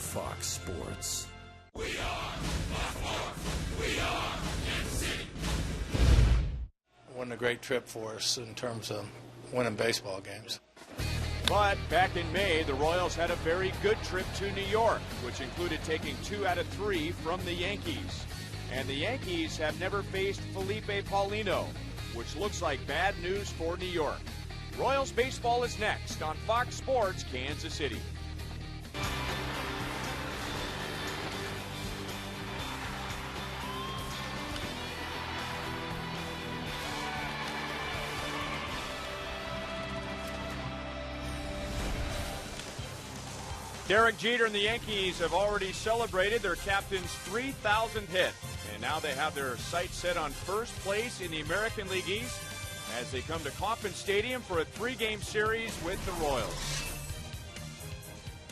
Fox Sports. We are Fox Sports. We are Kansas City. Wasn't a great trip for us in terms of winning baseball games. But back in May, the Royals had a very good trip to New York, which included taking 2 out of 3 from the Yankees. And the Yankees have never faced Felipe Paulino, which looks like bad news for New York. Royals baseball is next on Fox Sports Kansas City. Derek Jeter and the Yankees have already celebrated their captain's 3,000th hit. And now they have their sights set on first place in the American League East as they come to Kauffman Stadium for a 3-game series with the Royals.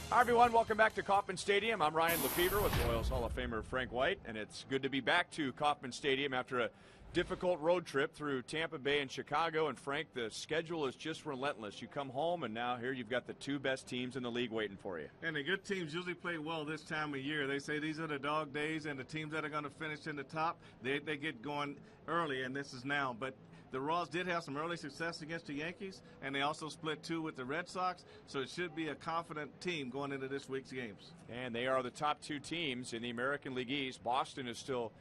Hi, everyone. Welcome back to Kauffman Stadium. I'm Ryan Lefevre with Royals Hall of Famer Frank White, and it's good to be back to Kauffman Stadium after a difficult road trip through Tampa Bay and Chicago. And Frank, the schedule is just relentless. You come home, and now here you've got the 2 best teams in the league waiting for you. And the good teams usually play well this time of year. They say these are the dog days, and the teams that are going to finish in the top, they get going early, and this is now. But the Royals did have some early success against the Yankees, and they also split 2 with the Red Sox, so it should be a confident team going into this week's games. And they are the top 2 teams in the American League East. Boston is still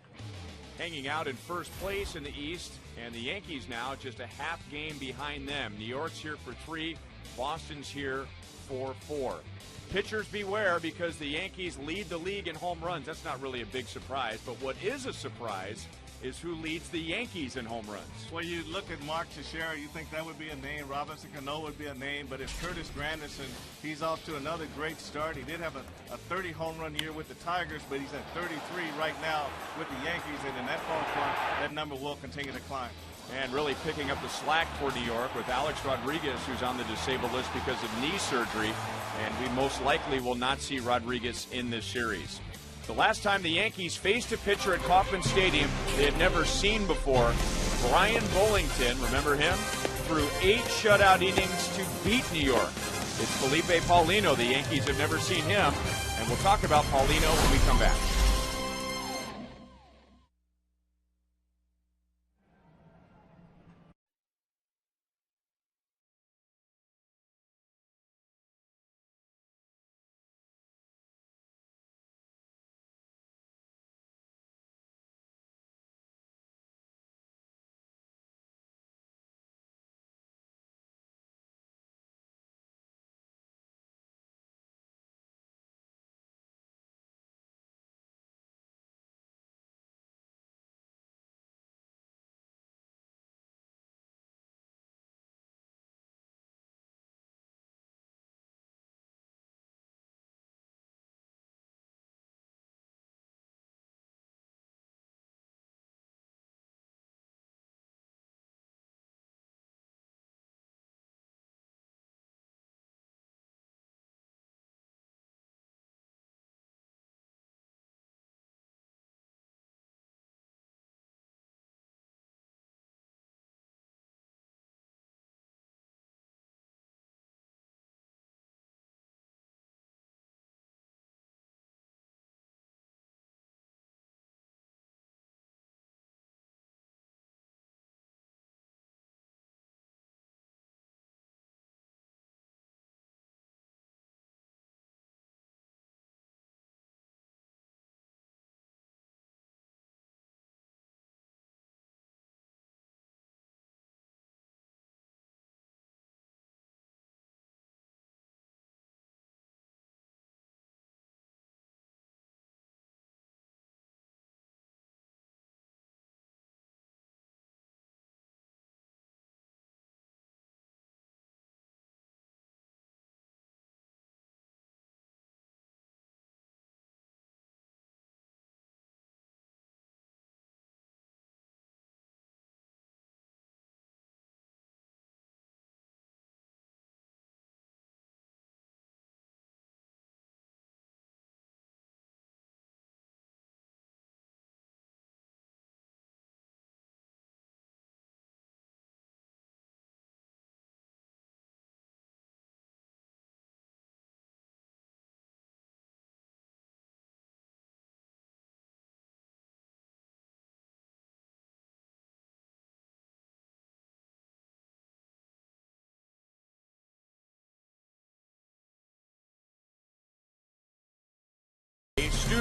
hanging out in first place in the East, and the Yankees now just a half game behind them. New York's here for 3, Boston's here for 4. Pitchers beware, because the Yankees lead the league in home runs. That's not really a big surprise, but what is a surprise is who leads the Yankees in home runs. Well, you look at Mark Teixeira, you think that would be a name. Robinson Cano would be a name, but it's Curtis Granderson. He's off to another great start. He did have a 30 home run year with the Tigers, but he's at 33 right now with the Yankees, and in that ballpark, that number will continue to climb. And really picking up the slack for New York with Alex Rodriguez, who's on the disabled list because of knee surgery, and we most likely will not see Rodriguez in this series. The last time the Yankees faced a pitcher at Kauffman Stadium they had never seen before, Brian Bullington, remember him? Threw 8 shutout innings to beat New York. It's Felipe Paulino. The Yankees have never seen him, and we'll talk about Paulino when we come back.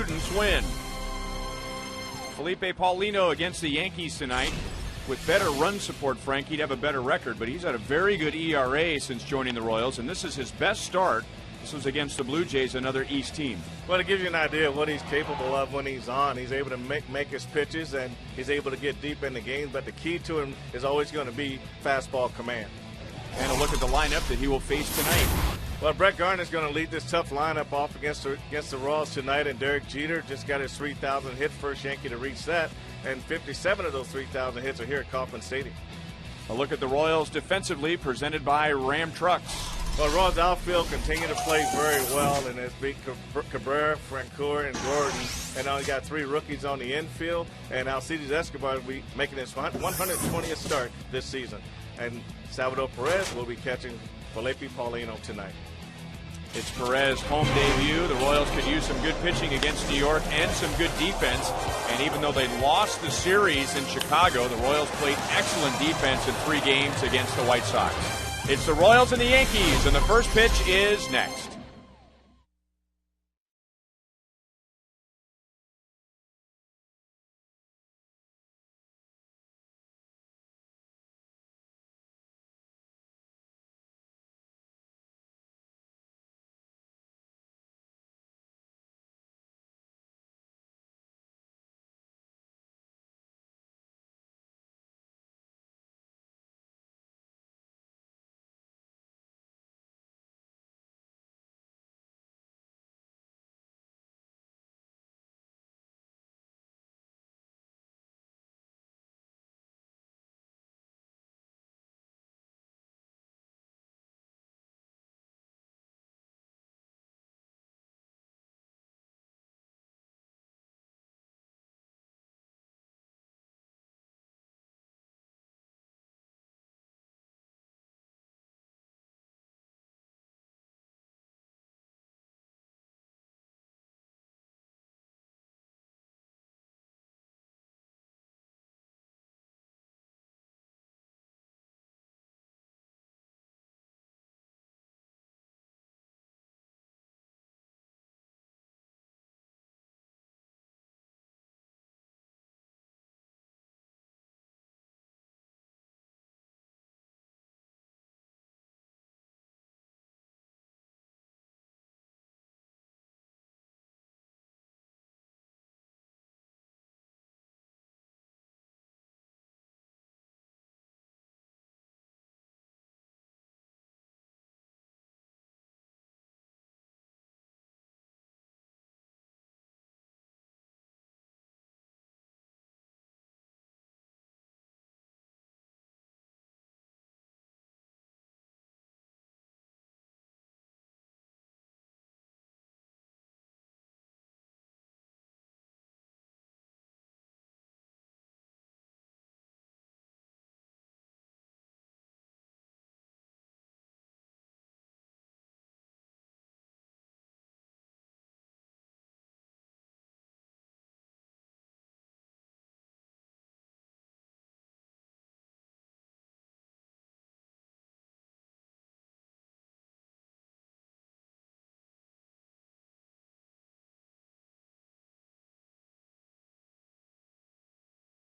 students win. Felipe Paulino against the Yankees tonight. With better run support, Frank, he'd have a better record, but he's had a very good ERA since joining the Royals, and this is his best start. This was against the Blue Jays, another East team. Well, to give you an idea of what he's capable of when he's on, he's able to make his pitches, and he's able to get deep in the game, but the key to him is always going to be fastball command. And a look at the lineup that he will face tonight. Well, Brett Gardner's going to lead this tough lineup off against the Royals tonight, and Derek Jeter just got his 3,000 hit, first Yankee to reach that, and 57 of those 3,000 hits are here at Kauffman Stadium. A look at the Royals defensively, presented by Ram Trucks. Well, Royals outfield continue to play very well, and it's beat Cabrera, Francoeur, and Gordon. And now you got 3 rookies on the infield, and Alcides Escobar will be making his 120th start this season. And Salvador Perez will be catching Felipe Paulino tonight. It's Perez's home debut. The Royals could use some good pitching against New York and some good defense. And even though they lost the series in Chicago, the Royals played excellent defense in 3 games against the White Sox. It's the Royals and the Yankees, and the first pitch is next.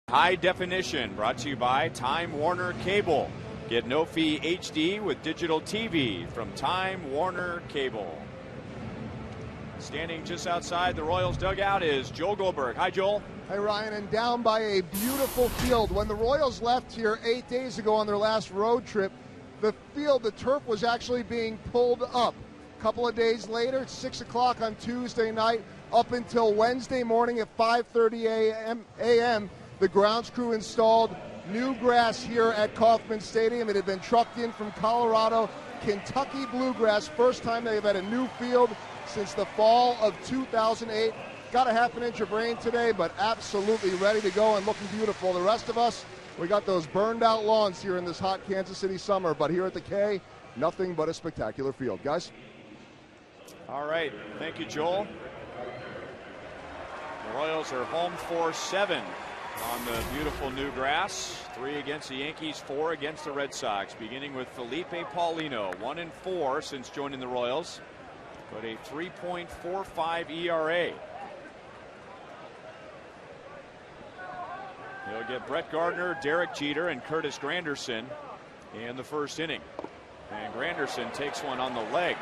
High Definition, brought to you by Time Warner Cable. Get no-fee HD with digital TV from Time Warner Cable. Standing just outside the Royals dugout is Joel Goldberg. Hi, Joel. Hey, Ryan, and down by a beautiful field. When the Royals left here 8 days ago on their last road trip, the field, the turf was actually being pulled up. A couple of days later, 6 o'clock on Tuesday night, up until Wednesday morning at 5:30 a.m., the grounds crew installed new grass here at Kauffman Stadium. It had been trucked in from Colorado, Kentucky bluegrass. First time they've had a new field since the fall of 2008. Got a half an inch of rain today, but absolutely ready to go and looking beautiful. The rest of us, we got those burned out lawns here in this hot Kansas City summer, but here at the K, nothing but a spectacular field. Guys? All right. Thank you, Joel. The Royals are home for 7 on the beautiful new grass. 3 against the Yankees, 4 against the Red Sox, beginning with Felipe Paulino, 1-4 since joining the Royals, but a 3.45 ERA. He'll get Brett Gardner, Derek Jeter, and Curtis Granderson in the first inning. And Granderson takes one on the leg.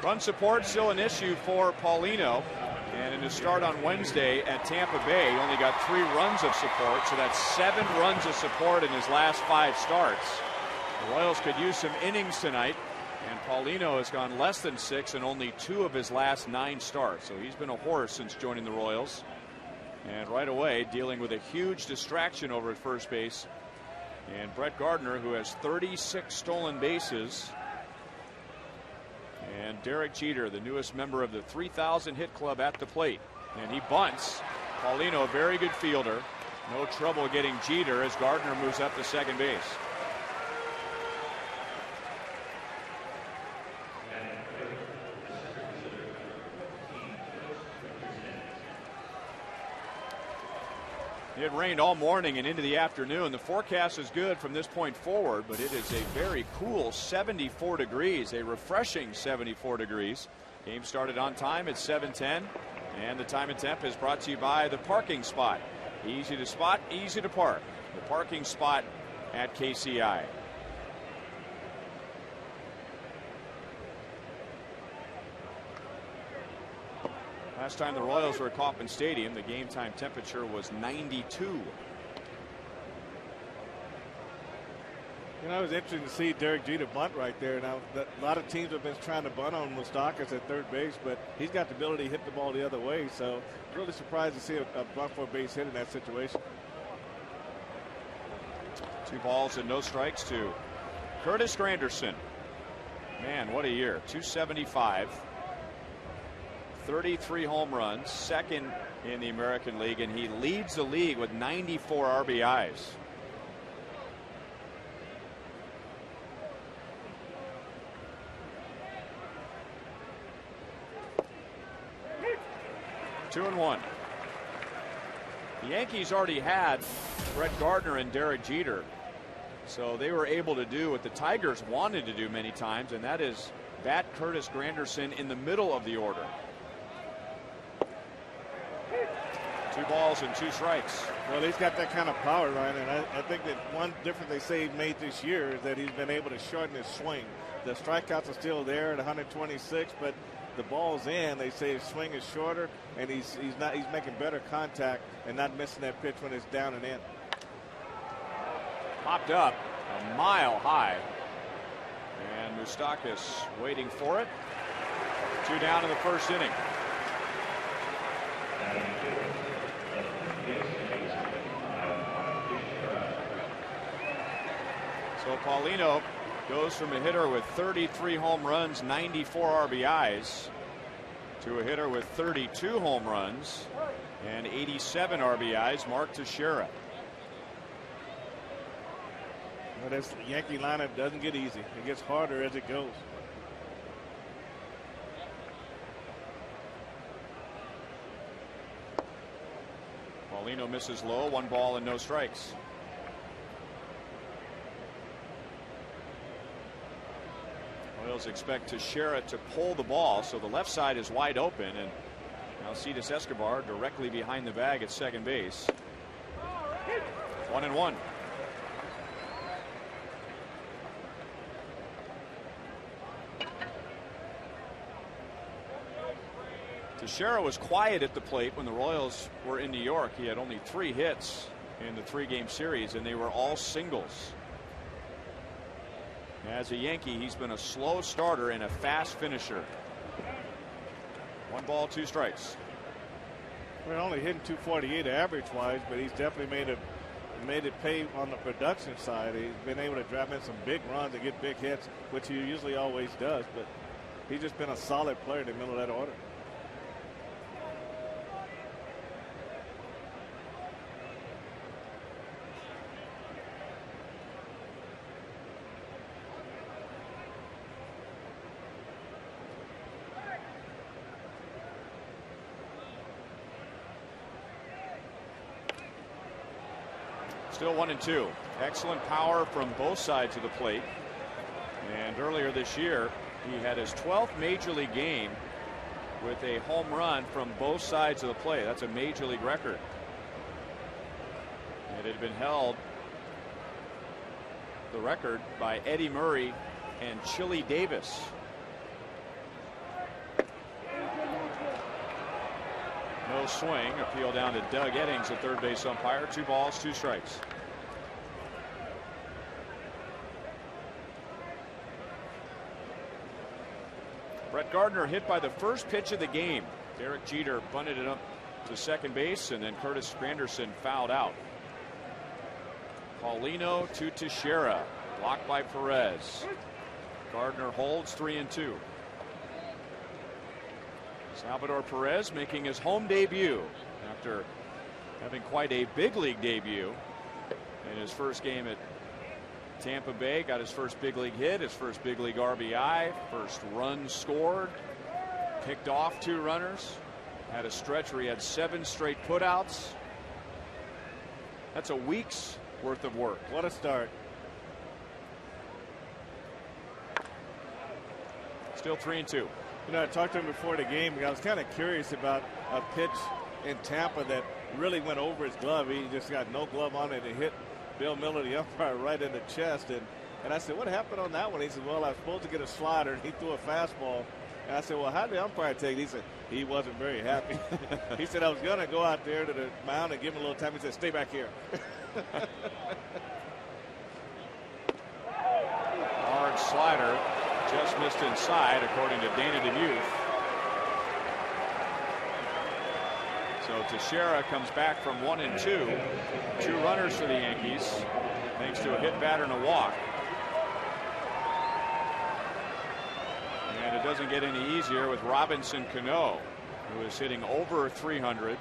Run support still an issue for Paulino. And in his start on Wednesday at Tampa Bay, he only got 3 runs of support, so that's 7 runs of support in his last 5 starts. The Royals could use some innings tonight, and Paulino has gone less than 6 in only 2 of his last 9 starts. So he's been a horse since joining the Royals. And right away dealing with a huge distraction over at first base. And Brett Gardner, who has 36 stolen bases. And Derek Jeter, the newest member of the 3,000 hit club, at the plate. And he bunts. Paulino, a very good fielder. No trouble getting Jeter as Gardner moves up to second base. It rained all morning and into the afternoon. The forecast is good from this point forward, but it is a very cool 74 degrees, a refreshing 74 degrees. Game started on time at 7:10, and the time and temp is brought to you by the parking spot. Easy to spot, easy to park. The parking spot at KCI. Last time the Royals were at Kauffman Stadium, the game time temperature was 92. You know, it was interesting to see Derek Jeter bunt right there. Now, a lot of teams have been trying to bunt on Moustakas at third base, but he's got the ability to hit the ball the other way. So, really surprised to see a bunt for a base hit in that situation. 2 balls and no strikes to Curtis Granderson. Man, what a year. 275. 33 home runs, second in the American League, and he leads the league with 94 RBIs. Two and one. The Yankees already had Brett Gardner and Derek Jeter, so they were able to do what the Tigers wanted to do many times, and that is bat Curtis Granderson in the middle of the order. 2 balls and 2 strikes. Well, he's got that kind of power, Ryan, and I think that one difference they say he made this year is that he's been able to shorten his swing. The strikeouts are still there at 126, but the ball's in. They say his swing is shorter, and he's making better contact and not missing that pitch when it's down and in. Popped up a mile high, and Moustakas waiting for it. 2 down in the first inning. So Paulino goes from a hitter with 33 home runs, 94 RBIs, to a hitter with 32 home runs and 87 RBIs, Mark Teixeira. Well, this Yankee lineup doesn't get easy. It gets harder as it goes. Paulino misses low, 1 ball and no strikes. Royals expect Teixeira to pull the ball, so the left side is wide open, and Alcides Escobar directly behind the bag at second base. 1-1. Teixeira was quiet at the plate when the Royals were in New York. He had only 3 hits in the 3-game series, and they were all singles. As a Yankee, he's been a slow starter and a fast finisher. 1 ball, 2 strikes. We're only hitting 248 average-wise, but he's definitely made it pay on the production side. He's been able to drive in some big runs and get big hits, which he usually always does. But he's just been a solid player in the middle of that order. Still 1-2. Excellent power from both sides of the plate. And earlier this year, He had his 12th major league game with a home run from both sides of the plate. That's a major league record. It had been held, the record, by Eddie Murray and Chili Davis. No swing. Appeal down to Doug Eddings, the third base umpire. 2 balls, 2 strikes. Brett Gardner hit by the first pitch of the game. Derek Jeter bunted it up to second base, and then Curtis Granderson fouled out. Paulino to Teixeira, blocked by Perez. Gardner holds 3-2. Salvador Perez making his home debut after having quite a big league debut in his first game at Tampa Bay. Got his first big league hit, his first big league RBI, first run scored, picked off 2 runners, had a stretch where he had 7 straight putouts. That's a week's worth of work. What a start. Still 3-2. You know, I talked to him before the game. I was kind of curious about a pitch in Tampa that really went over his glove. He just got no glove on it and hit Bill Miller, the umpire, right in the chest. And I said, what happened on that one? He said, well, I was supposed to get a slider, and he threw a fastball. And I said, well, how did the umpire take it? He said, he wasn't very happy. He said, I was going to go out there to the mound and give him a little time. He said, stay back here. Hard slider. Just missed inside, according to Dana DeMuth. So Teixeira comes back from 1-2. 2 runners for the Yankees, thanks to a hit, batter, and a walk. And it doesn't get any easier with Robinson Cano, who is hitting over 300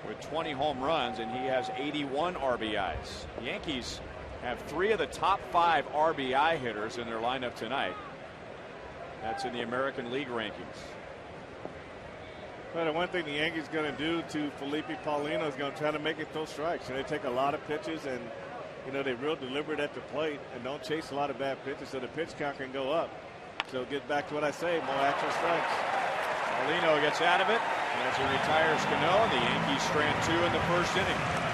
with 20 home runs, and he has 81 RBIs. The Yankees have 3 of the top 5 RBI hitters in their lineup tonight. That's in the American League rankings. Well, the one thing the Yankees going to do to Felipe Paulino is going to try to make it throw strikes. And they take a lot of pitches, and you know they're real deliberate at the plate and don't chase a lot of bad pitches, so the pitch count can go up. So get back to what I say, more actual strikes. Paulino gets out of it as he retires Cano. The Yankees strand 2 in the first inning.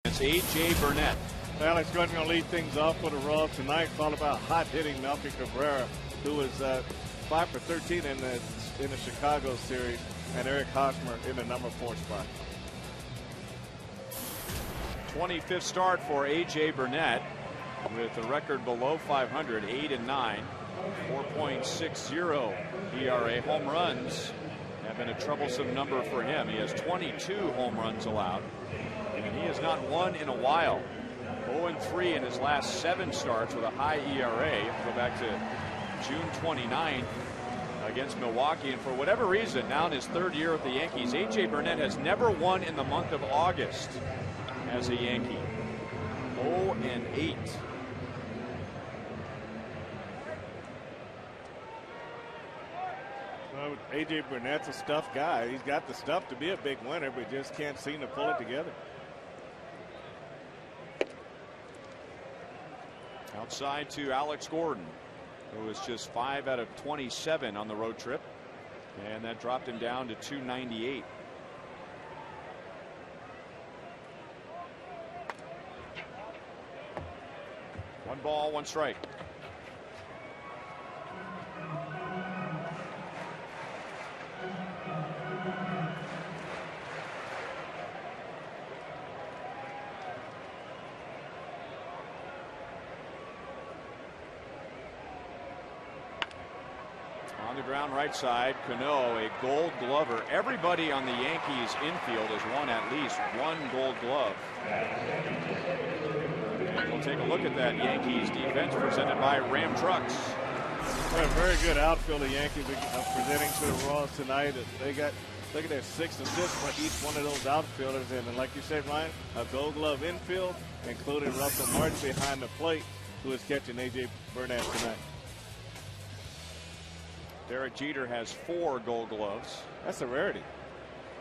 It's A.J. Burnett. Alex Gordon going to lead things off for the Royals tonight, followed by hot-hitting Melky Cabrera, who was 5 for 13 in the Chicago series, and Eric Hosmer in the number 4 spot. 25th start for A.J. Burnett with a record below 500, 8-9, 4.60 ERA. Home runs have been a troublesome number for him. He has 22 home runs allowed, and he has not won in a while. 0-3 in his last 7 starts with a high ERA. Go back to June 29th against Milwaukee. And for whatever reason, now in his 3rd year with the Yankees, A.J. Burnett has never won in the month of August as a Yankee. 0-8. Well, A.J. Burnett's a stuff guy. He's got the stuff to be a big winner, but just can't seem to pull it together. Outside to Alex Gordon, who was just 5 out of 27 on the road trip, and that dropped him down to 298. One ball, one strike. On the ground right side, Cano, a Gold Glover. Everybody on the Yankees infield has won at least one Gold Glove. And we'll take a look at that Yankees defense presented by Ram Trucks. Well, a very good outfield the Yankees are presenting to the Royals tonight. They got, look at that, 6 assists for each one of those outfielders. And like you said, Ryan, a Gold Glove infield, including Russell Martin behind the plate, who is catching A.J. Burnett tonight. Derek Jeter has 4 Gold Gloves. That's a rarity.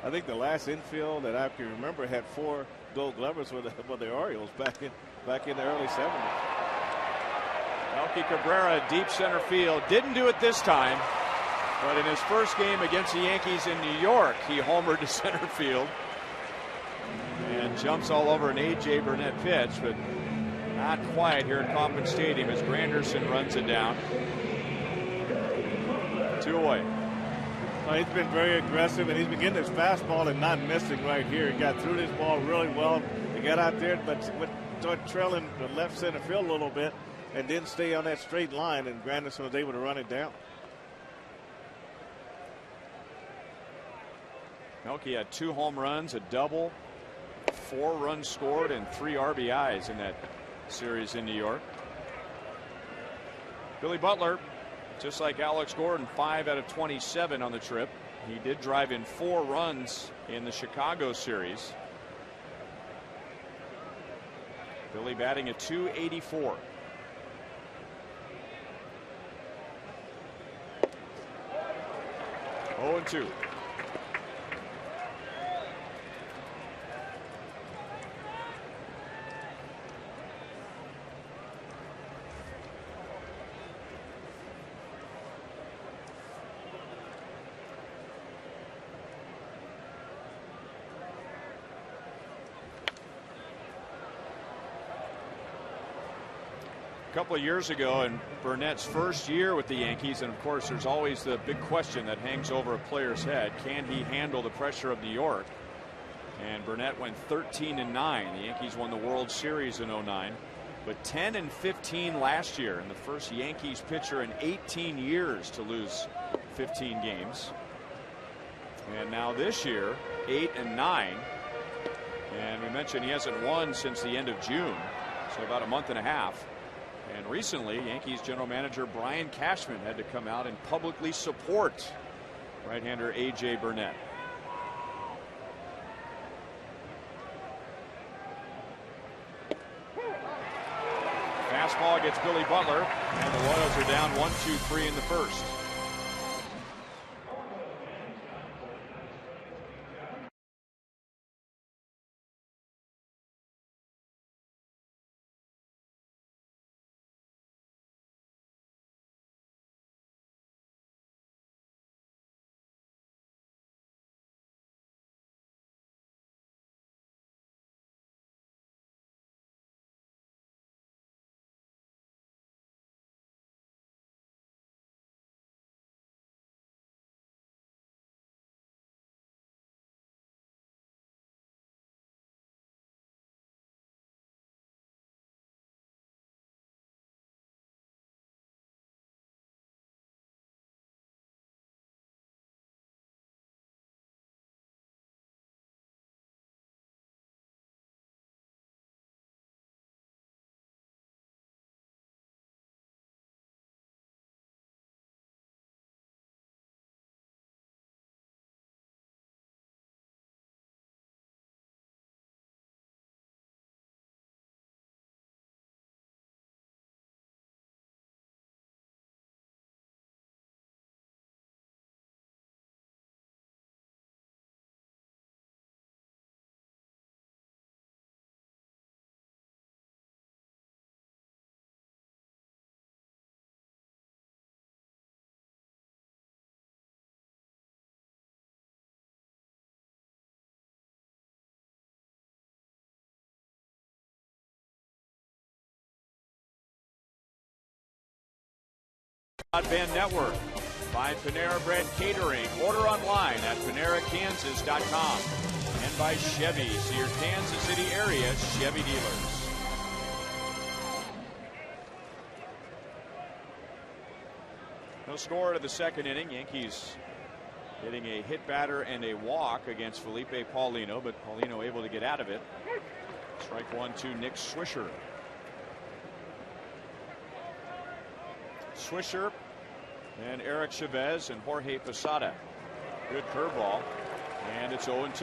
I think the last infield that I can remember had 4 Gold Glovers were the Orioles back in the early 70s. Melky Cabrera, deep center field. Didn't do it this time, but in his first game against the Yankees in New York, he homered to center field and jumps all over an A.J. Burnett pitch, but not quite here at Kauffman Stadium as Granderson runs it down. 2 away. Well, he's been very aggressive, and he's been getting his fastball and not missing right here. He got through this ball really well. He got out there, but started trailing the left center field a little bit and didn't stay on that straight line, and Granderson was able to run it down. Melky had 2 home runs, a double, 4 runs scored, and 3 RBIs in that series in New York. Billy Butler, just like Alex Gordon, 5 out of 27 on the trip. He did drive in 4 runs in the Chicago series. Billy batting at .284. Oh and 2. A couple of years ago in Burnett's first year with the Yankees, and of course there's always the big question that hangs over a player's head: can he handle the pressure of New York? And Burnett went 13-9. The Yankees won the World Series in '09, but 10-15 last year, and the first Yankees pitcher in 18 years to lose 15 games. And now this year 8-9, and we mentioned he hasn't won since the end of June, so about a month and a half. And recently, Yankees general manager Brian Cashman had to come out and publicly support right-hander A.J. Burnett. Fastball gets Billy Butler, and the Royals are down 1-2-3 in the first. Broadband Network. By Panera Bread Catering. Order online at PaneraKansas.com. And by Chevy. See your Kansas City area Chevy dealers. No score to the second inning. Yankees hitting a hit batter and a walk against Felipe Paulino, but Paulino able to get out of it. Strike one to Nick Swisher. Swisher and Eric Chavez and Jorge Posada. Good curveball, and it's 0-2.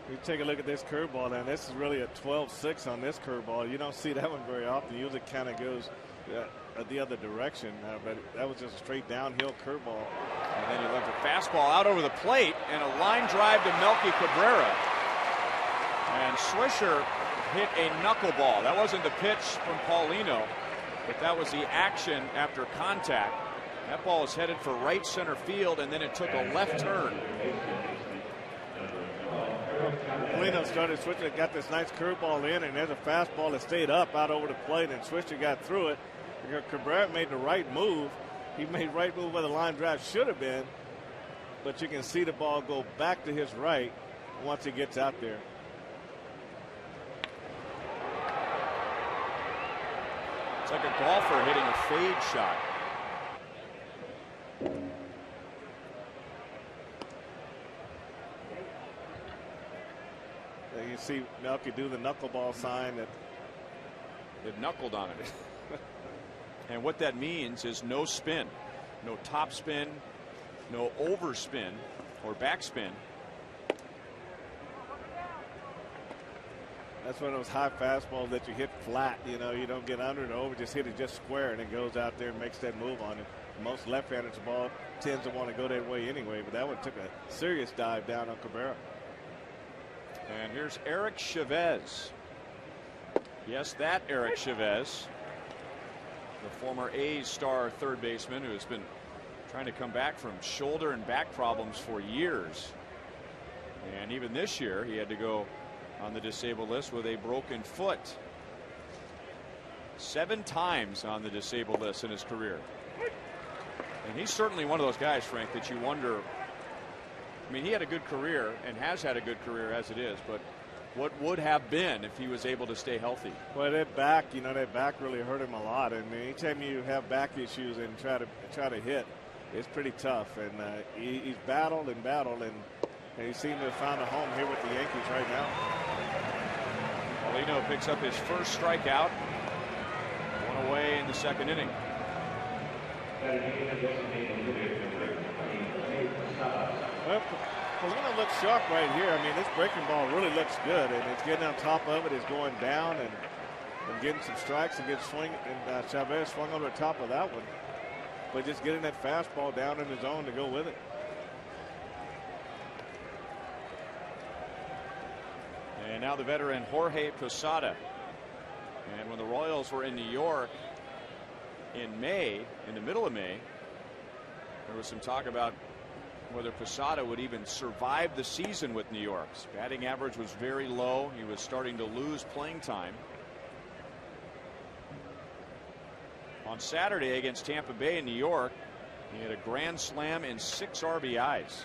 You take a look at this curveball, and this is really a 12-6 on this curveball. You don't see that one very often. Usually kind of goes the other direction, but that was just a straight downhill curveball. And then he left a fastball out over the plate and a line drive to Melky Cabrera. And Swisher hit a knuckleball. That wasn't the pitch from Paulino, but that was the action after contact. That ball was headed for right center field, and then it took a left turn. Paulino started, Swisher got this nice curveball in, and there's a fastball that stayed up out over the plate, and Swisher got through it. Cabrera made the right move. He made right move where the line drive should have been, but you can see the ball go back to his right once he gets out there. It's like a golfer hitting a fade shot. You see Melky do the knuckleball sign that it knuckled on it. And what that means is no spin, no top spin, no overspin or backspin. That's one of those high fastballs that you hit flat. You know, you don't get under and over, just hit it just square, and it goes out there and makes that move on it. Most left-handers, the ball tends to want to go that way anyway, but that one took a serious dive down on Cabrera. And here's Eric Chavez. Yes, that Eric Chavez, the former A's star third baseman who has been trying to come back from shoulder and back problems for years. And even this year, he had to go on the disabled list with a broken foot. 7 times on the disabled list in his career. And he's certainly one of those guys, Frank, that you wonder. I mean, he had a good career and has had a good career as it is, but what would have been if he was able to stay healthy? Well, that back, you know, that back really hurt him a lot. And anytime you have back issues and try to hit, it's pretty tough. And he's battled and battled, and he seemed to have found a home here with the Yankees right now. Paulino picks up his first strikeout. One away in the second inning. Well, Paulino looks sharp right here. I mean, this breaking ball really looks good, and it's getting on top of it. It's going down and getting some strikes and gets swing. And Chavez swung over the top of that one, but just getting that fastball down in the zone to go with it. And now the veteran Jorge Posada. And when the Royals were in New York in May, in the middle of May, there was some talk about whether Posada would even survive the season with New York. His batting average was very low. He was starting to lose playing time. On Saturday against Tampa Bay in New York, he had a grand slam and 6 RBIs.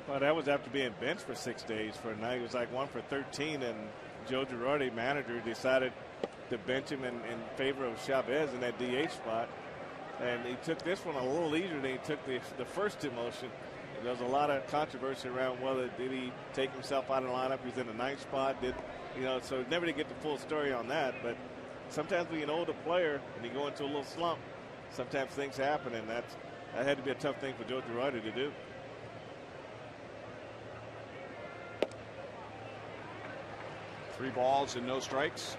Well, that was after being benched for 6 days for a night. It was like 1 for 13, and Joe Girardi, manager, decided to bench him in favor of Chavez in that DH spot. And he took this one a little easier than he took the first demotion. There was a lot of controversy around whether did he take himself out of the lineup. He was in the 9th spot. So never to get the full story on that. But sometimes when you're an older player and you go into a little slump, sometimes things happen, and that had to be a tough thing for Joe Girardi to do. Three balls and no strikes.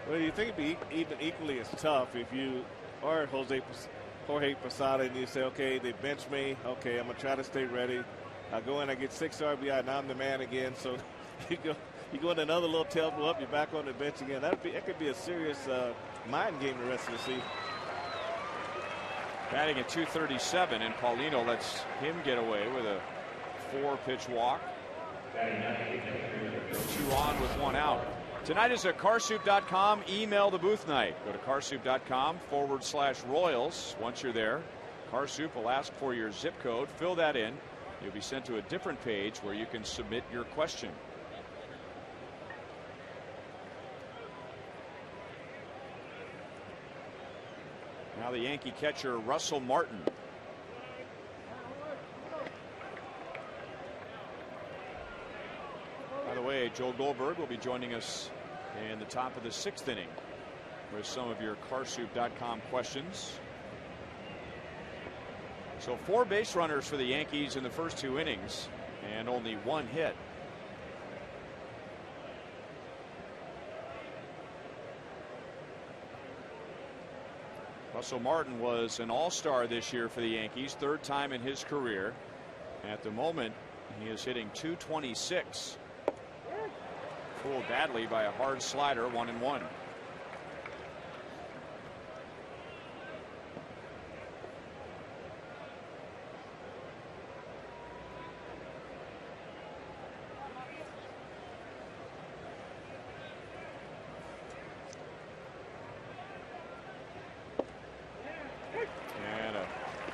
Well, you think it'd be even equally as tough if you are Jorge Posada and you say, okay, they benched me. Okay, I'm gonna try to stay ready. I go in, I get 6 RBI. Now I'm the man again. So you go into another little tail blow up. You're back on the bench again. That could be a serious mind game the rest of the season. Batting at .237, and Paulino lets him get away with a 4-pitch walk. 2 on with one out. Tonight is a carsoup.com email the booth night. Go to carsoup.com/Royals. Once you're there, CarSoup will ask for your zip code. Fill that in. You'll be sent to a different page where you can submit your question. Now the Yankee catcher Russell Martin. By the way, Joel Goldberg will be joining us in the top of the 6th inning with some of your carsoup.com questions. So 4 base runners for the Yankees in the first 2 innings and only 1 hit. Russell Martin was an all-star this year for the Yankees, 3rd time in his career. At the moment, he is hitting .226. Fooled badly by a hard slider, 1-1.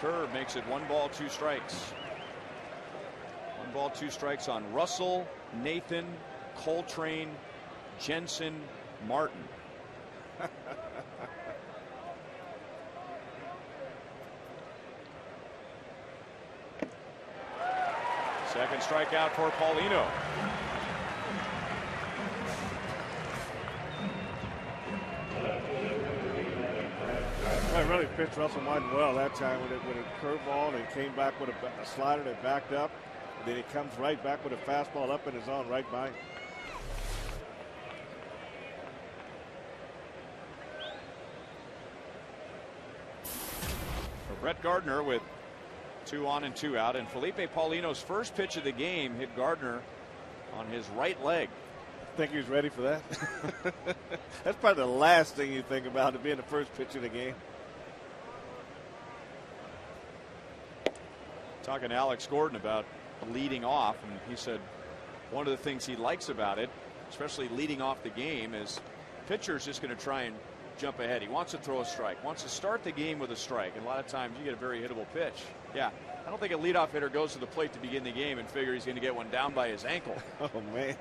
Curve makes it 1 ball 2 strikes. 1 ball 2 strikes on Russell, Nathan, Coltrane, Jensen, Martin. Second strikeout for Paulino. I really pitched Russell Martin well that time with a curveball, and came back with a slider that backed up. And then he comes right back with a fastball up in his zone right by him. For Brett Gardner with 2 on and 2 out, and Felipe Paulino's first pitch of the game hit Gardner on his right leg. Think he was ready for that? That's probably the last thing you think about, it being the first pitch of the game. Talking to Alex Gordon about leading off, and he said one of the things he likes about it, especially leading off the game, is pitcher's just going to try and jump ahead. He wants to throw a strike, wants to start the game with a strike, and a lot of times you get a very hittable pitch. Yeah, I don't think a leadoff hitter goes to the plate to begin the game and figure he's going to get one down by his ankle. Oh, man.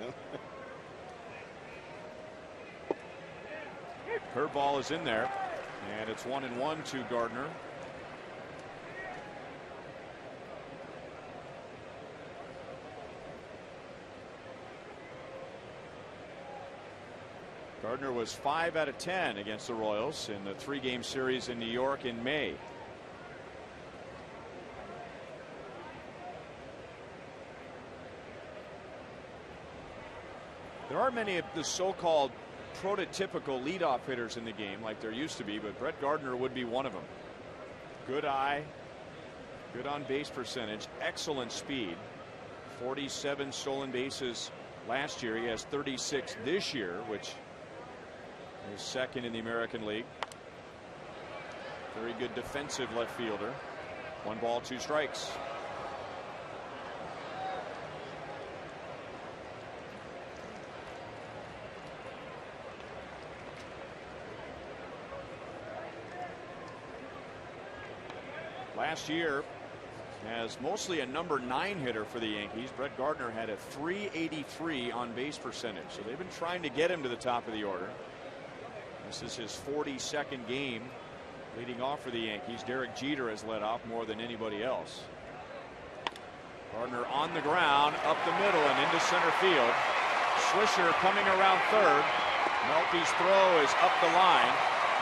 Curveball is in there, and it's 1-1 to Gardner. Gardner was 5 out of 10 against the Royals in the 3-game series in New York in May. There aren't many of the so-called prototypical leadoff hitters in the game like there used to be, but Brett Gardner would be one of them. Good eye, good on base percentage, excellent speed, 47 stolen bases last year. He has 36 this year, which is 2nd in the American League. Very good defensive left fielder. 1 ball 2 strikes. Last year, as mostly a number 9 hitter for the Yankees, Brett Gardner had a .383 on base percentage. So they've been trying to get him to the top of the order. This is his 42nd game leading off for the Yankees. Derek Jeter has led off more than anybody else. Gardner on the ground, up the middle and into center field. Swisher coming around third. Melky's throw is up the line,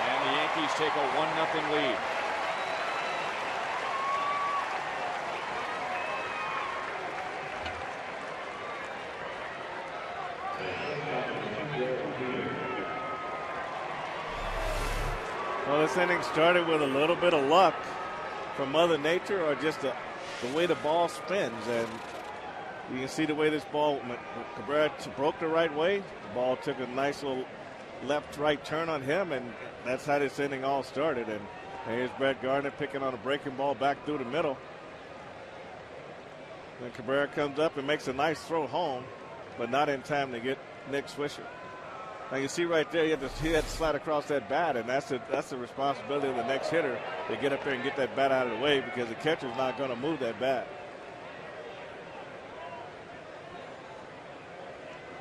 and the Yankees take a 1-0 lead. Well, this inning started with a little bit of luck from Mother Nature, or just the way the ball spins. And you can see the way this ball, Cabrera broke the right way. The ball took a nice little left-right turn on him, and that's how this inning all started. And here's Brett Gardner picking on a breaking ball back through the middle. Then Cabrera comes up and makes a nice throw home. but not in time to get Nick Swisher. Now you see right there, he had to slide across that bat, and that's the responsibility of the next hitter to get up there and get that bat out of the way, because the catcher's not going to move that bat.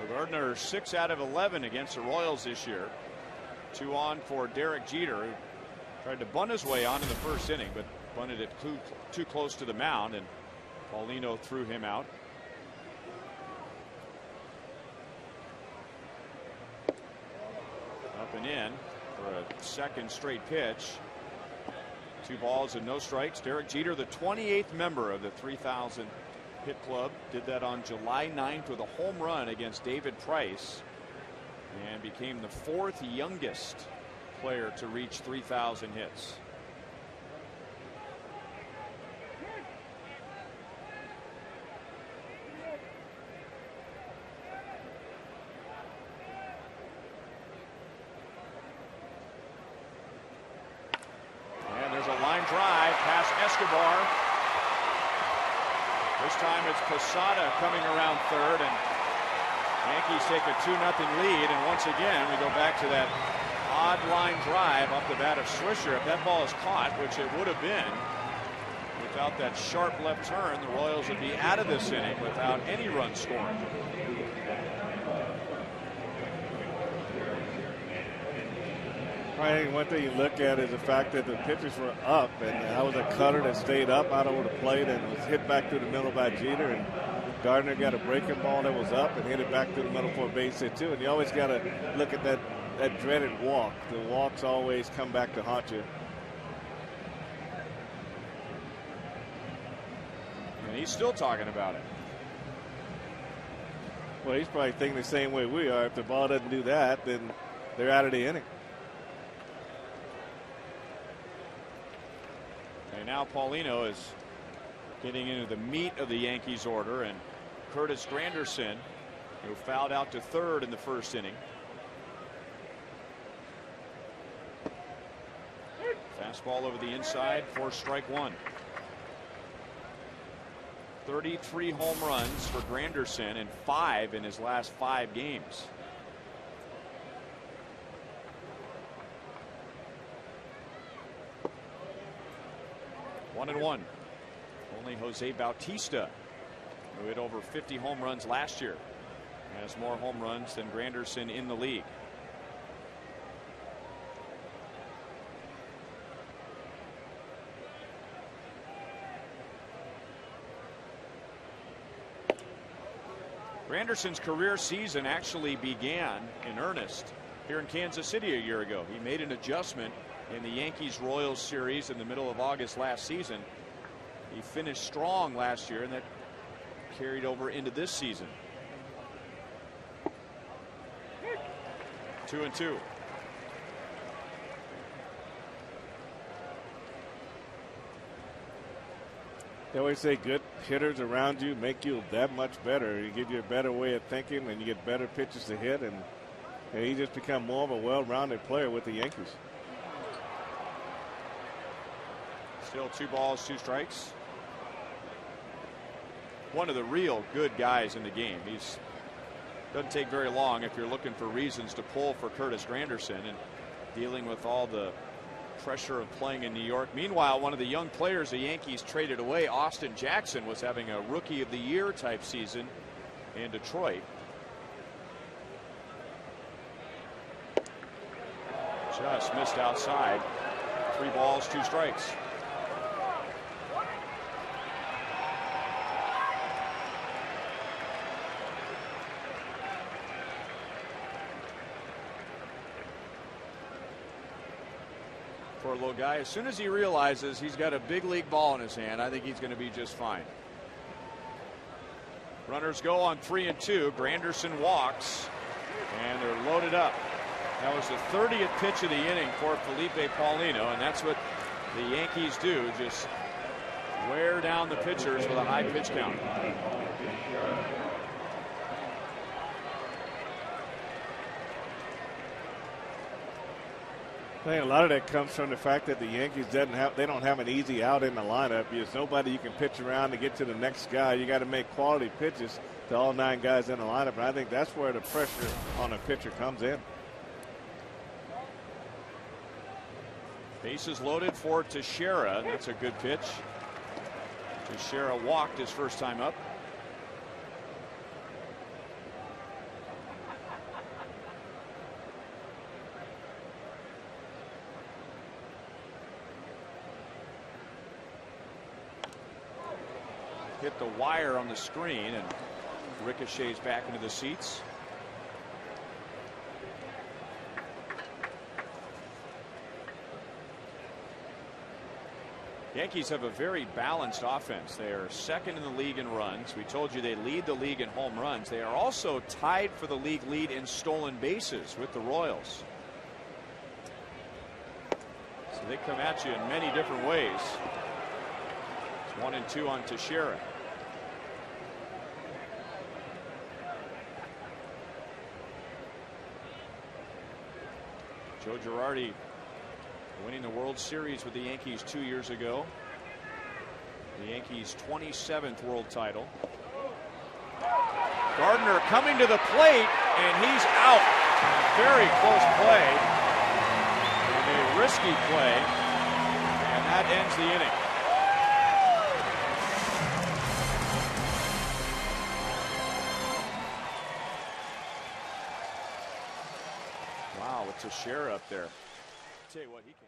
Gardner 6 out of 11 against the Royals this year. 2 on for Derek Jeter, who tried to bunt his way on in the first inning, but bunted it too close to the mound, and Paulino threw him out. Up and in for a second straight pitch. 2 balls and no strikes. Derek Jeter, the 28th member of the 3,000 hit club, did that on July 9th with a home run against David Price, and became the 4th youngest player to reach 3,000 hits. And there's a line drive past Escobar. This time it's Posada coming around third, and Yankees take a 2-0 lead. And once again, we go back to that odd line drive off the bat of Swisher. If that ball is caught, which it would have been, without that sharp left turn, the Royals would be out of this inning without any run scoring. I think one thing you look at is the fact that the pitchers were up, and that was a cutter that stayed up out over the plate and was hit back through the middle by Jeter, and Gardner got a breaking ball that was up and hit it back through the middle for a base hit too. And you always got to look at that dreaded walk. The walks always come back to haunt you. And he's still talking about it. Well, he's probably thinking the same way we are. If the ball doesn't do that, then they're out of the inning. And now Paulino is getting into the meat of the Yankees order, and Curtis Granderson, who fouled out to third in the first inning. Fastball over the inside for strike 1. 33 home runs for Granderson, and 5 in his last 5 games. One and one. Only Jose Bautista, who hit over 50 home runs last year, has more home runs than Granderson in the league. Granderson's career season actually began in earnest here in Kansas City a year ago. He made an adjustment in the Yankees-Royals series in the middle of August last season. He finished strong last year, and that carried over into this season. 2-2. They always say good hitters around you make you that much better. You give you a better way of thinking, and you get better pitches to hit, and he just become more of a well-rounded player with the Yankees. Still 2 balls, 2 strikes. One of the real good guys in the game. He's doesn't take very long if you're looking for reasons to pull for Curtis Granderson and dealing with all the pressure of playing in New York. Meanwhile, one of the young players the Yankees traded away, Austin Jackson, was having a Rookie of the Year type season in Detroit. Just missed outside. 3 balls, 2 strikes. For a little guy, as soon as he realizes he's got a big league ball in his hand, I think he's going to be just fine. Runners go on 3 and 2. Granderson walks, and they're loaded up. That was the 30th pitch of the inning for Felipe Paulino, and that's what the Yankees do, just wear down the pitchers with a high pitch count. I think a lot of that comes from the fact that the Yankees don't have an easy out in the lineup. There's nobody you can pitch around to get to the next guy. You got to make quality pitches to all 9 guys in the lineup. And I think that's where the pressure on a pitcher comes in. Bases loaded for Teixeira. That's a good pitch. Teixeira walked his first time up. Hit the wire on the screen and ricochets back into the seats. Yankees have a very balanced offense. They are second in the league in runs. We told you they lead the league in home runs. They are also tied for the league lead in stolen bases with the Royals. So they come at you in many different ways. It's 1-2 on Teixeira. Joe Girardi winning the World Series with the Yankees 2 years ago. The Yankees' 27th world title. Gardner coming to the plate, and he's out. Very close play. And a risky play. And that ends the inning. Wow, with Teixeira up there. I'll tell you what, he can.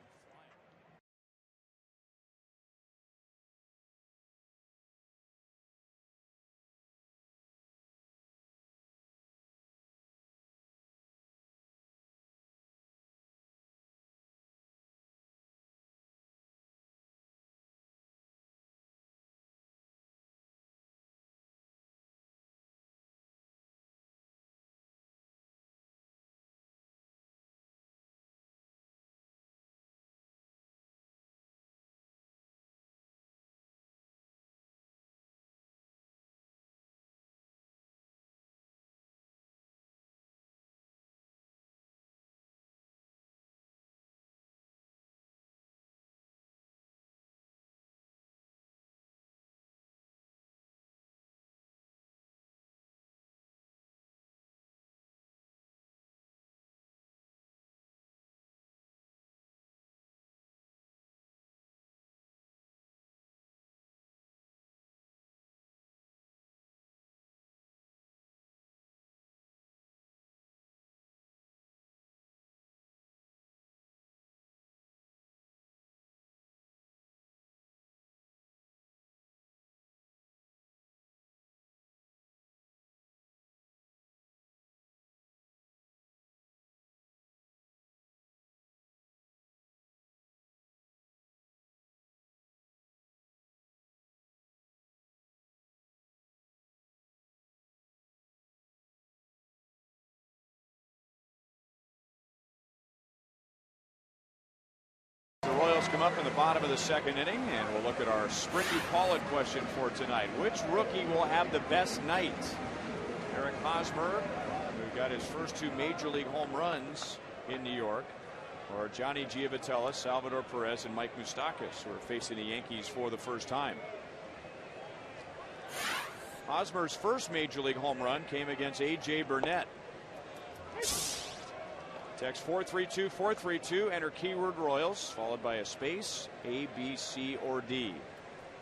The Royals come up in the bottom of the second inning, and we'll look at our Sprint You Call It question for tonight. Which rookie will have the best night? Eric Hosmer, who got his first 2 major league home runs in New York, or Johnny Giavotella, Salvador Perez, and Mike Moustakas, who are facing the Yankees for the first time. Hosmer's first major league home run came against A.J. Burnett. Text 432-432, enter keyword Royals, followed by a space, A, B, C, or D.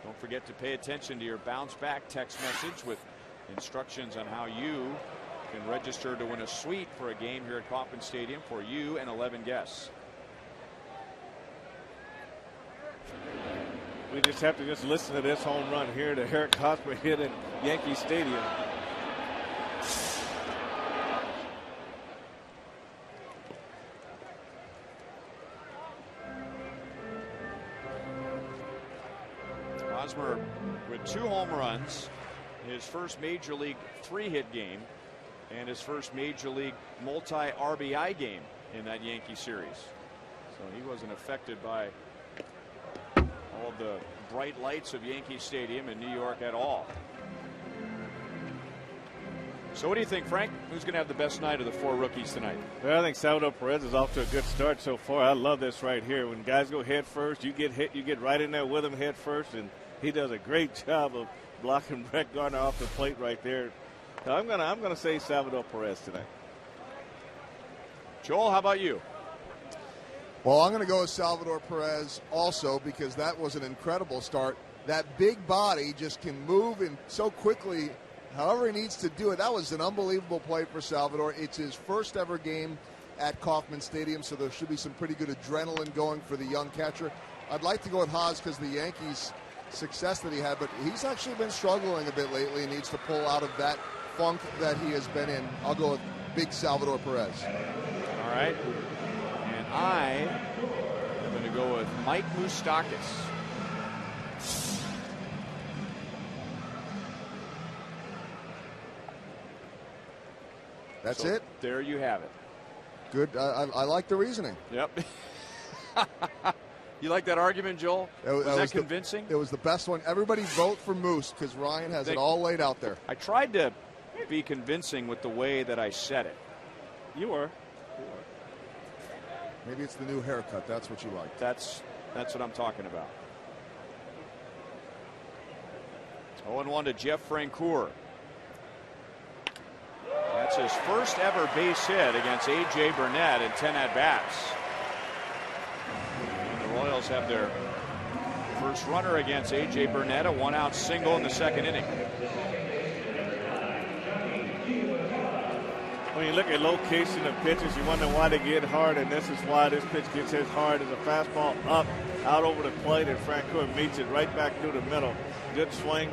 Don't forget to pay attention to your bounce back text message with instructions on how you can register to win a suite for a game here at Kauffman Stadium for you and 11 guests. We just have to just listen to this home run here to Eric Hosmer hit in Yankee Stadium. Hosmer with 2 home runs, his first major league 3-hit game, and his first major league multi-RBI game in that Yankee series. So he wasn't affected by all the bright lights of Yankee Stadium in New York at all. So what do you think, Frank? Who's going to have the best night of the 4 rookies tonight? Well, I think Salvador Perez is off to a good start so far. I love this right here. When guys go head first, you get hit, you get right in there with them head first, and he does a great job of blocking Brett Gardner off the plate right there. I'm gonna say Salvador Perez tonight. Joel, how about you? Well, I'm going to go with Salvador Perez also because that was an incredible start. That big body just can move and so quickly, however he needs to do it. That was an unbelievable play for Salvador. It's his first ever game at Kauffman Stadium, so there should be some pretty good adrenaline going for the young catcher. I'd like to go with Haas because the Yankees' success that he had, but he's actually been struggling a bit lately and needs to pull out of that funk that he has been in. I'll go with big Salvador Perez. All right. And I am going to go with Mike Moustakas. That's so it? There you have it. Good. I like the reasoning. Yep. You like that argument, Joel? Was that convincing? It was the best one. Everybody vote for Moose because Ryan has it all laid out there. I tried to be convincing with the way that I said it. You were. Maybe it's the new haircut. That's what you like. That's what I'm talking about. 0-1 to Jeff Francoeur. That's his first ever base hit against A.J. Burnett in 10 at-bats. The Royals have their first runner against A.J. Burnett, a one-out single in the second inning. When you look at location of pitches, you wonder why they get hard, and this is why this pitch gets hit hard as a fastball up, out over the plate, and Francoeur meets it right back through the middle. Good swing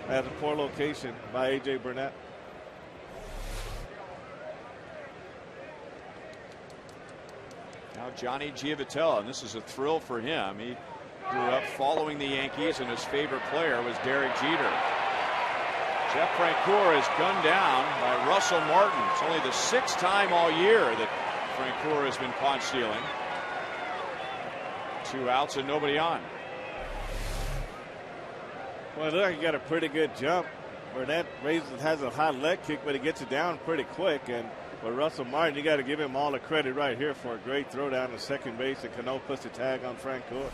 at a poor location by A.J. Burnett. Now Johnny Giavotella, and this is a thrill for him. He grew up following the Yankees, and his favorite player was Derek Jeter. Jeff Francoeur is gunned down by Russell Martin. It's only the 6th time all year that Francoeur has been caught stealing. 2 outs and nobody on. Well, it looks like he got a pretty good jump. Burnett has a high leg kick, but he gets it down pretty quick. And with Russell Martin, you got to give him all the credit right here for a great throw down to second base, and Cano puts the tag on Francoeur.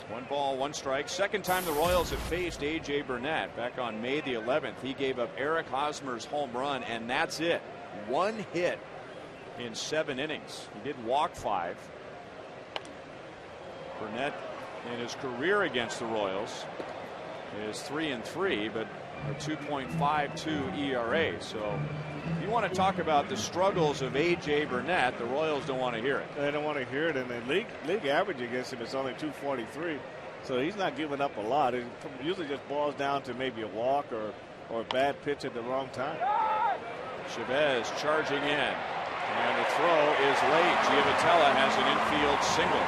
One ball, one strike. Second time the Royals have faced A.J. Burnett. Back on May the 11th, he gave up Eric Hosmer's home run, and that's it. 1 hit in 7 innings. He did walk 5. Burnett in his career against the Royals is 3-3, but a 2.52 ERA. So if you want to talk about the struggles of A.J. Burnett, the Royals don't want to hear it. They don't want to hear it, and the league average against him is only 243. So he's not giving up a lot. It usually just boils down to maybe a walk or a bad pitch at the wrong time. Chavez charging in, and the throw is late. Giavotella has an infield single.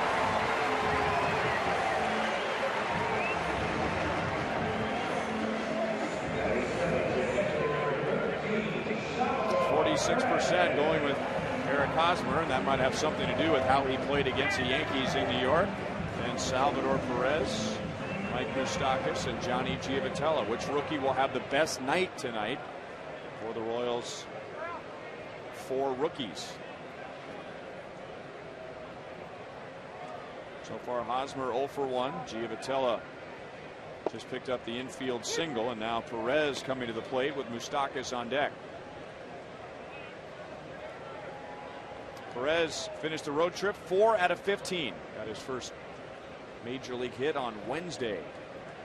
46% going with Eric Hosmer, and that might have something to do with how he played against the Yankees in New York. And Salvador Perez, Mike Moustakas, and Johnny Giavotella. Which rookie will have the best night tonight for the Royals? 4 rookies. So far, Hosmer 0 for 1. Giavotella just picked up the infield single, and now Perez coming to the plate with Moustakas on deck. Perez finished the road trip 4 out of 15. Got his first major league hit on Wednesday.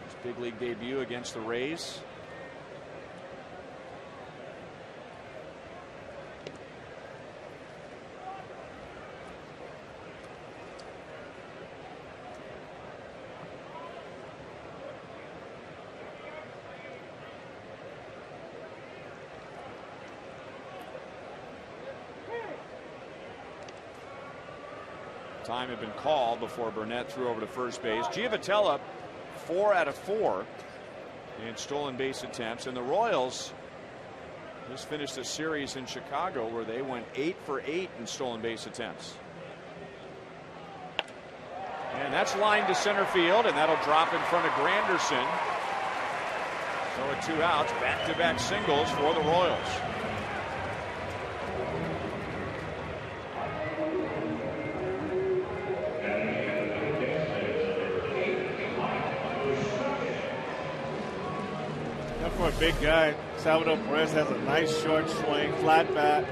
His big league debut against the Rays. Time had been called before Burnett threw over to first base. Giavotella 4 out of 4 in stolen base attempts, and the Royals just finished a series in Chicago where they went 8 for 8 in stolen base attempts. And that's lined to center field, and that'll drop in front of Granderson. So at 2 outs, back-to-back singles for the Royals. And for a big guy, Salvador Perez has a nice short swing, flat bat.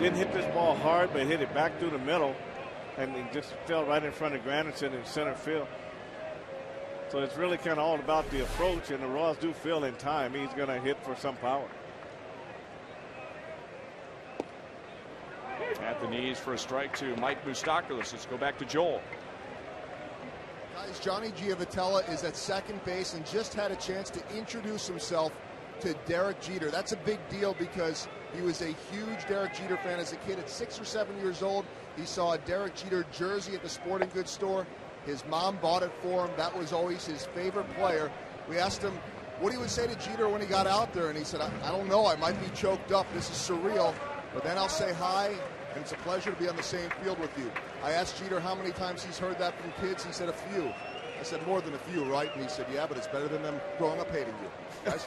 Didn't hit this ball hard, but hit it back through the middle, and it just fell right in front of Granderson in center field. So it's really kind of all about the approach, and the Royals do feel in time he's going to hit for some power. At the knees for a strike to Mike Moustakas. Let's go back to Joel. Guys, Johnny Giavotella is at second base and just had a chance to introduce himself to Derek Jeter. That's a big deal because he was a huge Derek Jeter fan as a kid. At 6 or 7 years old, he saw a Derek Jeter jersey at the sporting goods store. His mom bought it for him. That was always his favorite player. We asked him what he would say to Jeter when he got out there, and he said, I don't know, I might be choked up. This is surreal, but then I'll say hi, and it's a pleasure to be on the same field with you. I asked Jeter how many times he's heard that from kids. He said a few. I said more than a few, right? And he said, yeah, but it's better than them growing up hating you. Guys?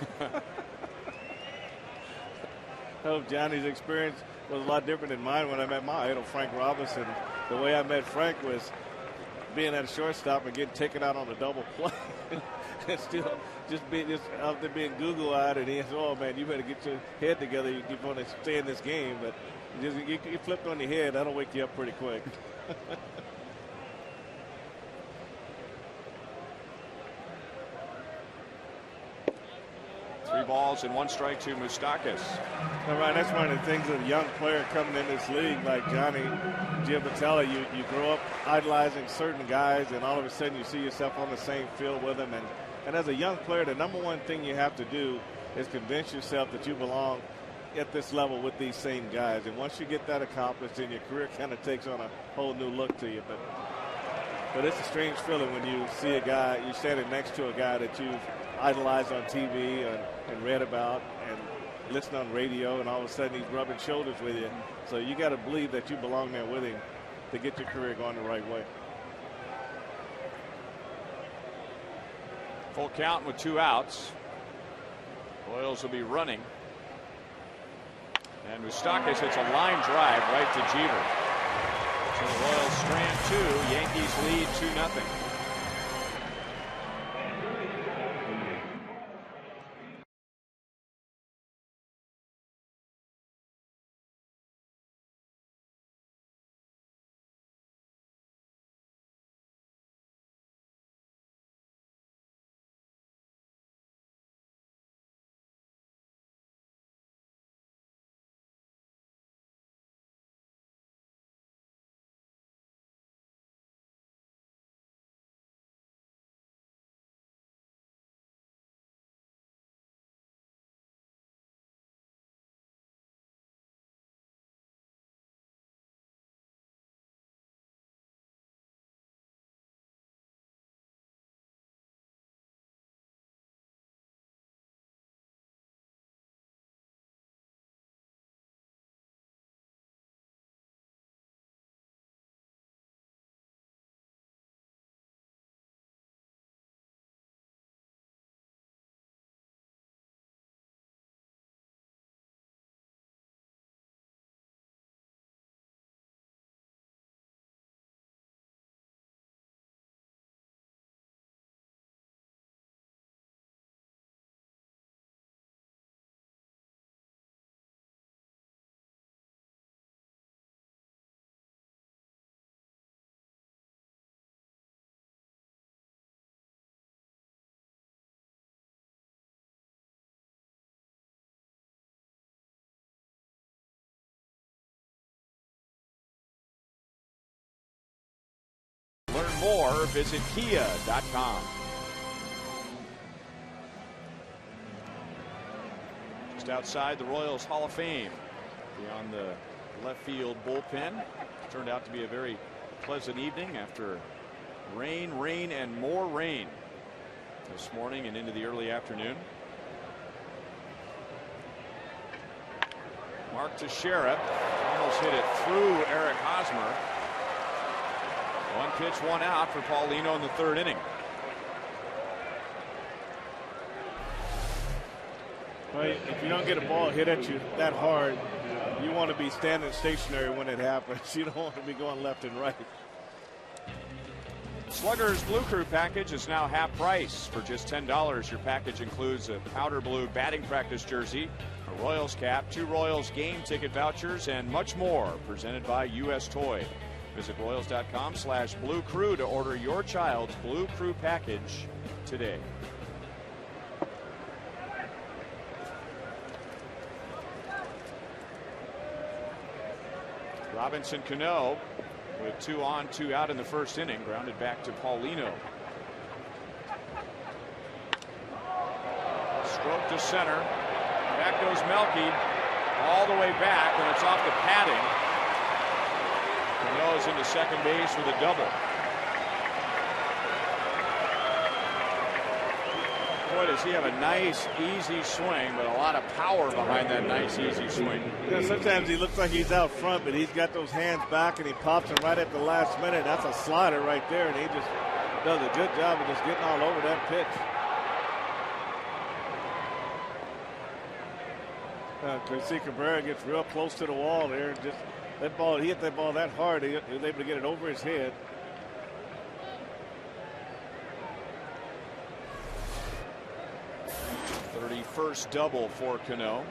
I hope Johnny's experience was a lot different than mine when I met my idol, Frank Robinson. The way I met Frank was being at a shortstop and getting taken out on a double play. And still just out there being Google-eyed, and he said, oh, man, you better get your head together. You want to stay in this game. But you flipped on your head, that'll wake you up pretty quick. 3 balls and 1 strike to Moustakas. All right, that's one of the things of a young player coming in this league like Johnny Giavotella. You grow up idolizing certain guys, and all of a sudden you see yourself on the same field with them. And as a young player, the number one thing you have to do is convince yourself that you belong at this level with these same guys. And once you get that accomplished, then your career kind of takes on a whole new look to you. But it's a strange feeling when you see a guy, you're standing next to a guy that you've idolized on TV and read about and listened on radio, and all of a sudden he's rubbing shoulders with you. So you got to believe that you belong there with him to get your career going the right way. Full count with 2 outs. Royals will be running. And Moustakas hits a line drive right to Jeter. So the Royals strand 2. Yankees lead 2-0. Learn more, visit kia.com. Just outside the Royals Hall of Fame, beyond the left field bullpen. Turned out to be a very pleasant evening after rain, and more rain this morning and into the early afternoon. Mark Teixeira almost hit it through Eric Hosmer. 1 pitch, 1 out for Paulino in the 3rd inning. Well, if you don't get a ball hit at you that hard, you want to be standing stationary when it happens. You don't want to be going left and right. Slugger's Blue Crew package is now half price. For just $10, your package includes a powder blue batting practice jersey, a Royals cap, 2 Royals game ticket vouchers, and much more. Presented by U.S. Toy. Visit Royals.com/Blue Crew to order your child's Blue Crew package today. Robinson Cano with 2 on, 2 out in the first inning, grounded back to Paulino. Stroke to center. Back goes Melky all the way back, and it's off the padding. Cano's into second base with a double. Boy, does he have a nice, easy swing, but a lot of power behind that nice, easy swing. You know, sometimes he looks like he's out front, but he's got those hands back, and he pops them right at the last minute. That's a slider right there, and he just does a good job of just getting all over that pitch. See, Cabrera gets real close to the wall there. Just that ball, he hit that ball that hard, he was able to get it over his head. First double for Cano.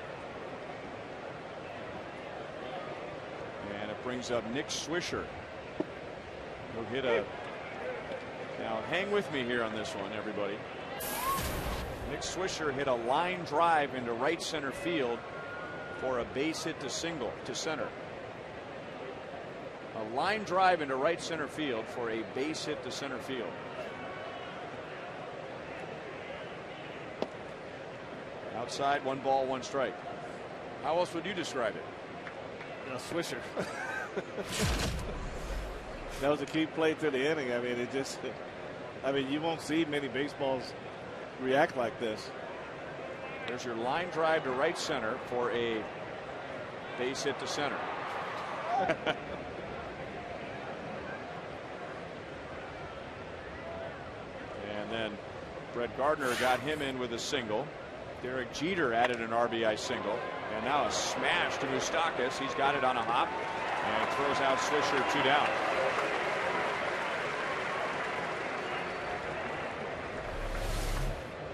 And it brings up Nick Swisher, who hit a. Now hang with me here on this one, everybody. Nick Swisher hit a line drive into right center field for a base hit to center. A line drive into right center field for a base hit to center field. Outside, 1 ball, 1 strike. How else would you describe it? Swisher. That was a key play to the inning. I mean, you won't see many baseballs react like this. There's your line drive to right center for a base hit to center. And then Brett Gardner got him in with a single. Derek Jeter added an RBI single, and now a smash to Moustakas. He's got it on a hop and throws out Swisher 2 down.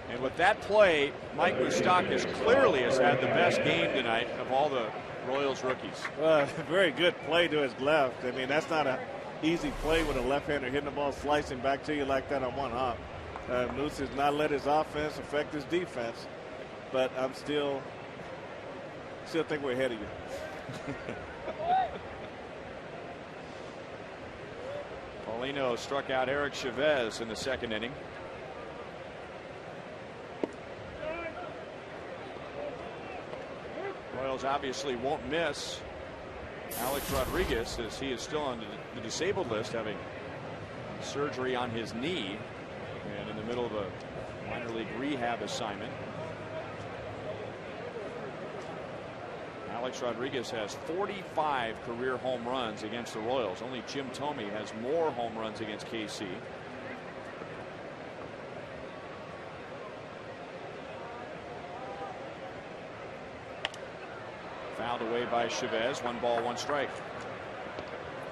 And with that play, Mike Moustakas clearly has had the best game tonight of all the Royals rookies. Very good play to his left. I mean, that's not an easy play with a left-hander hitting the ball slicing back to you like that on 1 hop. Moose has not let his offense affect his defense. But I'm still think we're ahead of you. Paulino struck out Eric Chavez in the second inning. Royals obviously won't miss Alex Rodriguez, as he is still on the disabled list, having surgery on his knee and in the middle of a minor league rehab assignment. Alex Rodriguez has 45 career home runs against the Royals. Only Jim Thome has more home runs against KC. Fouled away by Chavez. 1 ball, 1 strike.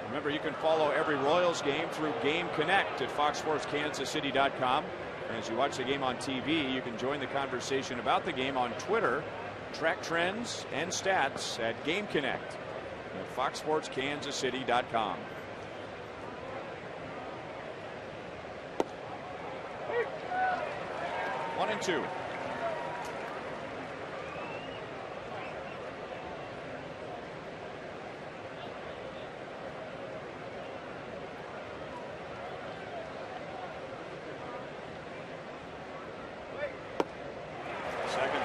Remember, you can follow every Royals game through Game Connect at FoxSportsKansasCity.com. And as you watch the game on TV, you can join the conversation about the game on Twitter. Track trends and stats at Game Connect at FoxSportsKansasCity.com. One and two.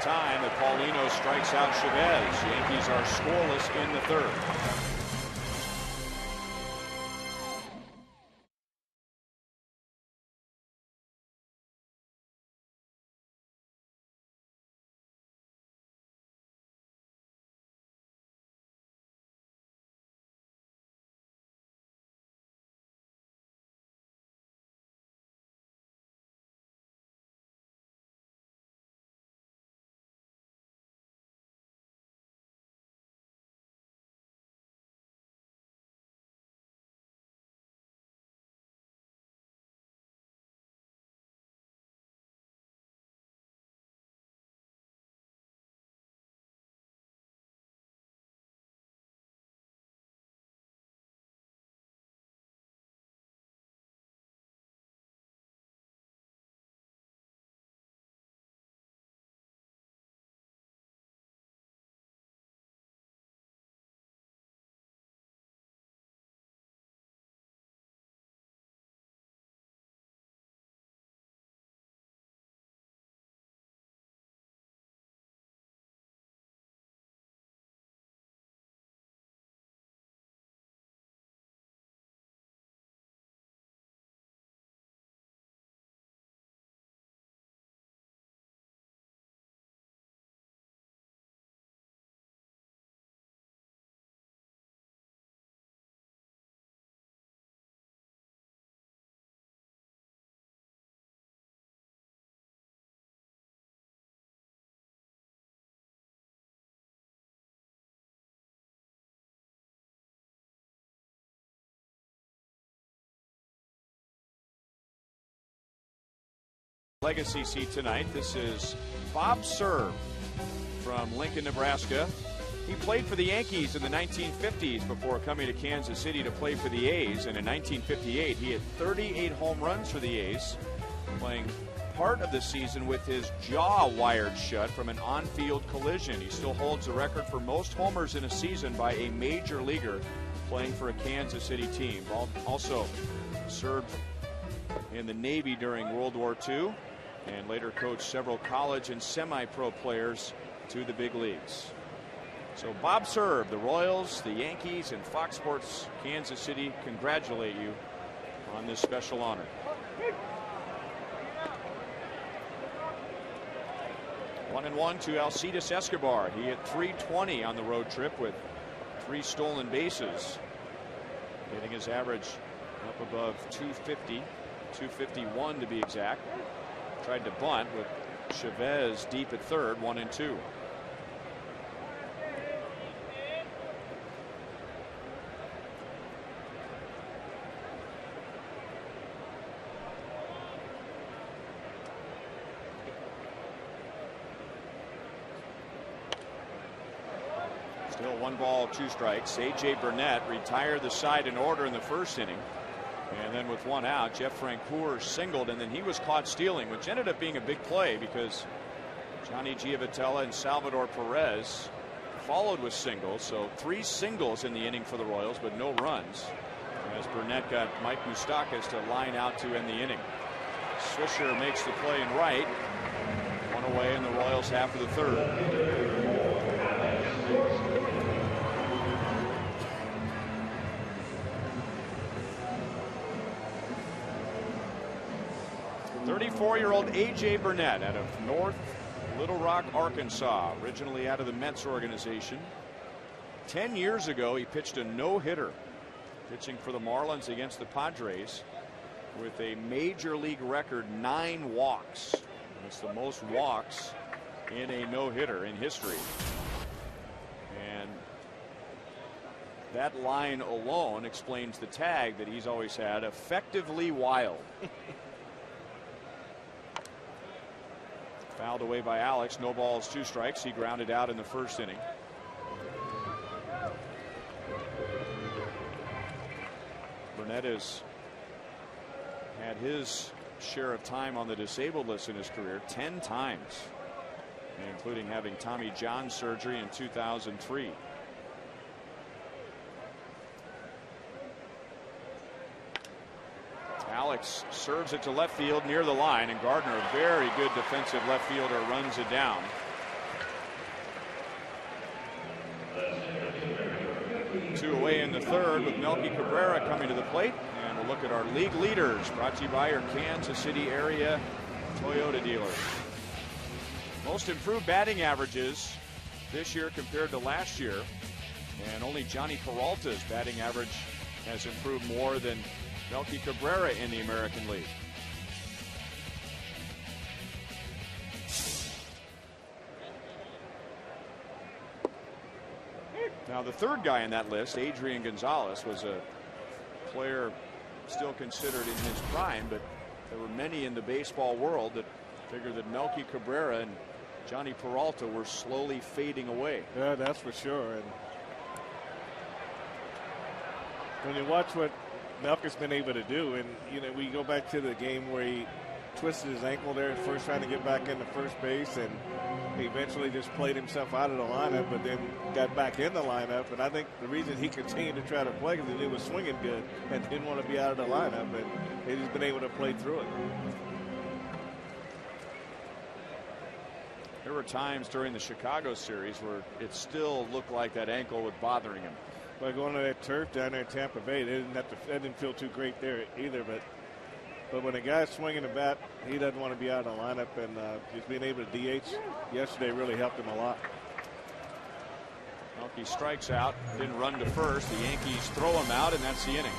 Time that Paulino strikes out Chavez. Yankees are scoreless in the third. Legacy seat tonight. This is Bob Serve from Lincoln, Nebraska. He played for the Yankees in the 1950s before coming to Kansas City to play for the A's. And in 1958, he had 38 home runs for the A's, playing part of the season with his jaw wired shut from an on-field collision. He still holds the record for most homers in a season by a major leaguer playing for a Kansas City team. Also served in the Navy during World War II and later coached several college and semi-pro players to the big leagues. So Bob Serve, the Royals, the Yankees, and Fox Sports Kansas City congratulate you on this special honor. One and one to Alcides Escobar. He hit .320 on the road trip with 3 stolen bases, getting his average up above 250, 251 to be exact. Tried to bunt with Chavez deep at third, 1 and 2. Still 1 ball, 2 strikes. A.J. Burnett retired the side in order in the first inning. And then with 1 out, Jeff Francoeur singled, and then he was caught stealing, which ended up being a big play because Johnny Giavotella and Salvador Perez followed with singles. So 3 singles in the inning for the Royals, but no runs, as Burnett got Mike Moustakas to line out to end the inning. Swisher makes the play in right. 1 away in the Royals half of the third. 34-year-old A.J. Burnett out of North Little Rock, Arkansas, originally out of the Mets organization. 10 years ago, he pitched a no-hitter, pitching for the Marlins against the Padres with a major league record 9 walks. It's the most walks in a no-hitter in history. And that line alone explains the tag that he's always had, effectively wild. Fouled away by Alex. No balls, 2 strikes. He grounded out in the first inning. Burnett has had his share of time on the disabled list in his career 10 times, including having Tommy John surgery in 2003. Alex serves it to left field near the line, and Gardner, a very good defensive left fielder, runs it down. Two away in the third with Melky Cabrera coming to the plate. And we'll look at our league leaders, brought to you by your Kansas City area Toyota dealers. Most improved batting averages this year compared to last year, and only Johnny Peralta's batting average has improved more than Melky Cabrera in the American League. Now the third guy in that list, Adrian Gonzalez, was a player still considered in his prime, but there were many in the baseball world that figured that Melky Cabrera and Johnny Peralta were slowly fading away. Yeah, that's for sure. And when you watch what Melky's been able to do, and you know, we go back to the game where he twisted his ankle there at first, trying to get back into first base, and he eventually just played himself out of the lineup, but then got back in the lineup. And I think the reason he continued to try to play because he was swinging good and didn't want to be out of the lineup, and he's been able to play through it. There were times during the Chicago series where it still looked like that ankle was bothering him. By going to that turf down there in Tampa Bay, that didn't feel too great there either. But when a guy's swinging the bat, he doesn't want to be out of the lineup, and just being able to DH yesterday really helped him a lot. Melky strikes out, didn't run to first. The Yankees throw him out, and that's the inning.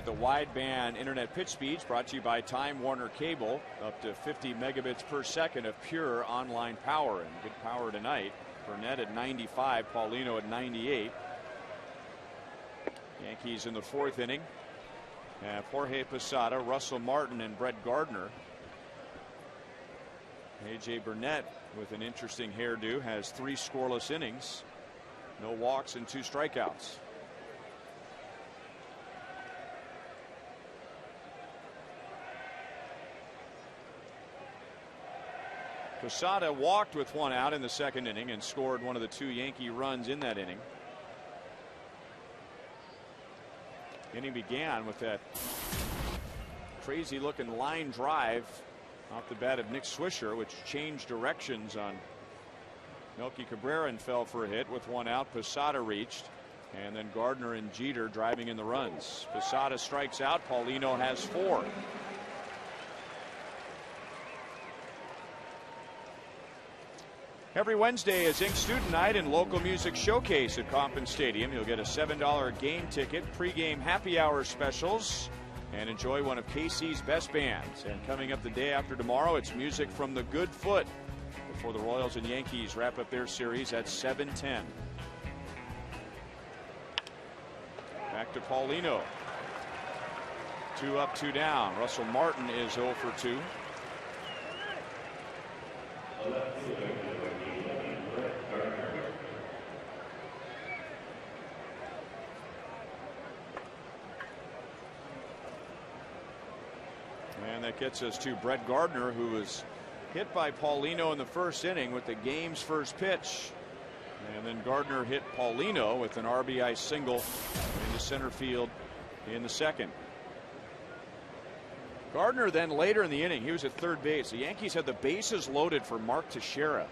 The wideband internet pitch speeds brought to you by Time Warner Cable, up to 50 megabits per second of pure online power, and good power tonight. Burnett at 95, Paulino at 98. Yankees in the 4th inning have Jorge Posada, Russell Martin, and Brett Gardner. AJ Burnett, with an interesting hairdo, has 3 scoreless innings, no walks and 2 strikeouts. Posada walked with 1 out in the 2nd inning and scored one of the 2 Yankee runs in that inning. Inning began with that crazy looking line drive off the bat of Nick Swisher, which changed directions on Melky Cabrera and fell for a hit. With 1 out, Posada reached, and then Gardner and Jeter driving in the runs. Posada strikes out. Paulino has 4. Every Wednesday is Ink Student Night and Local Music Showcase at Kauffman Stadium. You'll get a $7 game ticket, pregame happy hour specials, and enjoy one of KC's best bands. And coming up the day after tomorrow, it's music from the Good Foot before the Royals and Yankees wrap up their series at 7:10. Back to Paulino. 2 up, 2 down. Russell Martin is 0 for 2. And that gets us to Brett Gardner, who was hit by Paulino in the 1st inning with the game's first pitch. And then Gardner hit Paulino with an RBI single into center field in the 2nd. Gardner then later in the inning, he was at 3rd base. The Yankees had the bases loaded for Mark Teixeira,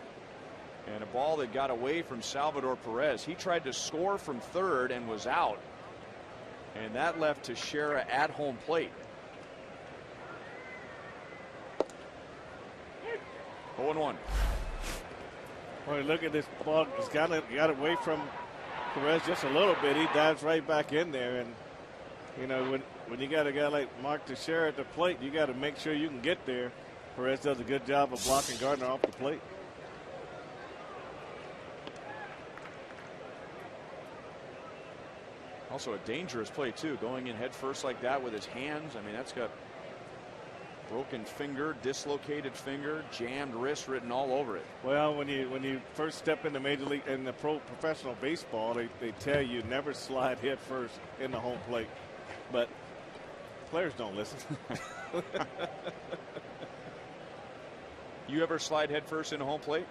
and a ball that got away from Salvador Perez. He tried to score from 3rd and was out, and that left Teixeira at home plate. 0-1. Well, look at this ball. He's got away from Perez just a little bit. He dives right back in there. And, you know, when you got a guy like Mark Teixeira at the plate, you got to make sure you can get there. Perez does a good job of blocking Gardner off the plate. Also a dangerous play, too, going in head first like that with his hands. I mean, that's got broken finger, dislocated finger, jammed wrist written all over it. Well, when you first step into major league in the professional baseball, they tell you never slide head first in the home plate, but players don't listen. You ever slide head first in a home plate?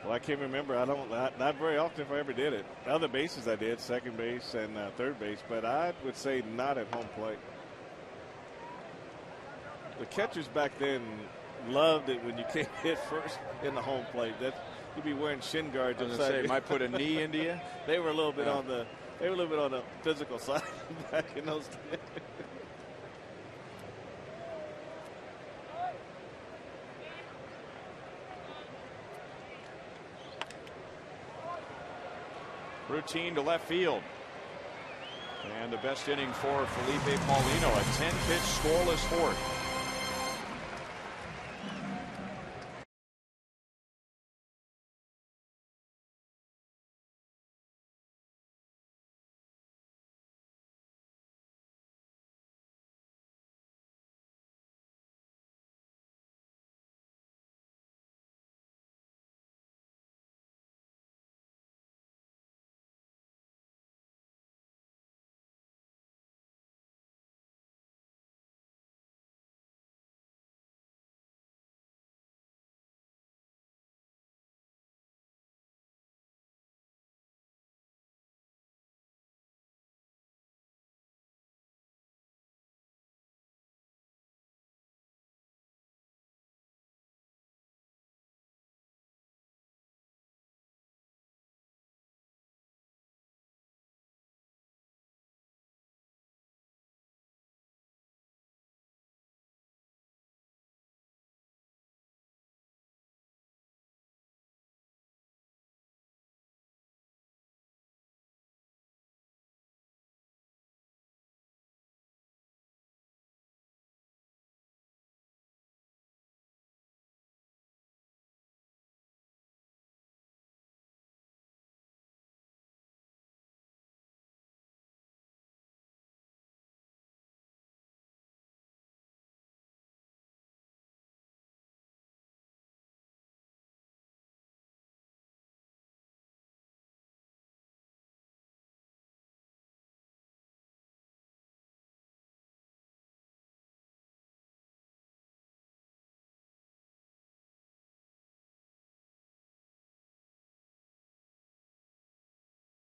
Well, I can't remember. Not very often if I ever did it. Other bases I did, 2nd base and 3rd base, but I would say not at home plate. The catchers back then loved it when you came hit first in the home plate. That you'd be wearing shin guards. I was gonna say, might put a knee into you. They were a little bit on the physical side back in those days. Routine to left field. And the best inning for Felipe Paulino, a 10-pitch scoreless 4th.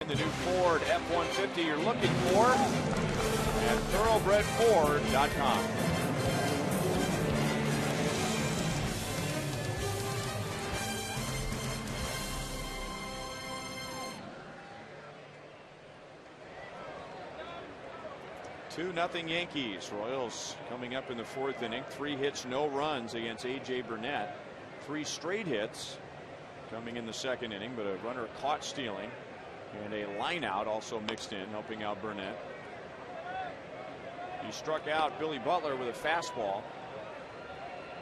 The new Ford F-150 you're looking for at thoroughbredford.com. Two nothing Yankees. Royals coming up in the fourth inning. 3 hits, no runs against A.J. Burnett. 3 straight hits coming in the second inning, but a runner caught stealing and a line out also mixed in, helping out Burnett. He struck out Billy Butler with a fastball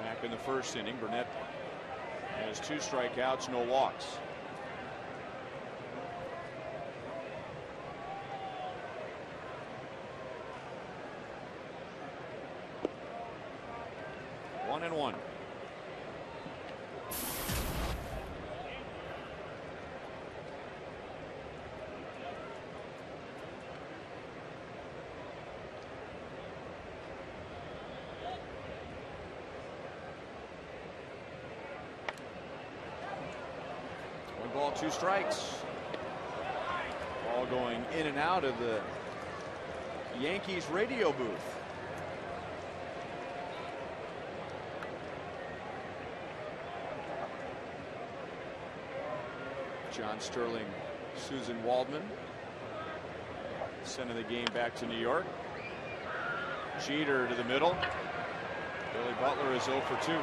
back in the first inning. Burnett has 2 strikeouts, no walks. One and one. One ball, 2 strikes. Ball going in and out of the Yankees radio booth. John Sterling, Susan Waldman sending the game back to New York. Jeter to the middle. Billy Butler is 0 for 2.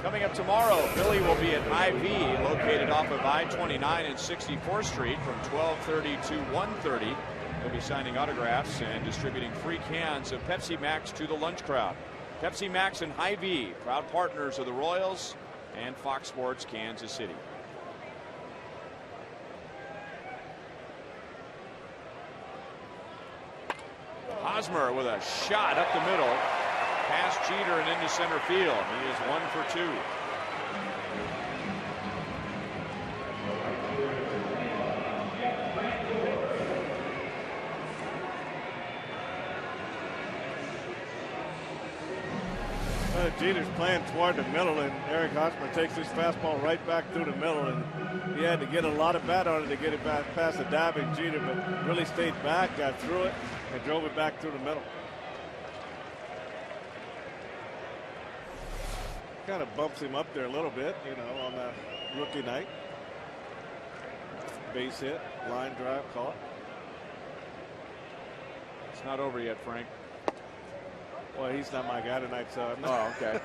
Coming up tomorrow, Billy will be at IV, located off of I-29 and 64th Street from 12:30 to 1:30. They'll be signing autographs and distributing free cans of Pepsi Max to the lunch crowd. Pepsi Max and Hy-Vee, proud partners of the Royals and Fox Sports Kansas City. Hosmer with a shot up the middle, past Jeter and into center field. He is 1 for 2. Jeter's playing toward the middle, and Eric Hosmer takes his fastball right back through the middle, and he had to get a lot of bat on it to get it back past the diving Jeter, but really stayed back, got through it, and drove it back through the middle. Kind of bumps him up there a little bit, you know, on that rookie night. Base hit, line drive, caught. It's not over yet, Frank. Well, he's not my guy tonight, so. Oh, okay.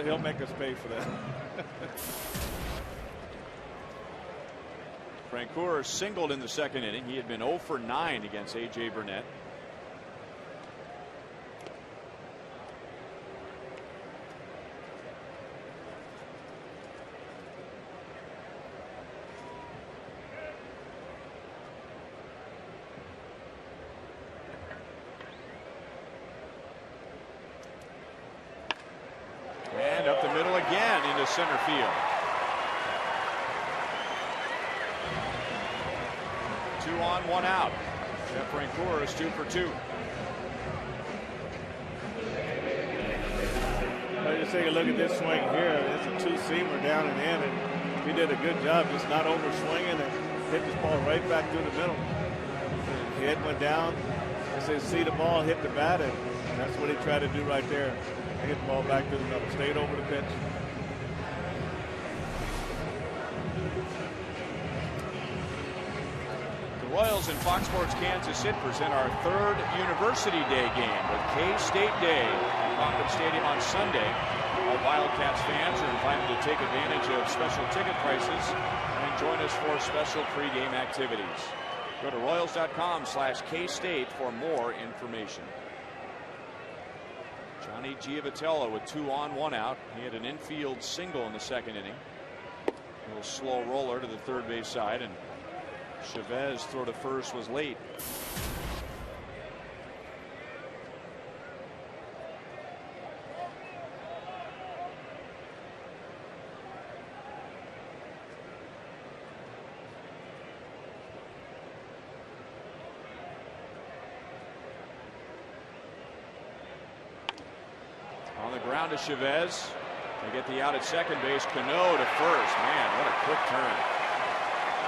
He'll make us pay for that. Francoeur singled in the second inning. He had been 0 for 9 against A.J. Burnett. And up the middle again into center field. 2 on, 1 out. Jeff Francoeur is 2 for 2. I just take a look at this swing here. It's a 2-seamer down and in, and he did a good job just not over swinging and hit this ball right back through the middle. The head went down. I said, see the ball hit the bat, and that's what he tried to do right there. Hit the ball back to the middle, stayed over the pitch. The Royals and Fox Sports Kansas City present our 3rd University Day game with K-State Day at Cochran Stadium on Sunday. All Wildcats fans are invited to take advantage of special ticket prices and join us for special pregame activities. Go to Royals.com/K-State for more information. Johnny Giavitello with 2 on, 1 out. He had an infield single in the second inning. A little slow roller to the third base side, and Chavez throw to first was late. ground to Chavez. They get the out at second base. Cano to first. Man, what a quick turn.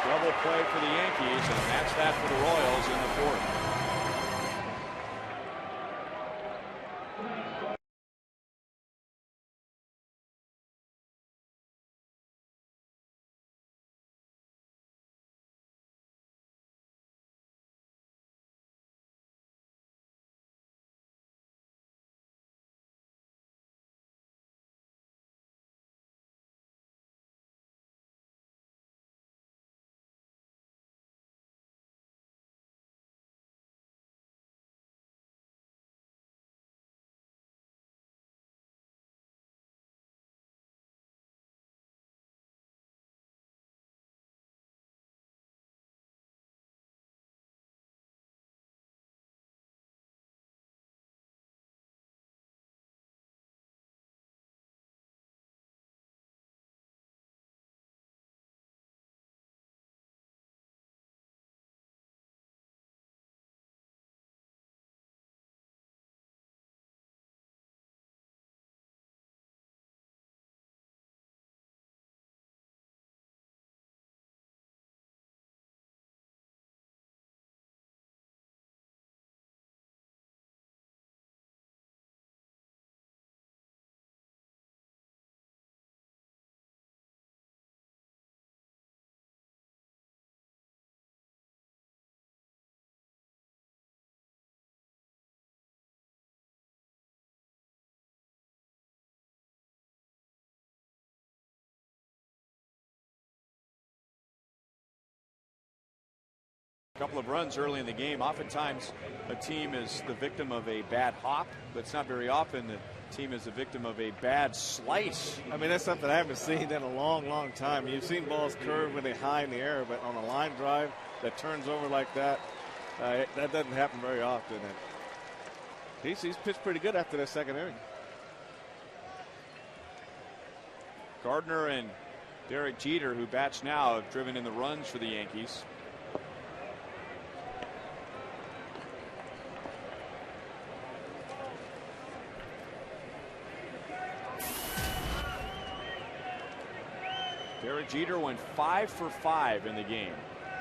Double play for the Yankees, and that's that for the Royals in the fourth. A couple of runs early in the game. Oftentimes a team is the victim of a bad hop, but it's not very often the team is the victim of a bad slice. I mean, that's something I haven't seen in a long time. You've seen balls curve when they're high in the air, but on a line drive that turns over like that, that doesn't happen very often. And he's pitched pretty good after that second inning. Gardner and Derek Jeter, who bats now, have driven in the runs for the Yankees. Derek Jeter went 5 for 5 in the game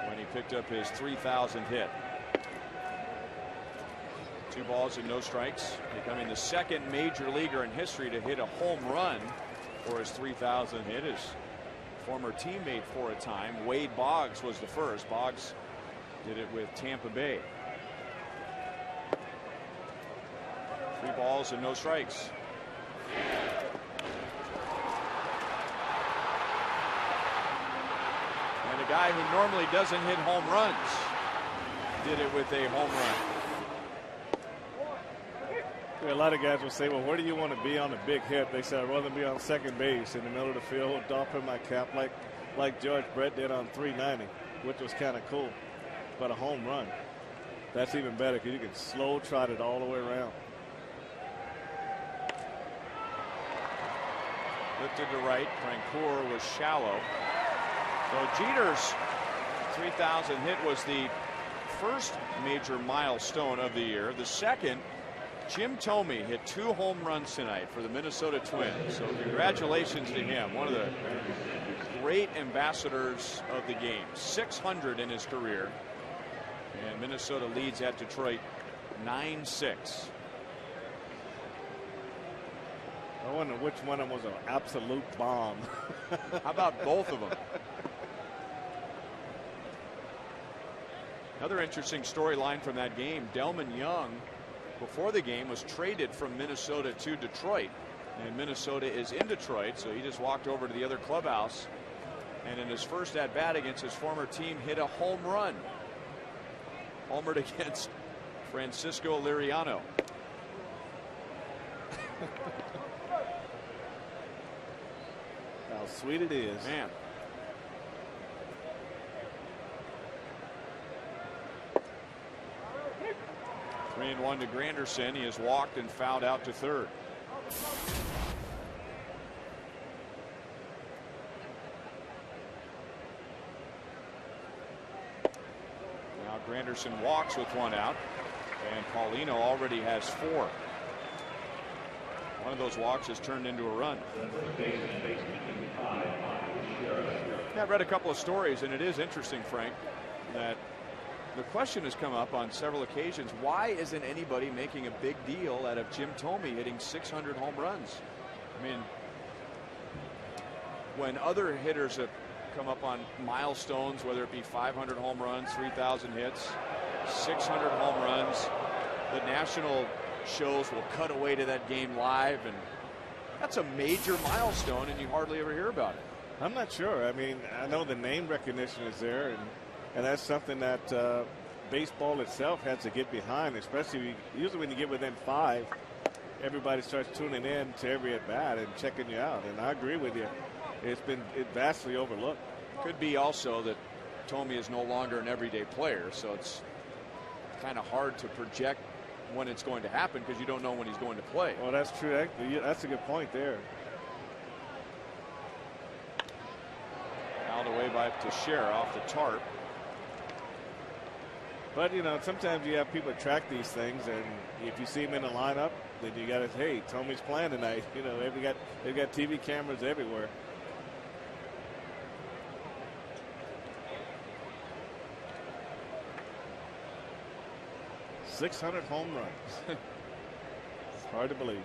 when he picked up his 3,000th hit. 2 balls and no strikes, becoming the second major leaguer in history to hit a home run for his 3,000th hit. His former teammate for a time, Wade Boggs, was the first. Boggs did it with Tampa Bay. 3 balls and no strikes. And a guy who normally doesn't hit home runs did it with a home run. A lot of guys will say, well, where do you want to be on a big hit? They say, I'd rather be on second base in the middle of the field, doffing my cap like George Brett did on 390, which was kind of cool. But a home run, that's even better because you can slow trot it all the way around. Lifted to right. Francoeur was shallow. So Jeter's 3,000 hit was the first major milestone of the year. The second, Jim Thome hit 2 home runs tonight for the Minnesota Twins. So congratulations to him. One of the great ambassadors of the game. 600 in his career. And Minnesota leads at Detroit 9-6. I wonder which one of them was an absolute bomb. How about both of them? Another interesting storyline from that game, Delman Young, before the game, was traded from Minnesota to Detroit. And Minnesota is in Detroit, so he just walked over to the other clubhouse. And in his first at-bat against his former team, hit a home run. Homered against Francisco Liriano. How sweet it is. Man. Three and 1 to Granderson. He has walked and fouled out to third. Now Granderson walks with 1 out, and Paulino already has 4. One of those walks has turned into a run. Yeah, I've read a couple of stories, and it is interesting, Frank, that the question has come up on several occasions, why isn't anybody making a big deal out of Jim Thome hitting 600 home runs? I mean, when other hitters have come up on milestones, whether it be 500 home runs, 3,000 hits, 600 home runs, the national shows will cut away to that game live, and that's a major milestone, and you hardly ever hear about it. I'm not sure. I mean, I know the name recognition is there, and that's something that baseball itself has to get behind, especially usually when you get within 5, everybody starts tuning in to every at bat and checking you out. And I agree with you. It's been vastly overlooked. Could be also that Thome is no longer an everyday player, so it's kind of hard to project when it's going to happen because you don't know when he's going to play. Well, that's true. That's a good point there. Fouled away by Teixeira off the tarp. But, you know, sometimes you have people track these things, and if you see him in the lineup, then you got to, hey, Tome's playing tonight. You know, they've got TV cameras everywhere. .600 home runs. It's hard to believe.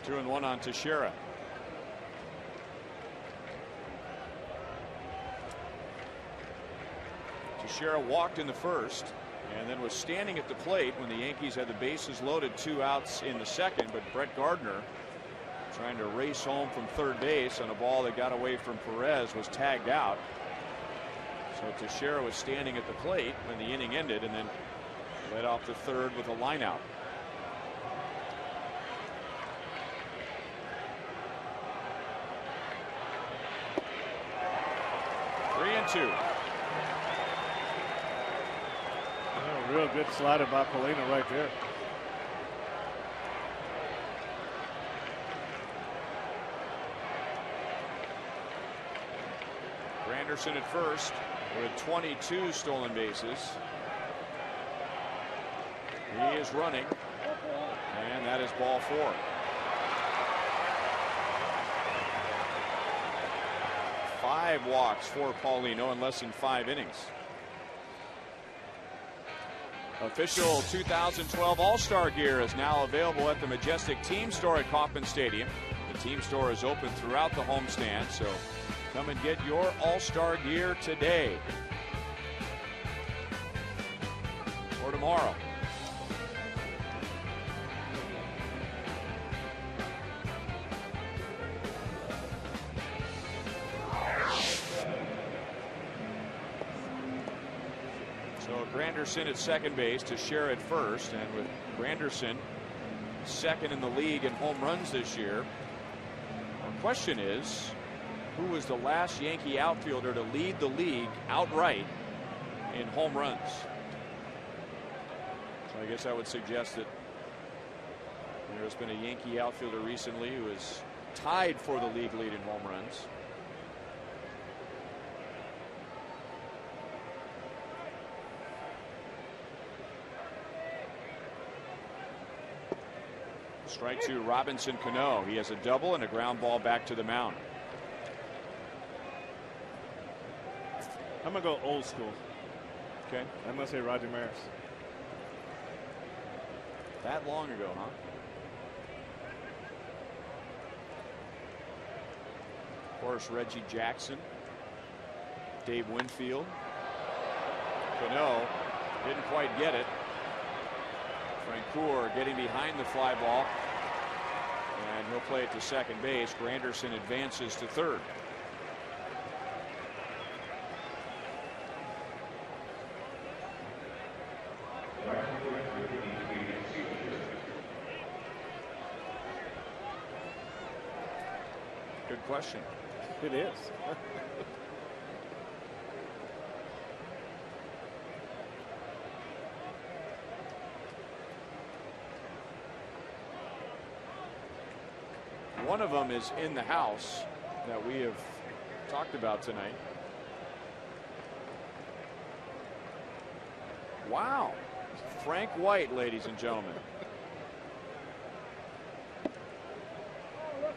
Two and one on Teixeira. Teixeira walked in the first and then was standing at the plate when the Yankees had the bases loaded, 2 outs in the second, but Brett Gardner, trying to race home from third base on a ball that got away from Perez, was tagged out. So Teixeira was standing at the plate when the inning ended and then led off the third with a line out. Three and two. Oh, real good slider by Polina right there. Anderson at first with 22 stolen bases. He is running, and that is ball 4. Five walks for Paulino in less than 5 innings. Official 2012 All-Star gear is now available at the Majestic Team Store at Kauffman Stadium. The team store is open throughout the homestand, so come and get your All-Star gear today or tomorrow. So Granderson at second base, Teixeira at first, and with Granderson second in the league in home runs this year, our question is, who was the last Yankee outfielder to lead the league outright in home runs? So I guess I would suggest that there has been a Yankee outfielder recently who is tied for the league lead in home runs. Strike 2, Robinson Cano. He has a double and a ground ball back to the mound. I'm going to go old school. Okay. I'm going to say Roger Maris. That long ago, huh? Of course, Reggie Jackson, Dave Winfield. Cano didn't quite get it. Francoeur getting behind the fly ball, and he'll play it to second base. Granderson advances to third. Good question. It is. One of them is in the house that we have talked about tonight. Wow. Frank White, ladies and gentlemen.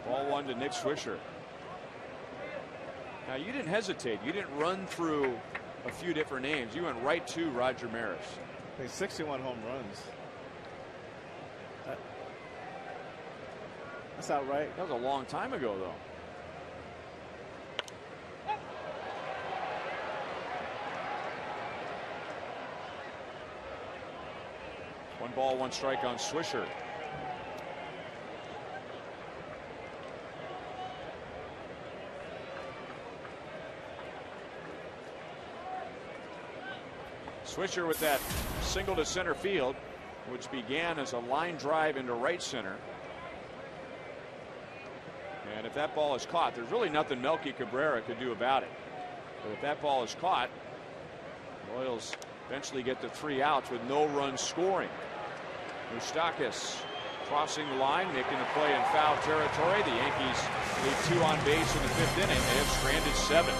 Ball one to Nick Swisher. Now, you didn't hesitate. You didn't run through a few different names. You went right to Roger Maris. 61 home runs. That's outright. That was a long time ago, though. One ball, one strike on Swisher. Swisher with that single to center field, which began as a line drive into right center. And if that ball is caught, there's really nothing Melky Cabrera could do about it. But if that ball is caught, the Royals eventually get to 3 outs with no runs scoring. Moustakas crossing the line, making a play in foul territory. The Yankees leave 2 on base in the 5th inning. They have stranded 7.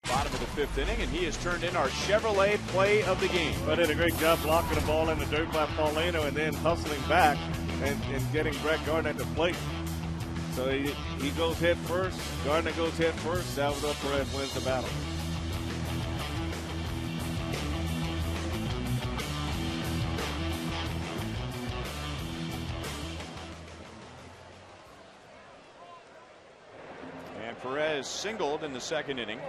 Bottom of the 5th inning, and he has turned in our Chevrolet play of the game. But did a great job blocking the ball in the dirt by Paulino and then hustling back and getting Brett Gardner at the plate. So he goes head first. Gardner goes head first. Salvador Perez wins the battle. And Perez singled in the 2nd inning.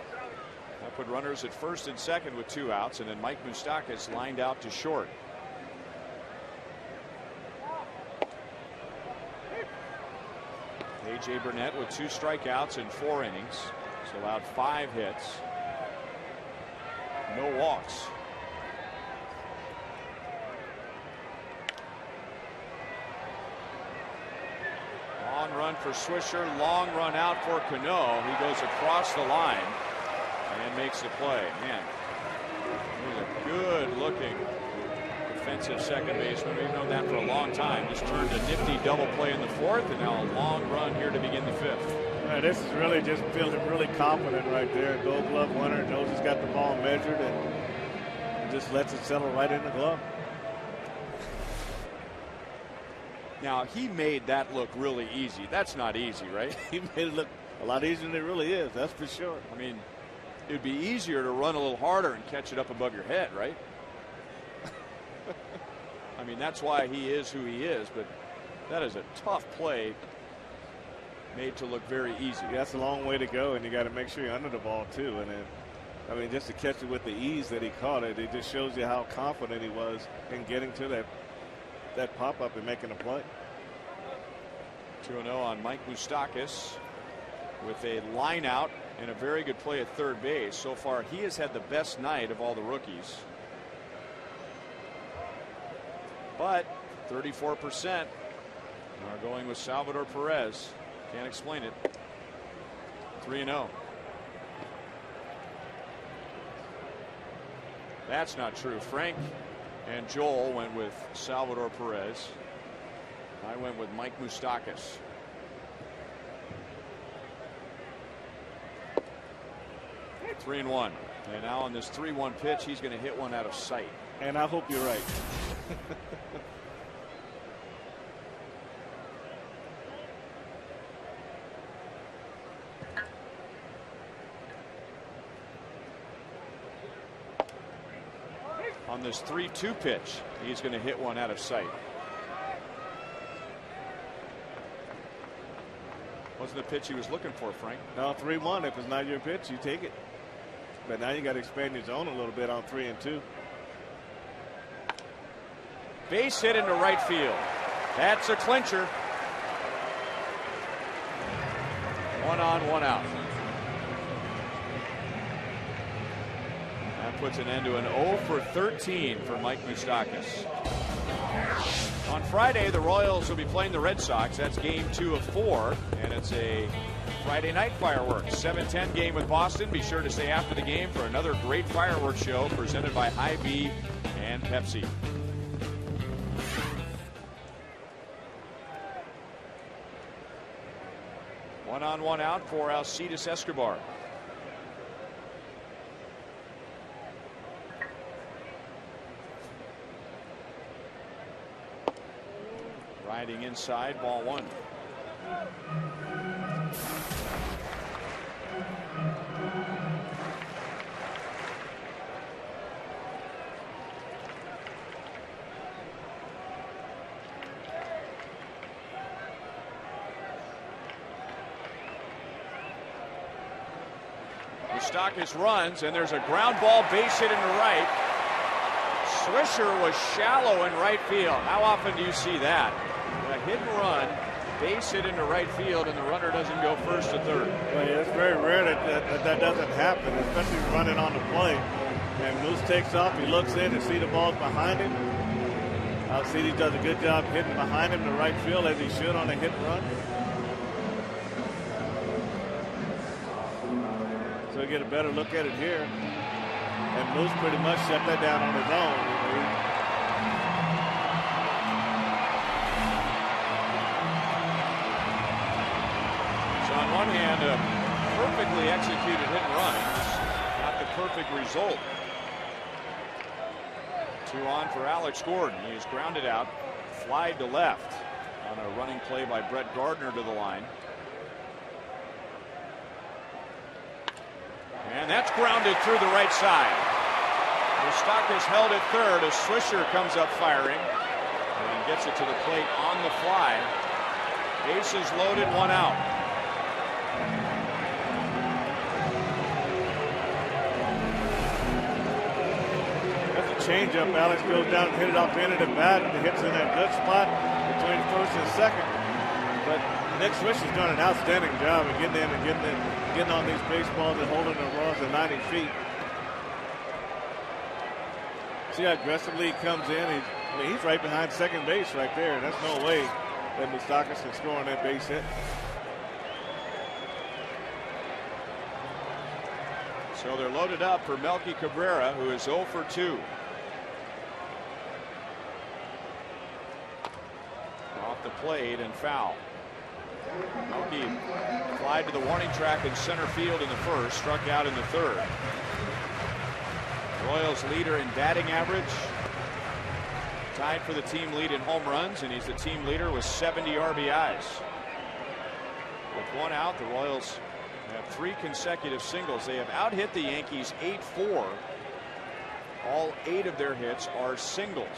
That put runners at 1st and 2nd with 2 outs, and then Mike Moustakas lined out to short. A.J. Burnett with 2 strikeouts in 4 innings. He's allowed 5 hits. No walks. Long run for Swisher. Long run out for Cano. He goes across the line and makes the play. Man, he's a good-looking defensive second baseman. We've known that for a long time. Just turned a nifty double play in the 4th, and now a long run here to begin the 5th. This is really just feeling really confident right there. Gold Glove winner, knows he's got the ball measured, and just lets it settle right in the glove. Now, he made that look really easy. That's not easy, right? He made it look a lot easier than it really is, that's for sure. I mean, it would be easier to run a little harder and catch it up above your head, right? I mean, that's why he is who he is, but that is a tough play made to look very easy. Yeah, that's a long way to go, and you got to make sure you're under the ball, too. And then, I mean, just to catch it with the ease that he caught it, it just shows you how confident he was in getting to that pop-up and making a play. 2-0 on Mike Moustakas with a line out and a very good play at third base. So far, he has had the best night of all the rookies. But 34% are going with Salvador Perez. Can't explain it. 3-0. That's not true. Frank and Joel went with Salvador Perez. I went with Mike Moustakas. Three and one. And now on this 3-1 pitch, he's going to hit one out of sight. And I hope you're right. On this 3-2 pitch, he's going to hit one out of sight. Wasn't the pitch he was looking for, Frank? No, 3-1. If it's not your pitch, you take it. But now you got to expand your zone a little bit on 3 and 2. Base hit into right field. That's a clincher. 1 on, 1 out. That puts an end to an 0 for 13 for Mike Moustakas. On Friday, the Royals will be playing the Red Sox. That's game 2 of 4, and it's a Friday night fireworks. 7:10 game with Boston. Be sure to stay after the game for another great fireworks show presented by Hy-Vee and Pepsi. One on, 1 out for Alcides Escobar. Riding inside, ball 1. Moustakas runs, and there's a ground ball base hit into right. Swisher was shallow in right field. How often do you see that? A hit and run, base hit into right field, and the runner doesn't go first to third. Well, yeah, it's very rare that doesn't happen, especially running on the plate. And Moose takes off, he looks in and see the ball's behind him. Alcides does a good job hitting behind him to right field as he should on a hit and run. So we get a better look at it here. And Moose pretty much shut that down on his own. On one hand, a perfectly executed hit and run, not the perfect result. 2 on for Alex Gordon. He is grounded out, flied to left on a running play by Brett Gardner to the line. And that's grounded through the right side. Moustakas held at third as Swisher comes up firing and gets it to the plate on the fly. Bases loaded, 1 out. Changeup. Alex goes down and hit it off the end of the bat, and hits in that good spot between first and second. But Nick Swisher's done an outstanding job of getting in and getting on these baseballs and holding the runs at 90 feet. See how aggressively he comes in. He's right behind second base right there. That's no way that Moustakas can score on that base hit. So they're loaded up for Melky Cabrera, who is 0 for 2. Off the plate and foul. Melky flied to the warning track in center field in the first, struck out in the third. Royals leader in batting average, tied for the team lead in home runs, and he's the team leader with 70 RBIs. With 1 out, the Royals have 3 consecutive singles. They have out-hit the Yankees 8-4. All 8 of their hits are singles.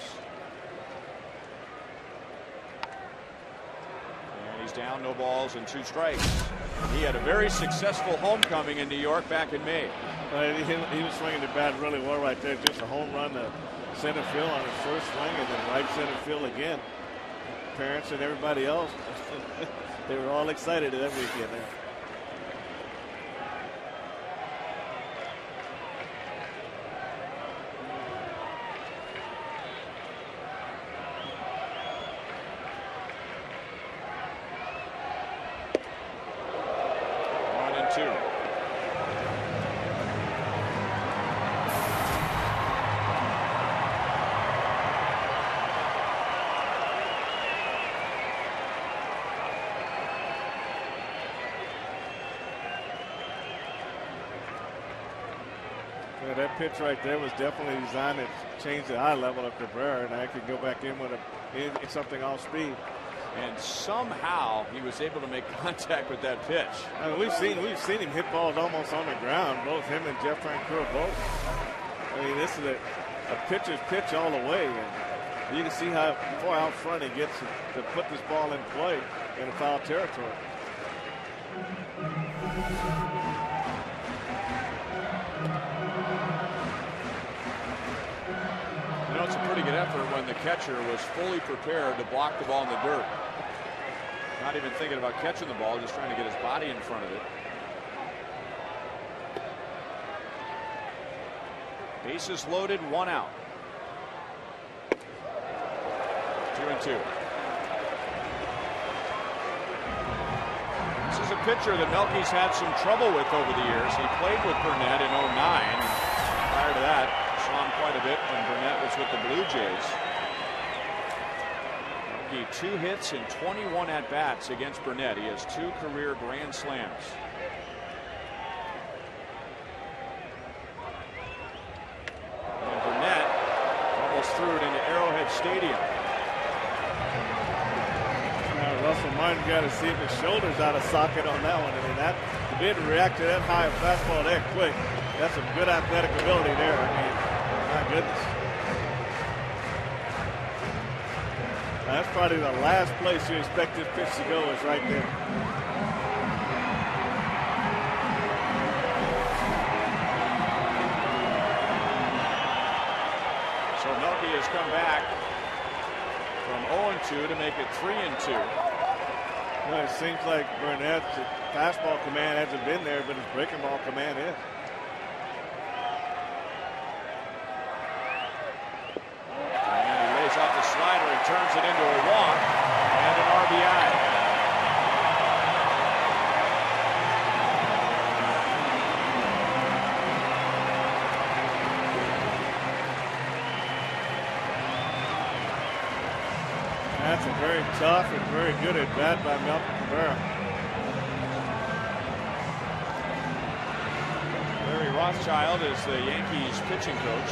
And he's down, no balls and 2 strikes. He had a very successful homecoming in New York back in May. He was swinging the bat really well right there. Just a home run to center field on his first swing, and then right center field again. Parents and everybody else They were all excited that weekend there. Yeah, that pitch right there was definitely designed to change the eye level of Cabrera, and I could go back in with something off speed. And somehow he was able to make contact with that pitch. I mean, we've seen him hit balls almost on the ground, both him and Jeff Francoeur both. I mean, this is a pitcher's pitch all the way, and you can see how far out front he gets to put this ball in play in a foul territory. You know, it's a pretty good effort when the catcher was fully prepared to block the ball in the dirt. Not even thinking about catching the ball, just trying to get his body in front of it. Bases loaded, 1 out. 2-2. This is a pitcher that Melky's had some trouble with over the years. He played with Burnett in 09. And prior to that, saw him quite a bit when Burnett was with the Blue Jays. Melky 2 hits and 21 at-bats against Burnett. He has 2 career grand slams. And Burnett almost threw it into Arrowhead Stadium. Russell Martin got to see if his shoulder's out of socket on that one. I mean, that to be able to react to that high fastball that quick, that's some good athletic ability there. I mean, my goodness. That's probably the last place you expect this pitch to go is right there. So Melky has come back from 0-2 to make it 3-2. Well, it seems like Burnett's fastball command hasn't been there, but his breaking ball command is. And he lays out the slider and turns it into a walk and an RBI. That's a very tough and very good at bat by Melky Cabrera. Larry Rothschild is the Yankees pitching coach,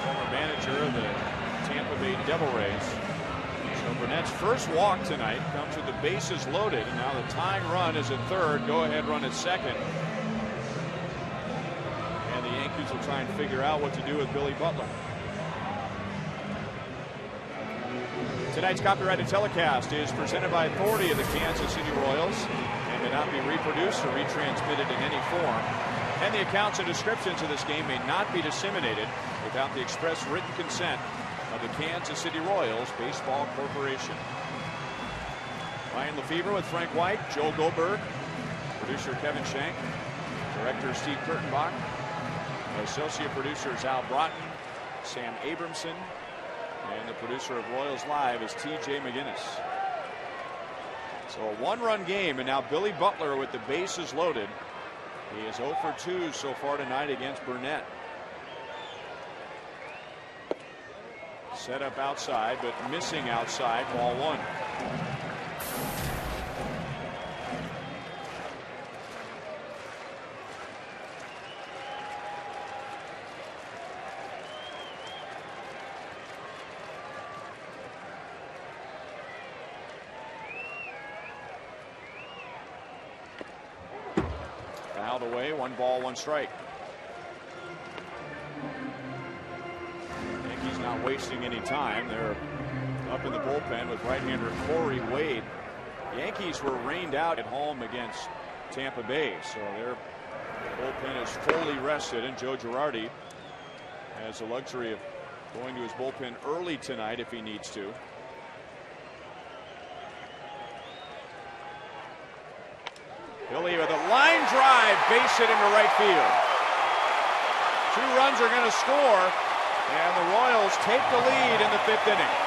former manager of the Tampa Bay Devil Rays. So Burnett's first walk tonight comes with the bases loaded, and now the tying run is at third, go-ahead run at second. And the Yankees will try and figure out what to do with Billy Butler. Tonight's copyrighted telecast is presented by authority of the Kansas City Royals and may not be reproduced or retransmitted in any form. And the accounts and descriptions of this game may not be disseminated without the express written consent of the Kansas City Royals Baseball Corporation. Ryan Lefevre with Frank White, Joel Goldberg, producer Kevin Shank, director Steve Kurtenbach, associate producers Al Broughton, Sam Abramson, and the producer of Royals Live is T.J. McGinnis. So a 1-run game, and now Billy Butler with the bases loaded. He is 0 for 2 so far tonight against Burnett. Set up outside, but missing outside, ball 1. Fouled away, 1 ball, 1 strike. Yankees not wasting any time. They're up in the bullpen with right-hander Corey Wade. The Yankees were rained out at home against Tampa Bay, so their bullpen is fully rested, and Joe Girardi has the luxury of going to his bullpen early tonight if he needs to. Billy with a line drive, base hit into right field. 2 runs are going to score, and the Royals take the lead in the 5th inning.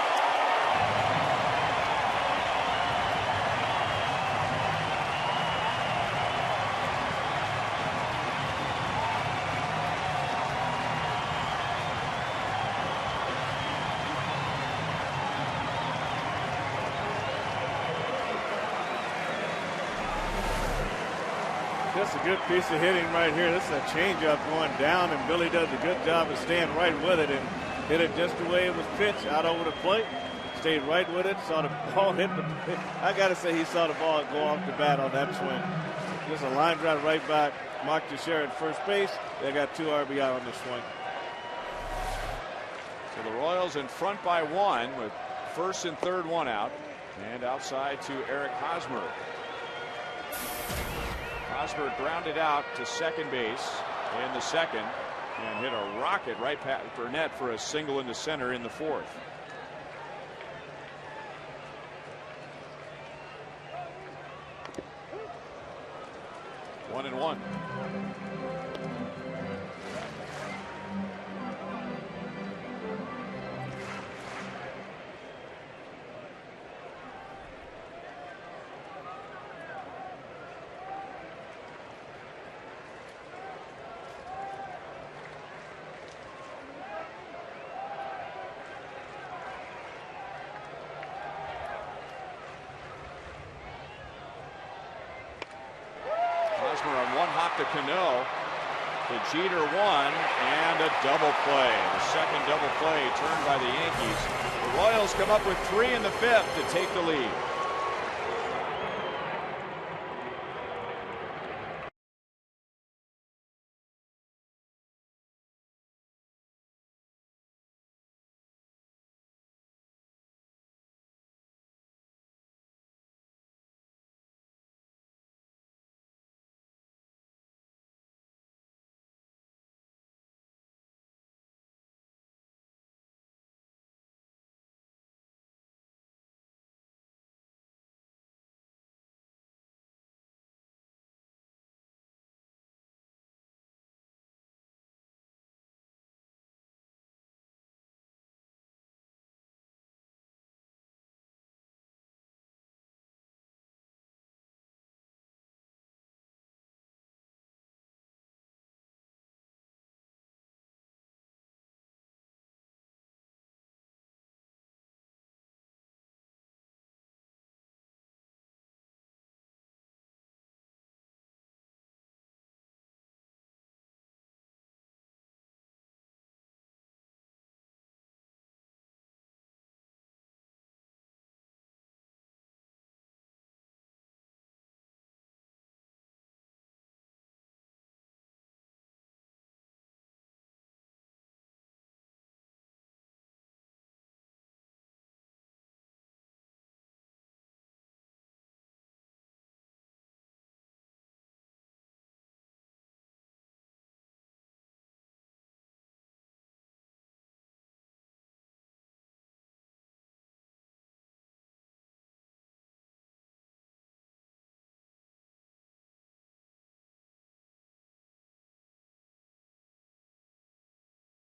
That's a good piece of hitting right here. This is a changeup going down, and Billy does a good job of staying right with it and hit it just the way it was pitched out over the plate. Stayed right with it, saw the ball hit the plate. I got to say he saw the ball go off the bat on that swing. Just a line drive right back. Mark Teixeira at first base. They got 2 RBI on this swing. So the Royals in front by 1 with 1st and 3rd one out, and outside to Eric Hosmer. Hosmer grounded out to second base in the 2nd and hit a rocket right past Burnett for a single into center in the 4th. One and one. On one hop to Cano. The Jeter 1 and a double play. The second double play turned by the Yankees. The Royals come up with 3 in the 5th to take the lead.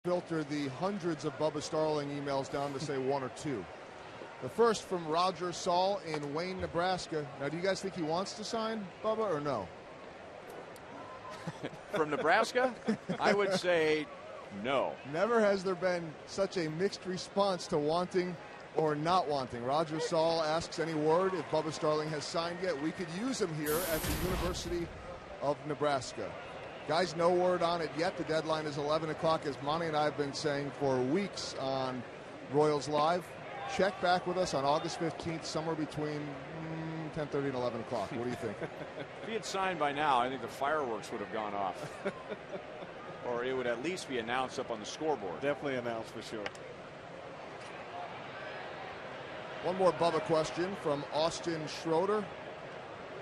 Filter the hundreds of Bubba Starling emails down to say 1 or 2. The first from Roger Saul in Wayne, Nebraska. Now, do you guys think he wants to sign Bubba or no? From Nebraska, I would say no. Never has there been such a mixed response to wanting or not wanting. Roger Saul asks, any word if Bubba Starling has signed yet? We could use him here at the University of Nebraska. Guys, no word on it yet. The deadline is 11 o'clock, as Monty and I have been saying for weeks on Royals Live. Check back with us on August 15th, somewhere between 10:30 and 11 o'clock. What do you think? If he had signed by now, I think the fireworks would have gone off. Or it would at least be announced up on the scoreboard. Definitely announced for sure. One more Bubba question from Austin Schroeder,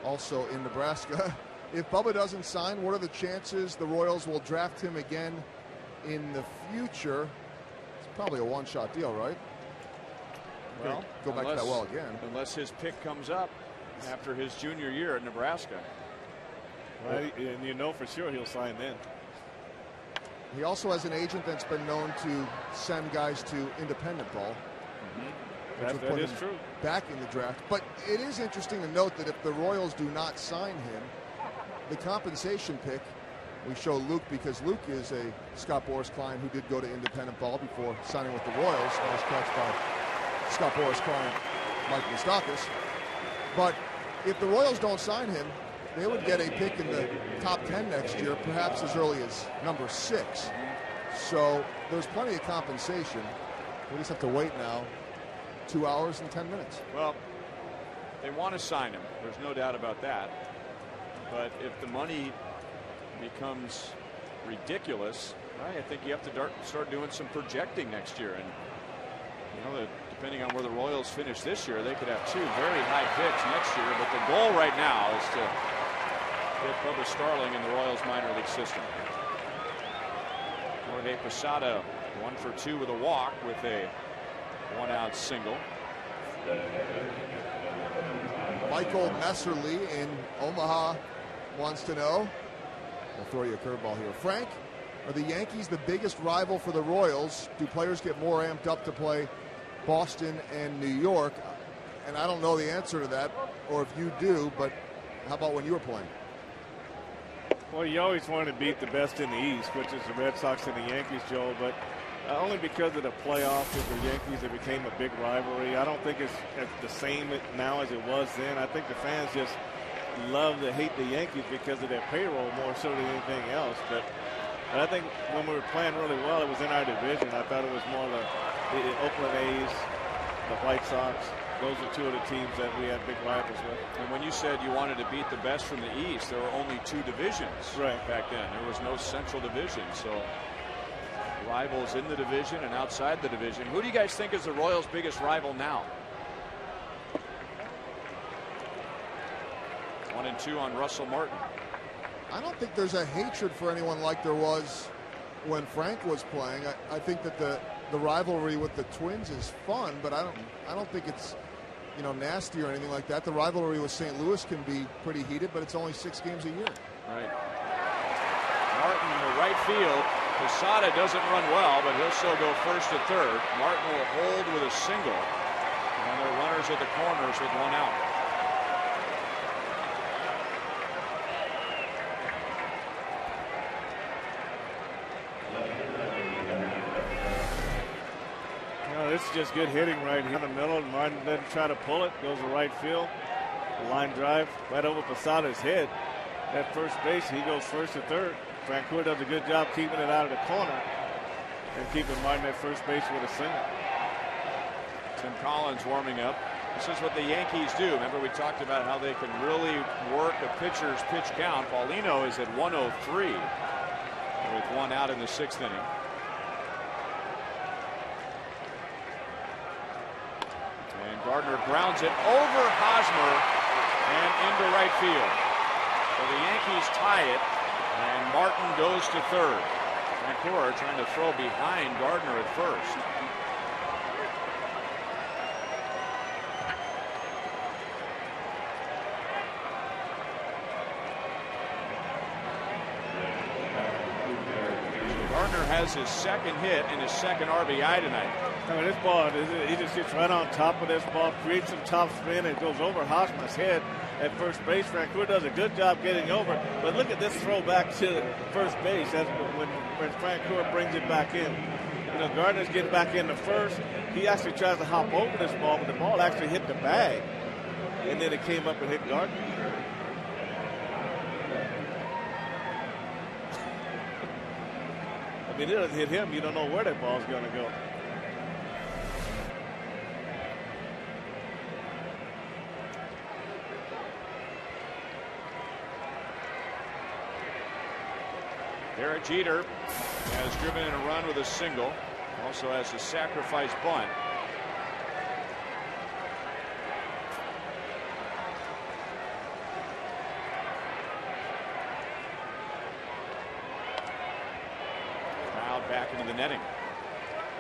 also in Nebraska. If Bubba doesn't sign, what are the chances the Royals will draft him again in the future? It's probably a one-shot deal, right? Well, go back to that well again. Unless his pick comes up after his junior year at Nebraska. Right, and you know for sure he'll sign then. He also has an agent that's been known to send guys to independent ball. That is true. Back in the draft. But it is interesting to note that if the Royals do not sign him, the compensation pick, we show Luke because Luke is a Scott Boras client who did go to independent ball before signing with the Royals. Nice catch by Scott Boras client Mike Moustakas. But if the Royals don't sign him, they would get a pick in the top 10 next year, perhaps as early as number 6. So there's plenty of compensation. We just have to wait now 2 hours and 10 minutes. Well, they want to sign him. There's no doubt about that. But if the money becomes ridiculous, I think you have to start doing some projecting next year. And you know, depending on where the Royals finish this year, they could have 2 very high picks next year. But the goal right now is to get Bubba Starling in the Royals minor league system. Jorge Posada 1 for 2 with a walk with a 1-out single. Michael Messerly in Omaha wants to know, I'll throw you a curveball here. Frank, are the Yankees the biggest rival for the Royals? Do players get more amped up to play Boston and New York? And I don't know the answer to that, or if you do, but how about when you were playing? Well, you always want to beat the best in the East, which is the Red Sox and the Yankees, Joe, but only because of the playoffs with the Yankees, it became a big rivalry. I don't think it's the same now as it was then. I think the fans just love to hate the Yankees because of their payroll more so than anything else. But I think when we were playing really well, it was in our division. I thought it was more the Oakland A's, the White Sox. Those are 2 of the teams that we had big rivals with. And when you said you wanted to beat the best from the East, there were only 2 divisions back then. There was no Central Division. So rivals in the division and outside the division. Who do you guys think is the Royals' biggest rival now? 1 and 2 on Russell Martin. I don't think there's a hatred for anyone like there was when Frank was playing. I think that the rivalry with the Twins is fun, but I don't think it's, you know, nasty or anything like that. The rivalry with St. Louis can be pretty heated, but it's only 6 games a year. Right. Martin in the right field. Posada doesn't run well, but he'll still go first to third. Martin will hold with a single. And there are runners at the corners with 1 out. This is just good hitting right here in the middle. Martin doesn't try to pull it. Goes to right field. The line drive right over Posada's head. At first base, he goes first to third. Francoeur does a good job keeping it out of the corner and keeping Martin at first base with a single. Tim Collins warming up. This is what the Yankees do. Remember, we talked about how they can really work a pitcher's pitch count. Paulino is at 103 with 1 out in the 6th inning. And Gardner grounds it over Hosmer and into right field. So the Yankees tie it, and Martin goes to third. Francoeur trying to throw behind Gardner at first. Gardner has his 2nd hit and his 2nd RBI tonight. I mean, this ball, he just gets right on top of this ball, creates some top spin, and goes over Hosmer's head at first base. Francoeur does a good job getting over, but look at this throw back to first base. That's when Francoeur brings it back in. You know, Gardner's getting back into first. He actually tries to hop over this ball, but the ball actually hit the bag, and then it came up and hit Gardner. I mean, it doesn't hit him. You don't know where that ball's going to go. Derek Jeter has driven in a run with a single. Also has a sacrifice bunt. Fouled back into the netting.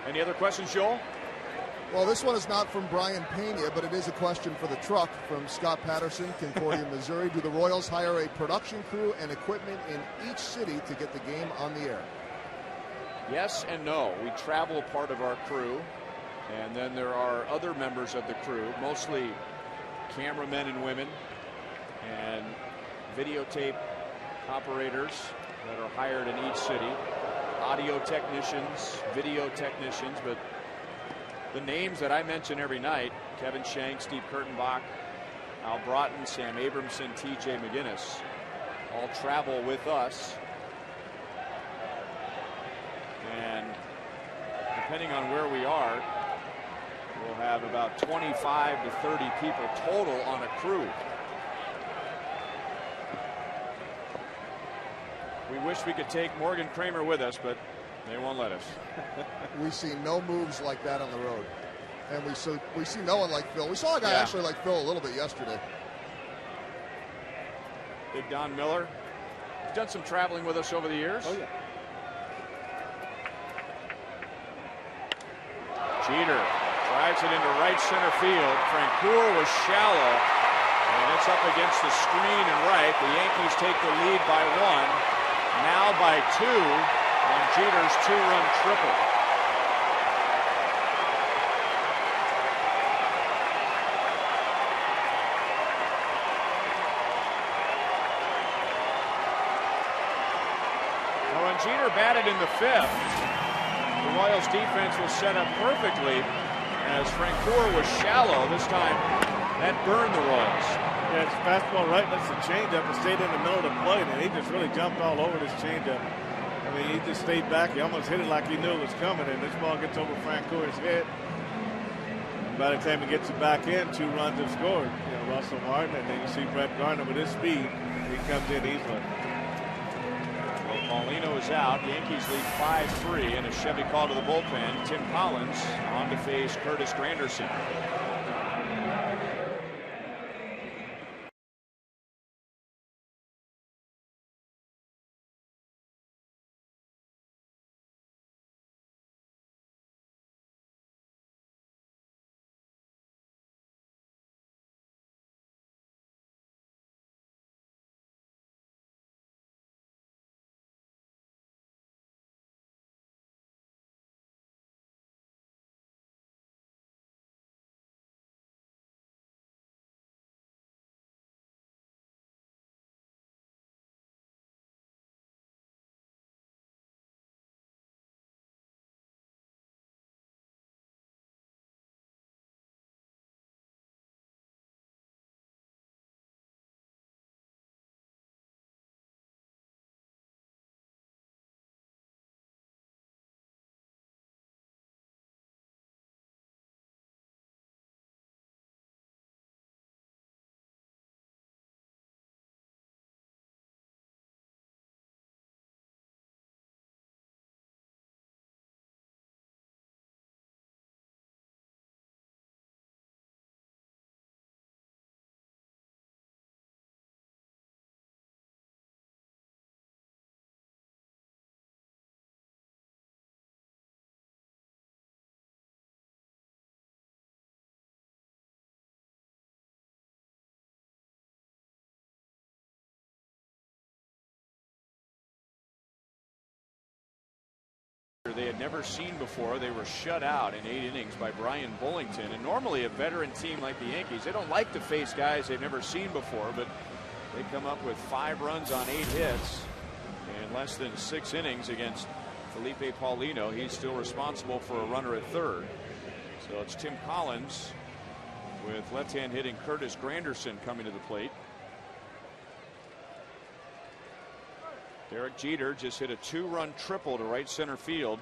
Any other questions, Joel? Well, this one is not from Brian Pena, but it is a question for the truck from Scott Patterson, Concordia, Missouri. Do the Royals hire a production crew and equipment in each city to get the game on the air? Yes and no. We travel part of our crew, and then there are other members of the crew, mostly cameramen and women and videotape operators that are hired in each city, audio technicians, video technicians, but the names that I mention every night, Kevin Shank, Steve Kurtenbach, Al Broughton, Sam Abramson, TJ McGinnis, all travel with us. And depending on where we are, we'll have about 25 to 30 people total on a crew. We wish we could take Morgan Kramer with us, but they won't let us. We see no moves like that on the road. And we see no one like Phil. We saw a guy actually like Phil a little bit yesterday. Big Don Miller. He's done some traveling with us over the years. Oh, yeah. Jeter drives it into right center field. Francoeur was shallow, and it's up against the screen and right. The Yankees take the lead by 1, now by 2 on Jeter's 2-run triple. Now, when Jeter batted in the 5th, the Royals defense was set up perfectly as Francoeur was shallow. This time, that burned the Royals. Yeah, it's fastball right, that's the changeup. It stayed in the middle of the plate, and he just really jumped all over this changeup. I mean, he just stayed back. He almost hit it like he knew it was coming, and this ball gets over Francoeur's head. And by the time he gets it back in, 2 runs have scored. You know, Russell Martin, and then you see Brett Gardner with his speed. He comes in easily. Paulino is out. Yankees lead 5-3, and a Chevy call to the bullpen. Tim Collins on to face Curtis Granderson. They had never seen before. They were shut out in 8 innings by Brian Bullington. And normally a veteran team like the Yankees, they don't like to face guys they've never seen before, but they come up with 5 runs on 8 hits in less than 6 innings against Felipe Paulino. He's still responsible for a runner at third. So it's Tim Collins with left-hand hitting Curtis Granderson coming to the plate. Derek Jeter just hit a 2-run triple to right center field,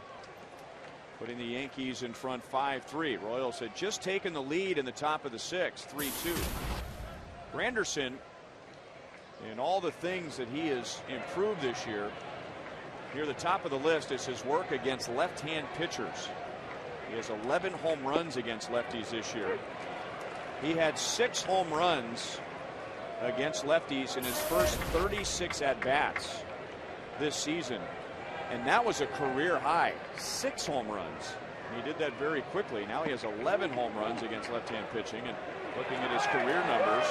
putting the Yankees in front 5-3. Royals had just taken the lead in the top of the 6th, 3-2. Granderson, and all the things that he has improved this year, near the top of the list is his work against left-hand pitchers. He has 11 home runs against lefties this year. He had 6 home runs against lefties in his first 36 at-bats this season, and that was a career high. 6 home runs He did that very quickly. Now he has 11 home runs against left-hand pitching, and looking at his career numbers,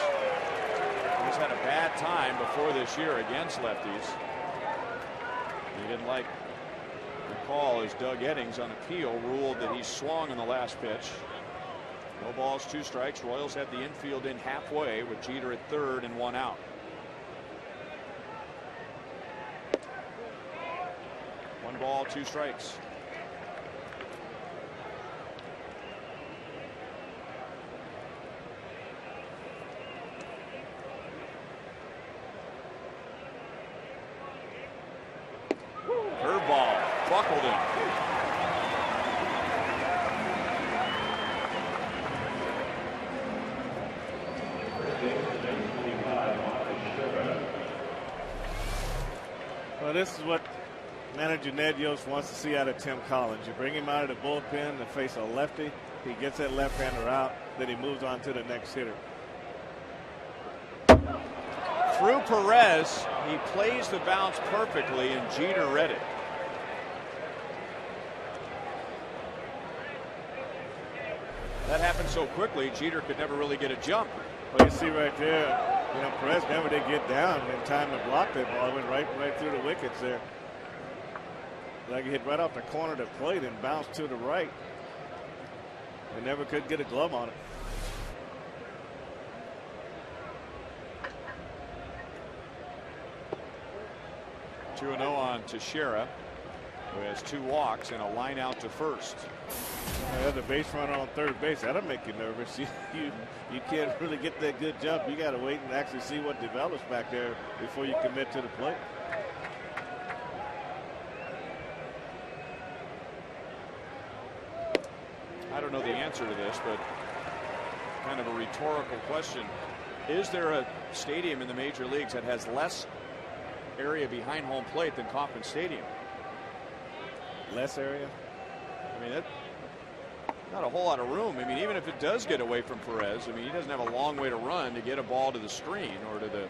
he's had a bad time before this year against lefties. He didn't like the call as Doug Eddings on appeal ruled that he swung on the last pitch. No balls, 2 strikes. Royals had the infield in halfway with Jeter at third and 1 out. 1 ball, 2 strikes. Curveball, buckled him. Well, this is what manager Ned Yost wants to see out of Tim Collins. You bring him out of the bullpen to face a lefty. He gets that left-hander out. Then he moves on to the next hitter. Through Perez, he plays the bounce perfectly, and Jeter read it. That happened so quickly, Jeter could never really get a jump. Well, you see right there, you know, Perez never did get down in time to block that ball. It went right through the wickets there. Like he hit right off the corner of the plate and bounced to the right. They never could get a glove on it. Two 0 on Teixeira, who has 2 walks and a line out to first. Yeah, the base runner on third base, that'll make you nervous. You can't really get that good jump. You got to wait and actually see what develops back there before you commit to the plate. I don't know the answer to this, but kind of a rhetorical question. Is there a stadium in the major leagues that has less area behind home plate than Kauffman Stadium? Less area? I mean, not a whole lot of room. I mean, even if it does get away from Perez, I mean, he doesn't have a long way to run to get a ball to the screen or to the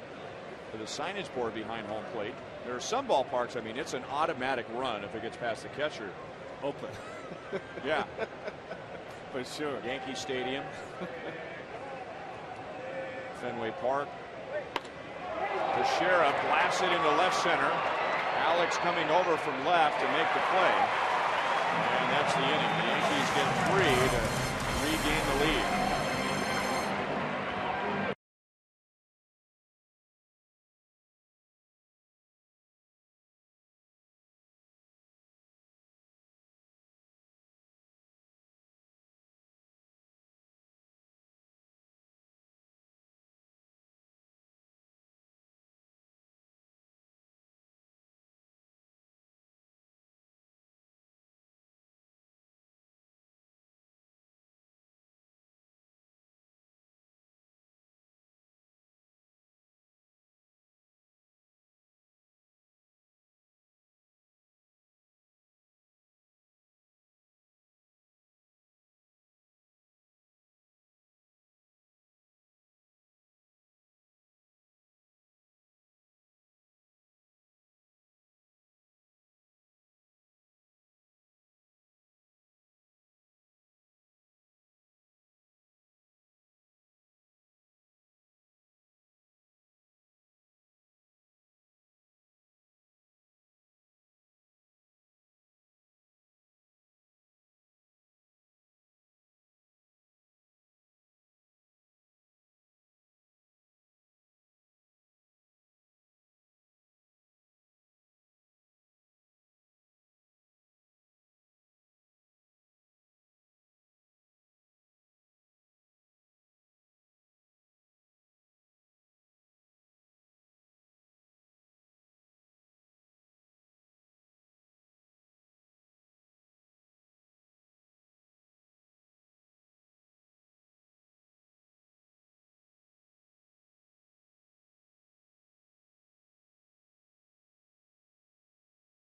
signage board behind home plate. There are some ballparks, I mean, it's an automatic run if it gets past the catcher. Oakland. Yeah. For sure. Yankee Stadium. Fenway Park. Teixeira blasts it into left center. Alex coming over from left to make the play. And that's the inning. The Yankees get 3 to regain the lead.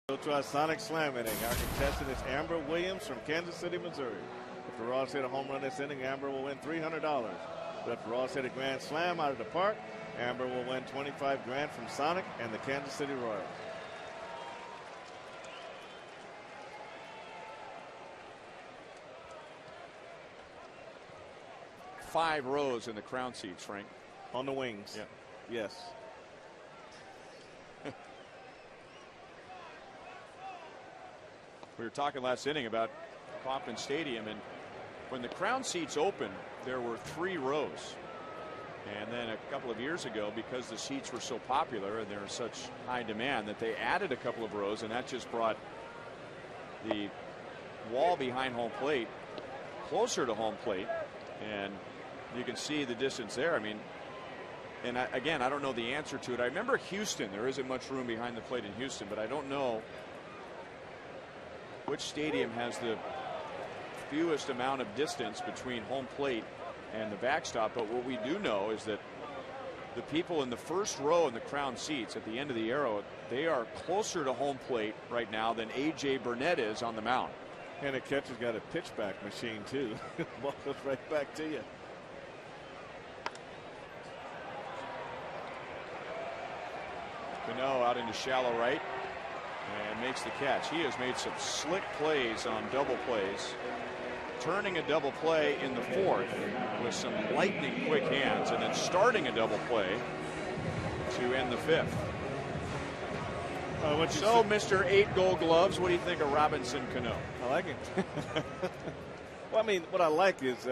Go to our Sonic Slam inning. Our contestant is Amber Williams from Kansas City, Missouri. If the Royals hit a home run this inning, Amber will win $300. But if the Royals hit a grand slam out of the park, Amber will win $25 grand from Sonic and the Kansas City Royals. 5 rows in the crown seats, Frank. On the wings. Yeah. Yes. We were talking last inning about Kauffman Stadium, and when the crown seats opened, there were 3 rows. And then a couple of years ago, because the seats were so popular and there was such high demand, that they added a couple of rows, and that just brought the wall behind home plate closer to home plate. And you can see the distance there. I mean, and again, I don't know the answer to it. I remember Houston. There isn't much room behind the plate in Houston, but I don't know which stadium has the fewest amount of distance between home plate and the backstop. But what we do know is that the people in the first row in the crown seats at the end of the arrow, they are closer to home plate right now than A.J. Burnett is on the mound. And the catcher's got a pitchback machine, too. Ball goes right back to you. Cano out into shallow right and makes the catch. He has made some slick plays on double plays, turning a double play in the 4th with some lightning quick hands, and then starting a double play to end the 5th. So, Mr. 8 Gold Gloves, what do you think of Robinson Cano? I like it. Well, I mean, what I like is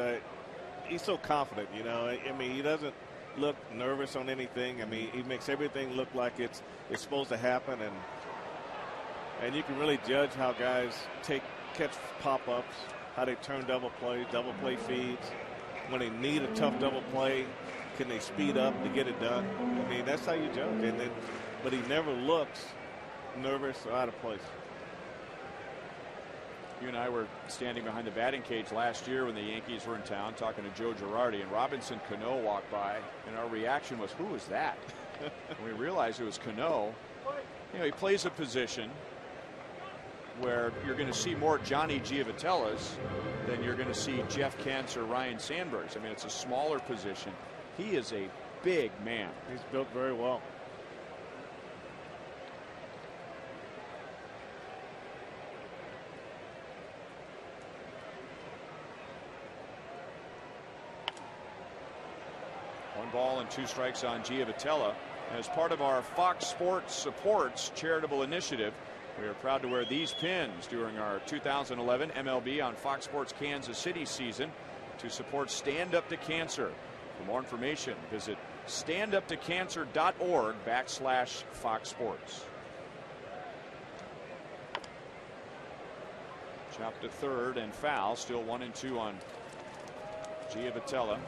he's so confident, you know. I mean, he doesn't look nervous on anything. I mean, he makes everything look like it's supposed to happen, and you can really judge how guys catch pop-ups, how they turn double play feeds. When they need a tough double play, can they speed up to get it done? I mean, that's how you judge. But he never looks nervous or out of place. You and I were standing behind the batting cage last year when the Yankees were in town talking to Joe Girardi, and Robinson Cano walked by, and our reaction was, who was that? And we realized it was Cano. You know, he plays a position where you're going to see more Johnny Giovitellas than you're going to see Jeff Kent's or Ryan Sandberg's. I mean, it's a smaller position. He is a big man. He's built very well. One ball and 2 strikes on Giovitella. As part of our Fox Sports Supports charitable initiative, we are proud to wear these pins during our 2011 MLB on Fox Sports Kansas City season to support Stand Up to Cancer. For more information, visit standuptocancer.org/Fox Sports. Chopped to third and foul. Still 1-2 on Giovitella.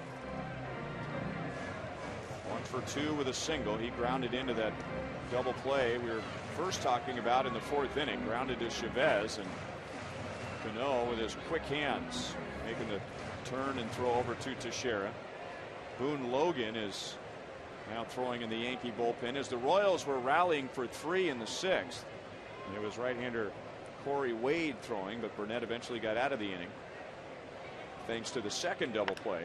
1 for 2 with a single. He grounded into that double play we were first talking about in the 4th inning. Grounded to Chavez, and Cano with his quick hands making the turn and throw over to Teixeira. Boone Logan is now throwing in the Yankee bullpen as the Royals were rallying for 3 in the 6th. And it was right-hander Corey Wade throwing, but Burnett eventually got out of the inning thanks to the second double play.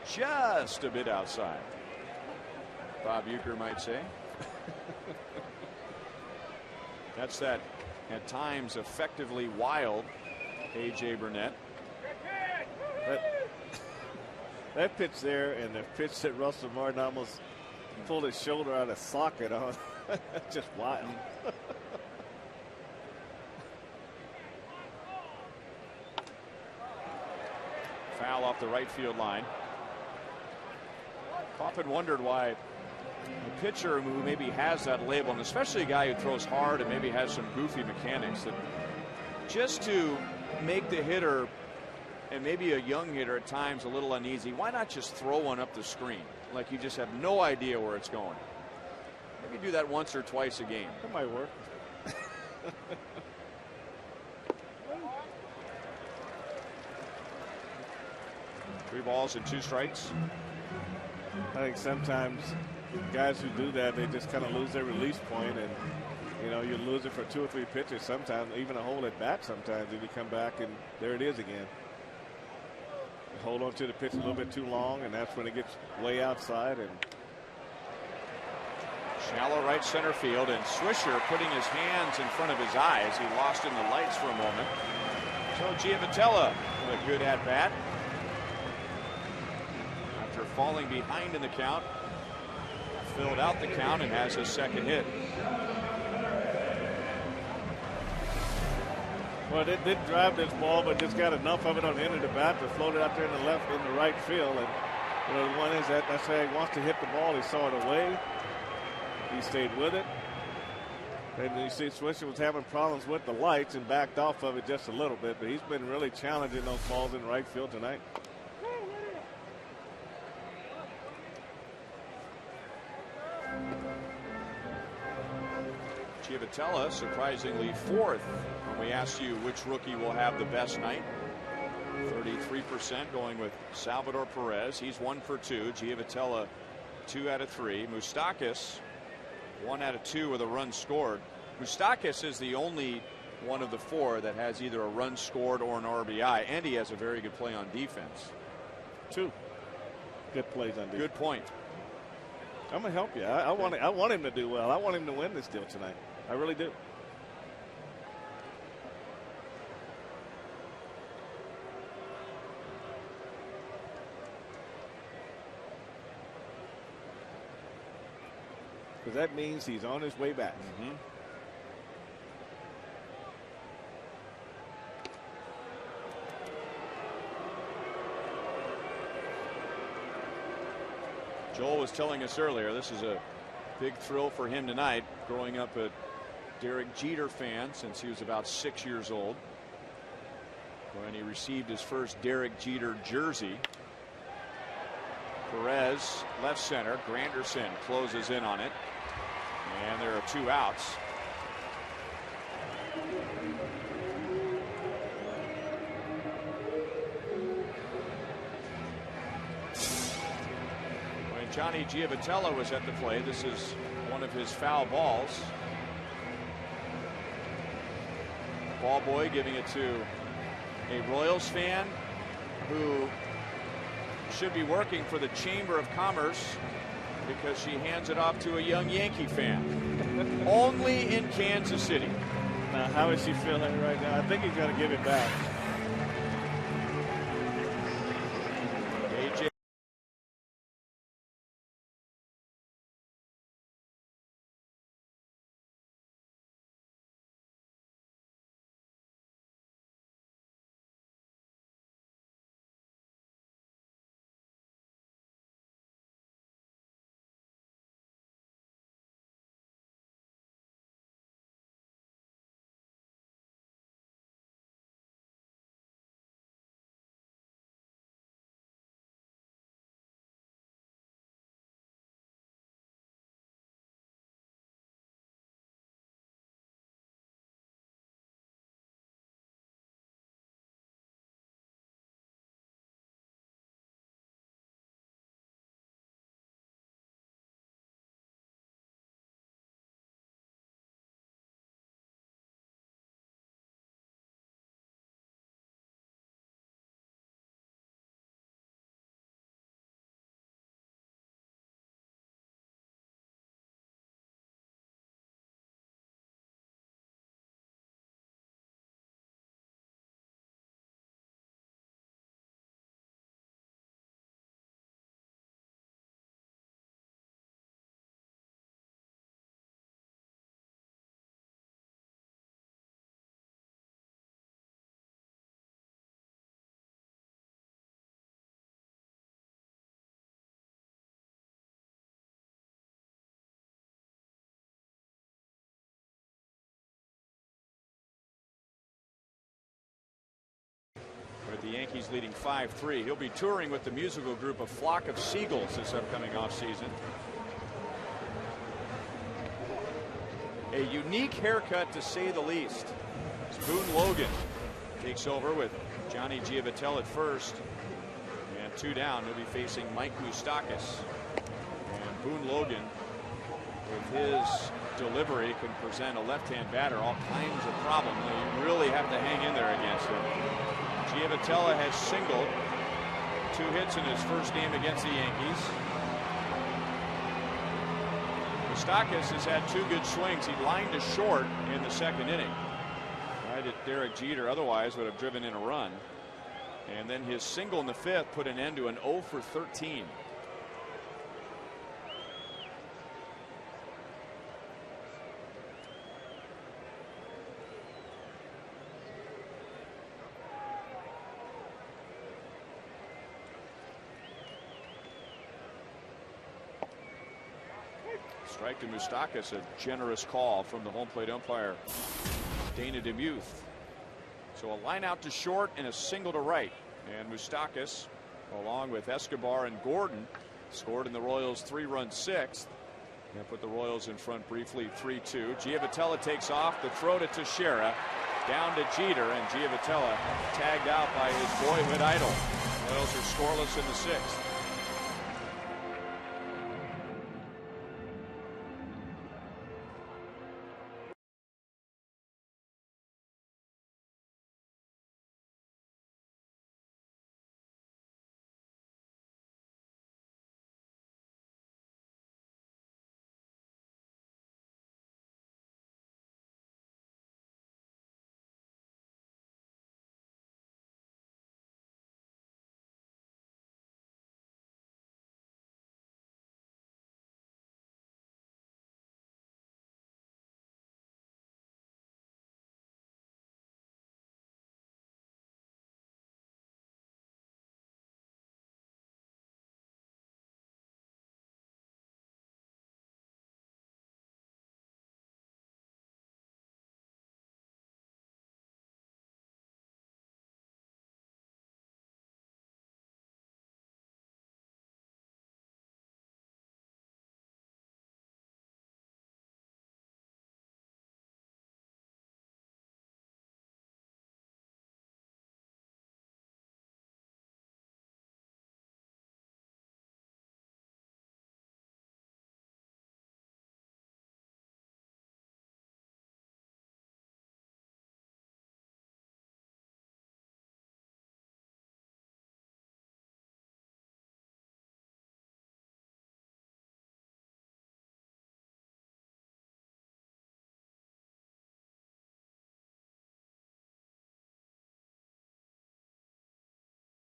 Just a bit outside, Bob Uecker might say. That's that at times effectively wild A.J. Burnett. That pitch there and the pitch that Russell Martin almost pulled his shoulder out of socket on. Just wild. Foul off the right field line. Often wondered why a pitcher who maybe has that label, and especially a guy who throws hard and maybe has some goofy mechanics, that just to make the hitter, and maybe a young hitter at times, a little uneasy, why not just throw one up the screen like you just have no idea where it's going? Maybe do that once or twice a game. That might work. 3 balls and 2 strikes. I think sometimes Guys who do that, they just kind of lose their release point, and you know, you lose it for 2 or 3 pitches sometimes, even a hold at bat sometimes, and you come back and there it is again. You hold on to the pitch a little bit too long, and that's when it gets way outside. And shallow right center field, and Swisher putting his hands in front of his eyes. He lost in the lights for a moment. So Giavotella with a good at bat. After falling behind in the count, filled out the count and has his second hit. Well, they did drive this ball, but just got enough of it on the end of the bat to float it out there in the right field. And you know, the one is that that's how he wants to hit the ball. He saw it away. He stayed with it. And you see Swisher was having problems with the lights and backed off of it just a little bit, but he's been really challenging those balls in right field tonight. Giavotella surprisingly fourth when we asked you which rookie will have the best night. 33% going with Salvador Perez. He's 1 for 2. Giavotella 2 out of 3. Moustakas 1 out of 2 with a run scored. Moustakas is the only one of the 4 that has either a run scored or an RBI, and he has a very good play on defense. 2 good plays on defense. Good point. I'm gonna help you. I want him to do well. I want him to win this deal tonight. I really do. Because that means he's on his way back. Mm-hmm. Joel was telling us earlier, this is a big thrill for him tonight, growing up a Derek Jeter fan since he was about 6 years old, when he received his first Derek Jeter jersey. Perez left center. Granderson closes in on it, and there are 2 outs. When Johnny Giavotella was at the plate, this is one of his foul balls. Ball boy giving it to a Royals fan who should be working for the Chamber of Commerce, because she hands it off to a young Yankee fan. Only in Kansas City. Now, how is she feeling right now? I think he's going to give it back. AJ. With the Yankees leading 5-3, he'll be touring with the musical group A Flock of Seagulls this upcoming offseason. A unique haircut, to say the least. Boone Logan takes over with Johnny Giavotella at first, and 2 down. He'll be facing Mike Moustakas. And Boone Logan, with his delivery, can present a left-hand batter all kinds of problems. You really have to hang in there against him. Giavotella has singled, 2 hits in his first game against the Yankees. Moustakas has had 2 good swings. He lined to short in the second inning. Right at Derek Jeter, otherwise would have driven in a run. And then his single in the 5th put an end to an 0 for 13. Strike to Moustakas, a generous call from the home plate umpire, Dana DeMuth. So a line out to short and a single to right. And Moustakas, along with Escobar and Gordon, scored in the Royals' 3-run 6th. And put the Royals in front briefly, 3-2. Giavotella takes off. The throw to Teixeira. Down to Jeter, and Giavotella tagged out by his boyhood idol. Royals are scoreless in the 6th.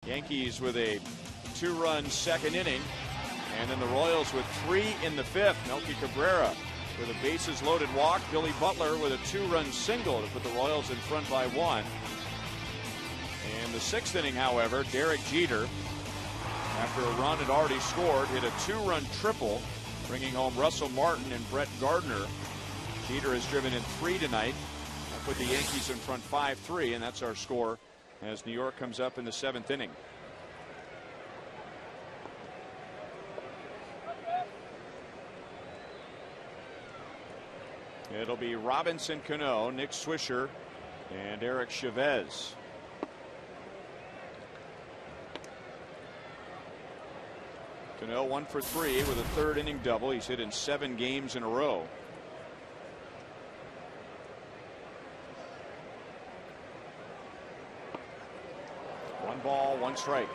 Yankees with a 2-run second inning, and then the Royals with 3 in the 5th. Melky Cabrera with a bases loaded walk. Billy Butler with a 2-run single to put the Royals in front by 1. And the 6th inning, however, Derek Jeter, after a run had already scored, hit a 2-run triple, bringing home Russell Martin and Brett Gardner. Jeter has driven in 3 tonight. That put the Yankees in front 5-3, and that's our score as New York comes up in the 7th inning. It'll be Robinson Cano, Nick Swisher, and Eric Chavez. Cano 1 for 3 with a 3rd inning double. He's hit in 7 games in a row. One ball, 1 strike.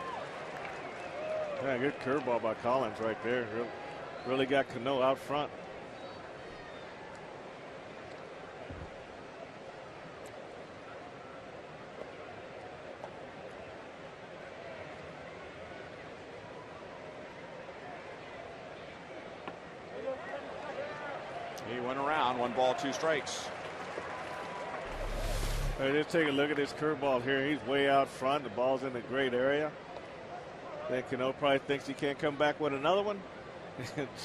Yeah, good curveball by Collins right there. Really got Cano out front. He went around, 1 ball, 2 strikes. Hey, let's take a look at this curveball here. He's way out front. The ball's in a great area. Then Cano probably thinks he can't come back with another one.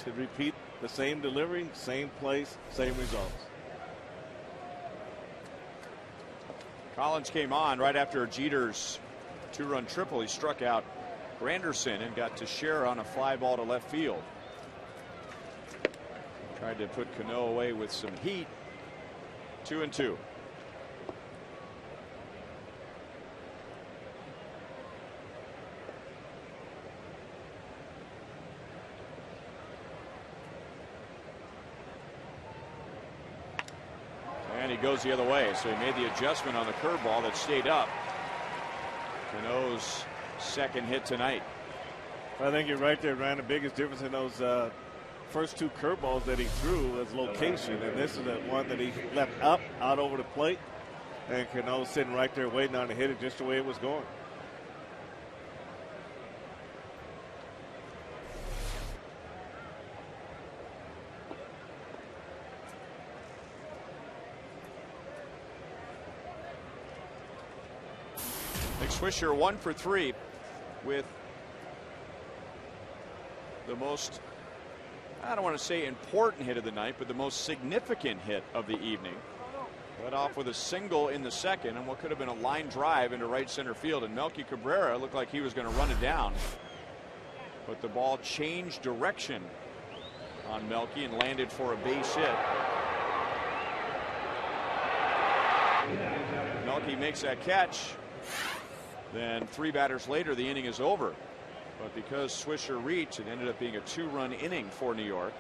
Should repeat the same delivery, same place, same results. Collins came on right after Jeter's 2-run triple. He struck out Granderson and got Teixeira on a fly ball to left field. Tried to put Cano away with some heat. 2-2. it goes the other way. So he made the adjustment on the curveball that stayed up. Cano's second hit tonight. I think you're right there, Ryan. The biggest difference in those first two curveballs that he threw was location, and this is the one that he left up out over the plate, and Cano sitting right there waiting on to hit it just the way it was going. Nick Swisher 1 for 3 with the most, I don't want to say important hit of the night, but the most significant hit of the evening. Led off with a single in the second and what could have been a line drive into right center field, and Melky Cabrera looked like he was going to run it down, but the ball changed direction on Melky and landed for a base hit. Melky makes that catch. Then 3 batters later, the inning is over. But because Swisher reached, it ended up being a 2-run inning for New York.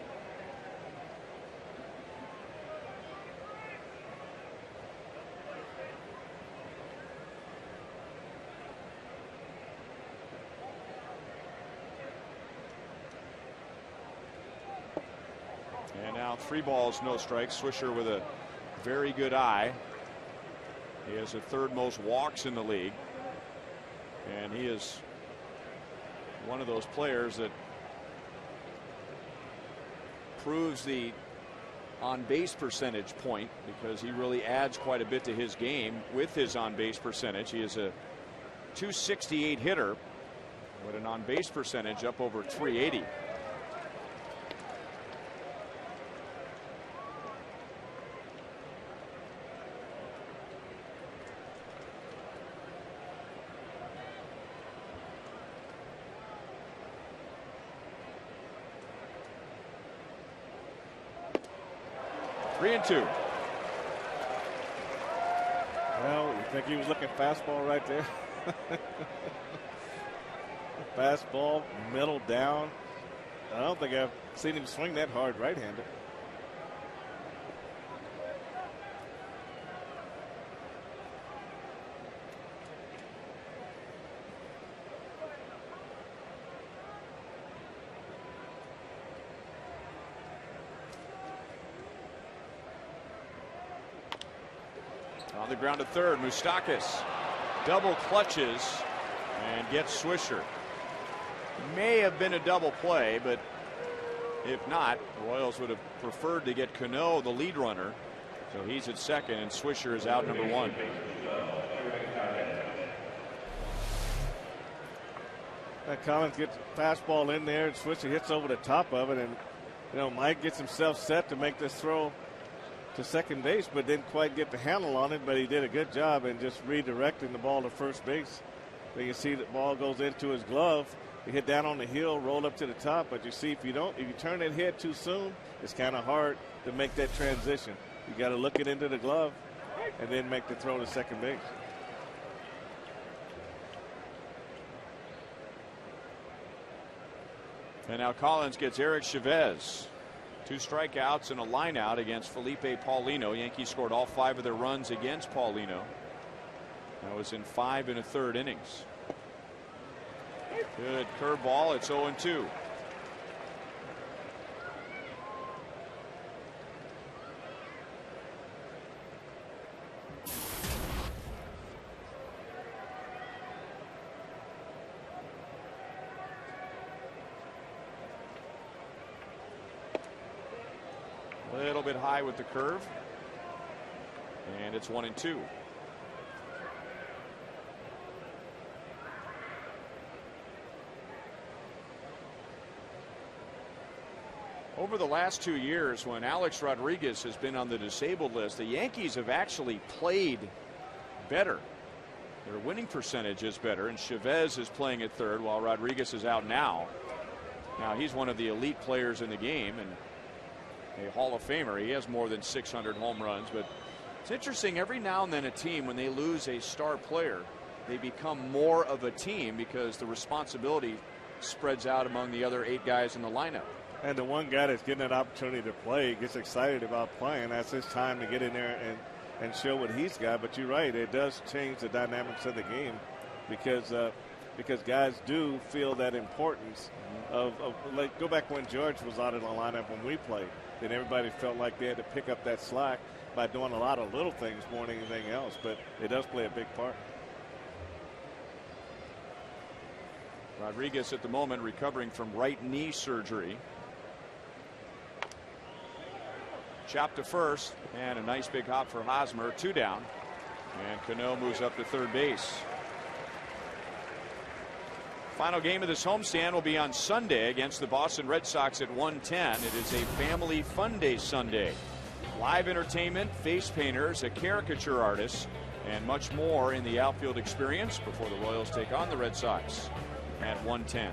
And now 3 balls, no strikes. Swisher with a very good eye. He has the 3rd most walks in the league. And he is one of those players that proves the on base percentage point, because he really adds quite a bit to his game with his on base percentage. He is a .268 hitter with an on base percentage up over .380. Three and two. Well, you think he was looking fastball right there? Fastball, middle down. I don't think I've seen him swing that hard right-handed. On the ground to third, Moustakas double clutches and gets Swisher. May have been a double play, but if not, the Royals would have preferred to get Cano, the lead runner. So he's at second, and Swisher is out number 1. Collins gets the fastball in there, and Swisher hits over the top of it, and Mike gets himself set to make this throw to second base, but didn't quite get the handle on it, but he did a good job in just redirecting the ball to first base. So you can see the ball goes into his glove. He hit down on the hill, rolled up to the top, but you see if you turn that head too soon, it's kind of hard to make that transition. You got to look it into the glove and then make the throw to second base. And now Collins gets Eric Chavez. 2 strikeouts and a line out against Felipe Paulino. Yankees scored all 5 of their runs against Paulino. That was in 5 1/3 innings. Good curveball. It's 0-2. A little bit high with the curve, and it's 1-2. Over the last 2 years, when Alex Rodriguez has been on the disabled list, the Yankees have actually played better. Their winning percentage is better, and Chavez is playing at third while Rodriguez is out now. Now he's one of the elite players in the game and a Hall of Famer. He has more than 600 home runs, but it's interesting, every now and then a team, when they lose a star player, they become more of a team because the responsibility spreads out among the other 8 guys in the lineup. And the one guy that's getting that opportunity to play gets excited about playing. That's his time to get in there and show what he's got. But you're right, it does change the dynamics of the game because guys do feel that importance of like, go back when George was out in the lineup when we played. Then everybody felt like they had to pick up that slack by doing a lot of little things more than anything else. But it does play a big part. Rodriguez at the moment recovering from right knee surgery. Chopped to first, and a nice big hop for Hosmer. 2 down, and Cano moves up to third base. Final game of this homestand will be on Sunday against the Boston Red Sox at 1:10. It is a family fun day Sunday. Live entertainment, face painters, a caricature artist, and much more in the outfield experience before the Royals take on the Red Sox at 1:10.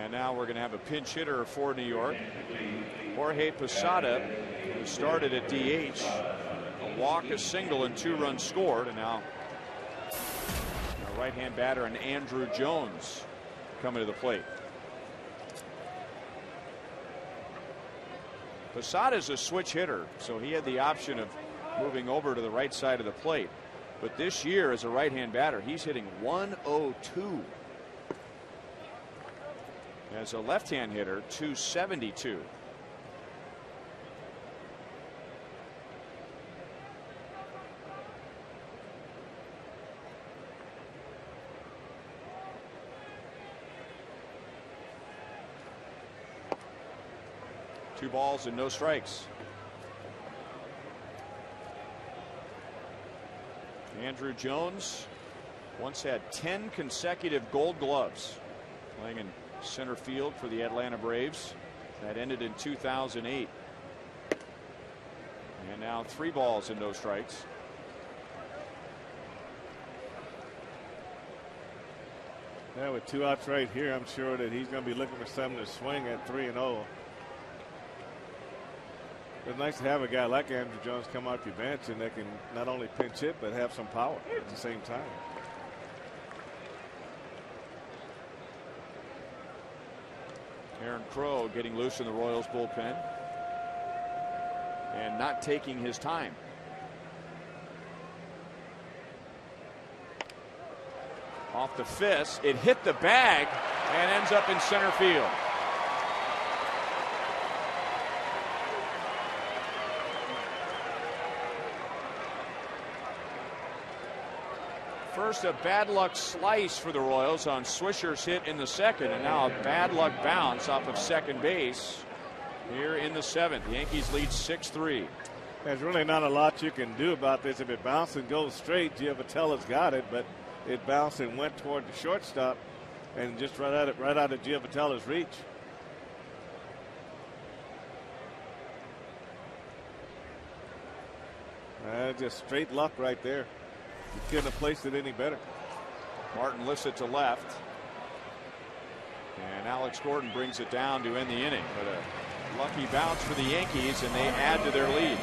And now we're going to have a pinch hitter for New York. Jorge Posada, who started at DH. A walk, a single, and 2 runs scored. And now a right-hand batter, and Andrew Jones coming to the plate. Posada's a switch hitter, so he had the option of moving over to the right side of the plate. But this year, as a right-hand batter, he's hitting 102. As a left-hand hitter, 272. Two balls and no strikes. Andrew Jones once had 10 consecutive Gold Gloves, playing in center field for the Atlanta Braves. That ended in 2008. And now 3 balls and no strikes. Yeah, with 2 outs right here, I'm sure that he's going to be looking for something to swing at 3-0. It's nice to have a guy like Andrew Jones come out your bench and that can not only pinch hit but have some power at the same time. Aaron Crow getting loose in the Royals bullpen and not taking his time. Off the fist, it hit the bag and ends up in center field. First, a bad luck slice for the Royals on Swisher's hit in the second, and now a bad luck bounce off of second base here in the 7th. The Yankees lead 6-3. There's really not a lot you can do about this. If it bounces and goes straight, Giovatella's got it, but it bounced and went toward the shortstop and just right out of Giovatella's reach. Just straight luck right there. You couldn't have placed it any better. Martin lifts it to left, and Alex Gordon brings it down to end the inning. But a lucky bounce for the Yankees, and they add to their lead.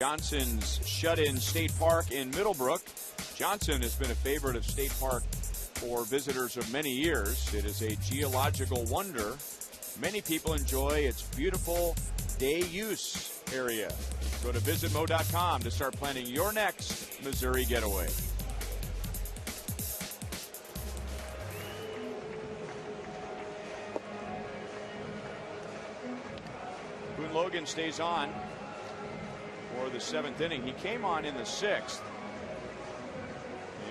Johnson's shut-in State Park in Middlebrook. Johnson has been a favorite of State Park for visitors of many years. It is a geological wonder. Many people enjoy its beautiful day use area. Go to visitmo.com to start planning your next Missouri getaway. Boone Logan stays on for the 7th inning. He came on in the 6th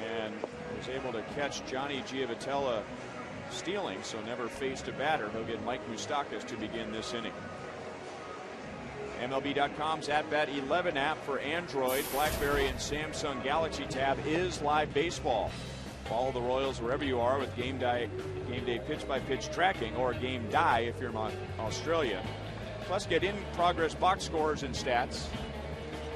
and was able to catch Johnny Giavotella stealing, so never faced a batter. He'll get Mike Moustakas to begin this inning. MLB.com's At-Bat 11 app for Android, BlackBerry, and Samsung Galaxy Tab is live baseball. Follow the Royals wherever you are with game day pitch-by-pitch tracking, or Game Die if you're in Australia. Plus, get in-progress box scores and stats,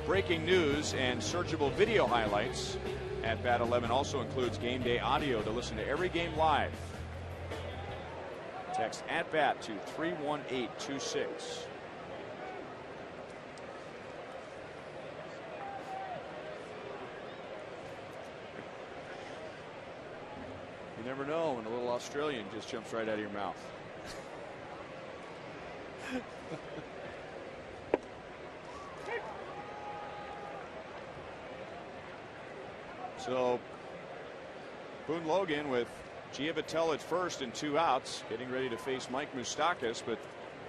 breaking news, and searchable video highlights. At-Bat 11 also includes game day audio to listen to every game live. Text At-Bat to 31826. You never know when a little Australian just jumps right out of your mouth. So Boone Logan with Giavotella at first and 2 outs, getting ready to face Mike Moustakas, but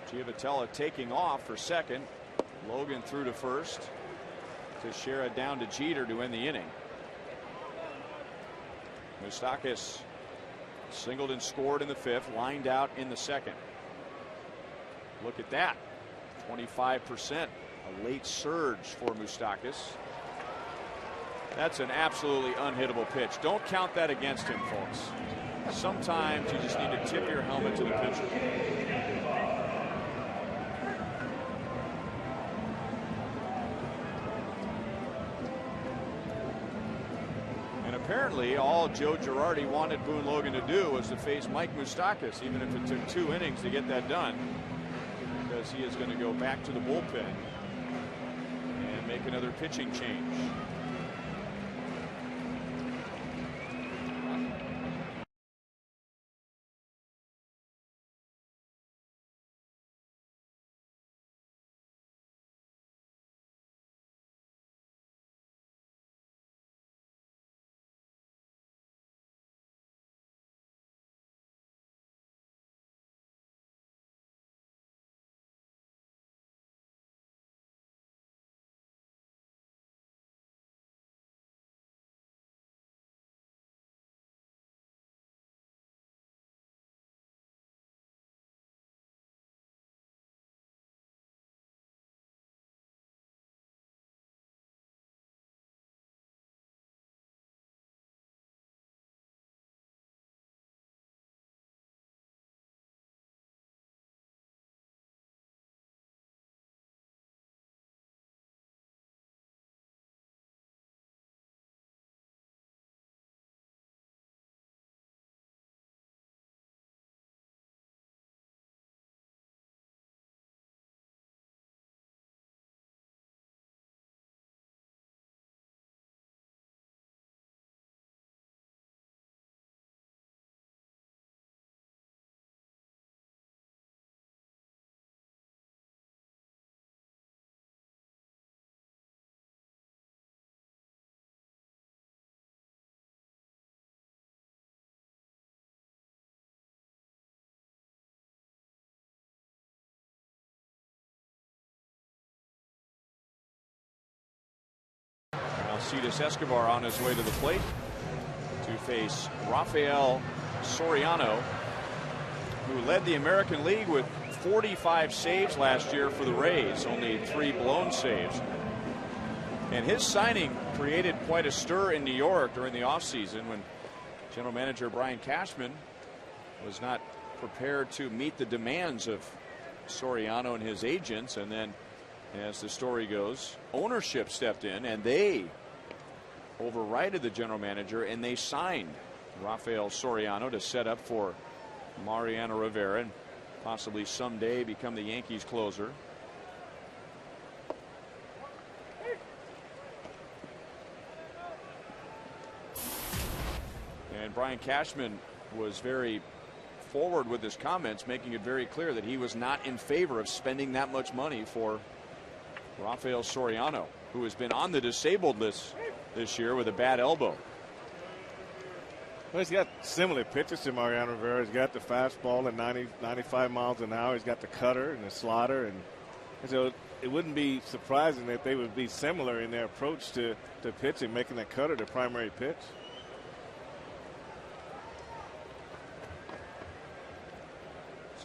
Giavotella taking off for second. Logan through to first. Teixeira down to Jeter to end the inning. Moustakas singled and scored in the 5th, lined out in the 2nd. Look at that, 25%, a late surge for Moustakas. That's an absolutely unhittable pitch. Don't count that against him, folks. Sometimes you just need to tip your helmet to the pitcher. And apparently all Joe Girardi wanted Boone Logan to do was to face Mike Moustakas, even if it took 2 innings to get that done, because he is going to go back to the bullpen and make another pitching change. Alcides Escobar on his way to the plate to face Rafael Soriano, who led the American League with 45 saves last year for the Rays, only 3 blown saves. And his signing created quite a stir in New York during the offseason when general manager Brian Cashman was not prepared to meet the demands of Soriano and his agents. And then, as the story goes, ownership stepped in and they overrided the general manager and they signed Rafael Soriano to set up for Mariano Rivera and possibly someday become the Yankees closer. Brian Cashman was very forward with his comments, making it very clear that he was not in favor of spending that much money for Rafael Soriano, who has been on the disabled list this year with a bad elbow. Well, he's got similar pitches to Mariano Rivera. He's got the fastball at 90, 95 miles an hour. He's got the cutter and the slider. And so it wouldn't be surprising that they would be similar in their approach to pitching, making that cutter the primary pitch.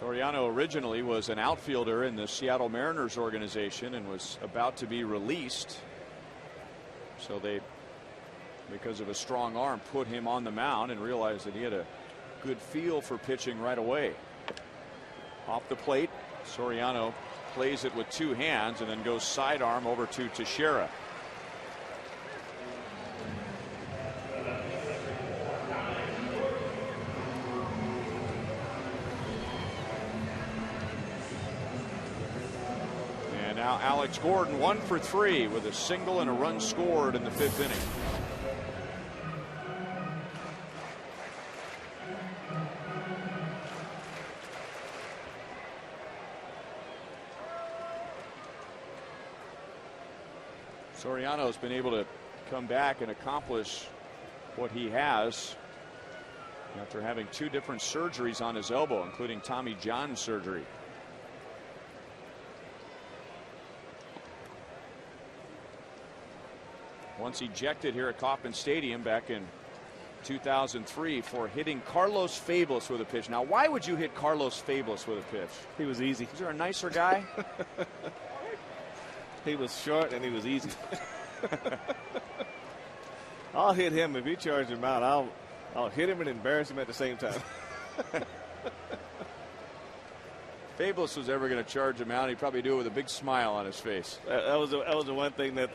Soriano originally was an outfielder in the Seattle Mariners organization and was about to be released. So they, because of a strong arm, put him on the mound and realized that he had a good feel for pitching right away. Off the plate, Soriano plays it with two hands and then goes sidearm over to Teixeira. And now Alex Gordon 1 for 3 with a single and a run scored in the 5th inning. Soriano's been able to come back and accomplish what he has after having 2 different surgeries on his elbow, including Tommy John surgery. Once ejected here at Kauffman Stadium back in 2003 for hitting Carlos Fabulous with a pitch. Now, why would you hit Carlos Fabulous with a pitch? He was easy. Is there a nicer guy? He was short and he was easy. I'll hit him if he charges him out. I'll hit him and embarrass him at the same time. Fabulous was ever going to charge him out, he'd probably do it with a big smile on his face. That was the one thing that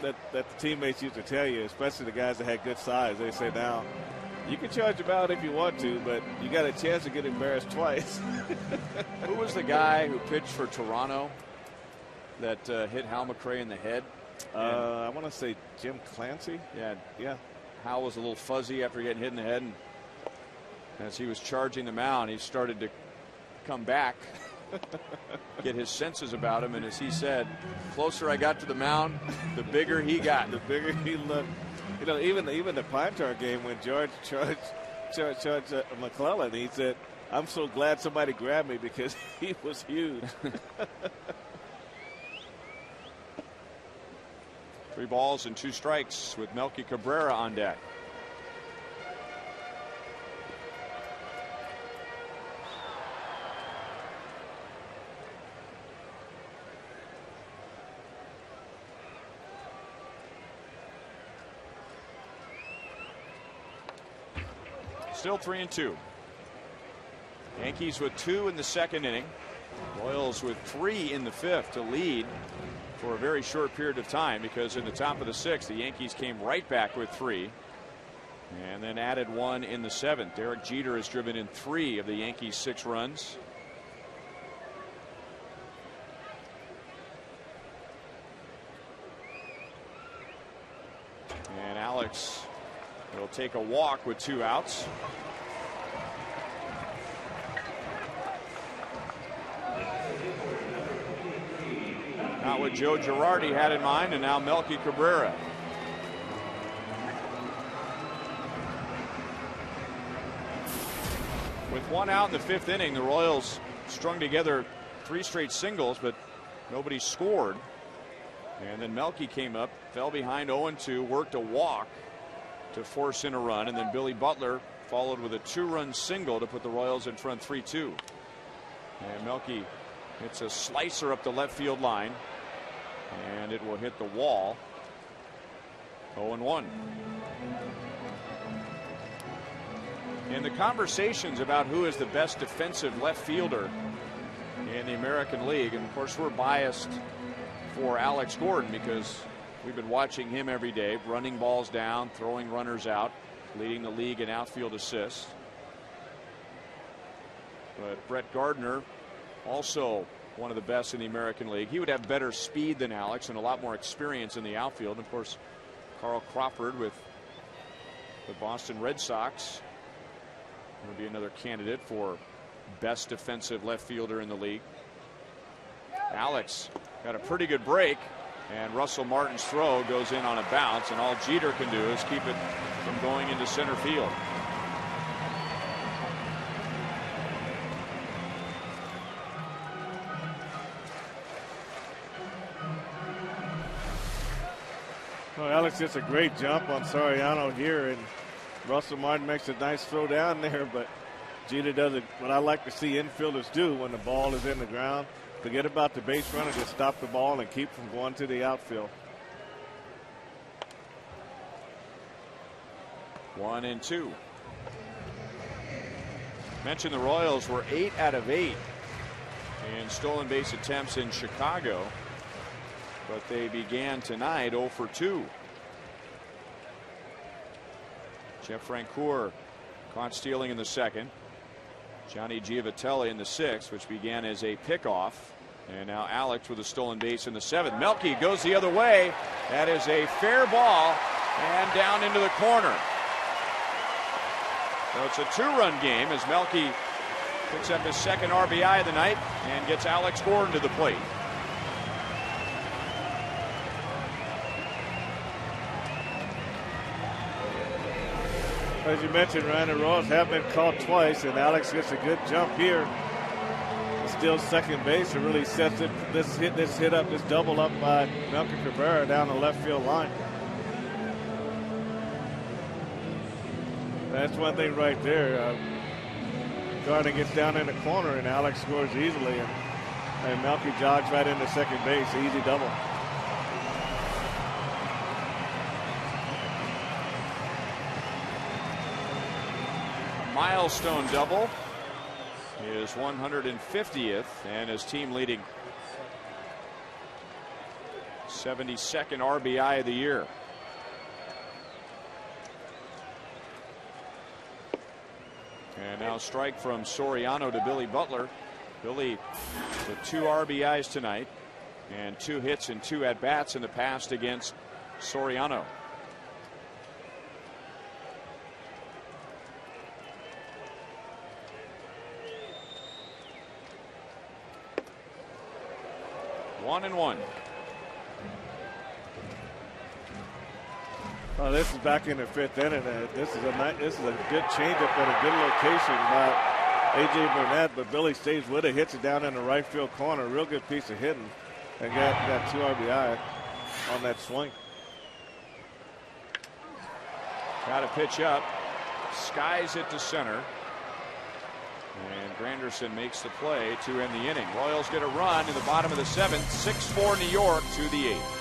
that the teammates used to tell you, especially the guys that had good size. They say, now you can charge him out if you want to, but you got a chance to get embarrassed twice. Who was the guy who pitched for Toronto that hit Hal McRae in the head? I want to say Jim Clancy. Yeah. Hal was a little fuzzy after getting hit in the head, and as he was charging the mound, he started to come back, get his senses about him, and as he said, the closer I got to the mound, the bigger he got. The bigger he looked. You know, even the Pine Tar game when George charged McClellan, he said, "I'm so glad somebody grabbed me because he was huge." 3 balls and 2 strikes with Melky Cabrera on deck. Still 3-2. Yankees with 2 in the 2nd inning. Royals with 3 in the 5th to lead for a very short period of time, because in the top of the 6th, the Yankees came right back with 3 and then added 1 in the 7th. Derek Jeter has driven in 3 of the Yankees' 6 runs. And Alex will take a walk with 2 outs. Not what Joe Girardi had in mind, and now Melky Cabrera. With 1 out in the 5th inning, the Royals strung together 3 straight singles, but nobody scored. And then Melky came up, fell behind 0-2, worked a walk to force in a run, and then Billy Butler followed with a 2-run single to put the Royals in front 3-2. And Melky hits a slicer up the left field line, and it will hit the wall. 0-1. In the conversations about who is the best defensive left fielder in the American League, and of course we're biased for Alex Gordon because we've been watching him every day, running balls down, throwing runners out, leading the league in outfield assists. But Brett Gardner, also one of the best in the American League. He would have better speed than Alex and a lot more experience in the outfield. And of course, Carl Crawford with the Boston Red Sox Will be another candidate for best defensive left fielder in the league. Alex got a pretty good break, and Russell Martin's throw goes in on a bounce, and all Jeter can do is keep it from going into center field. Well, Alex gets a great jump on Soriano here, and Russell Martin makes a nice throw down there, but Jeter does it, what I like to see infielders do when the ball is in the ground. Forget about the base runner, just stop the ball and keep from going to the outfield. 1-2. Mentioned the Royals were 8 out of 8 in stolen base attempts in Chicago, but they began tonight 0 for 2. Jeff Francoeur caught stealing in the second. Johnny Giavitelli in the sixth, which began as a pickoff. And now Alex with a stolen base in the seventh. Melky goes the other way. That is a fair ball and down into the corner. So it's a 2-run game as Melky picks up his second RBI of the night and gets Alex Gordon to the plate. As you mentioned, Ryan, the Royals have been caught twice, and Alex gets a good jump here. Still second base. It really sets it. This double up by Melky Cabrera down the left field line. That's one thing right there. Gardner gets down in the corner, and Alex scores easily, and Melky jogs right into second base. Easy double. Milestone double, his 150th, and his team leading 72nd RBI of the year. And now strike from Soriano to Billy Butler. Billy with 2 RBIs tonight and 2 hits and 2 at-bats in the past against Soriano. One and one. Oh, this is back in the 5th inning. This is a good changeup at a good location by A.J. Burnett, but Billy stays with it, hits it down in the right field corner. Real good piece of hitting, and got 2 RBI on that swing. Got a pitch up, skies it to center, and Granderson makes the play to end the inning. Royals get a run in the bottom of the 7th, 6-4 New York to the 8th.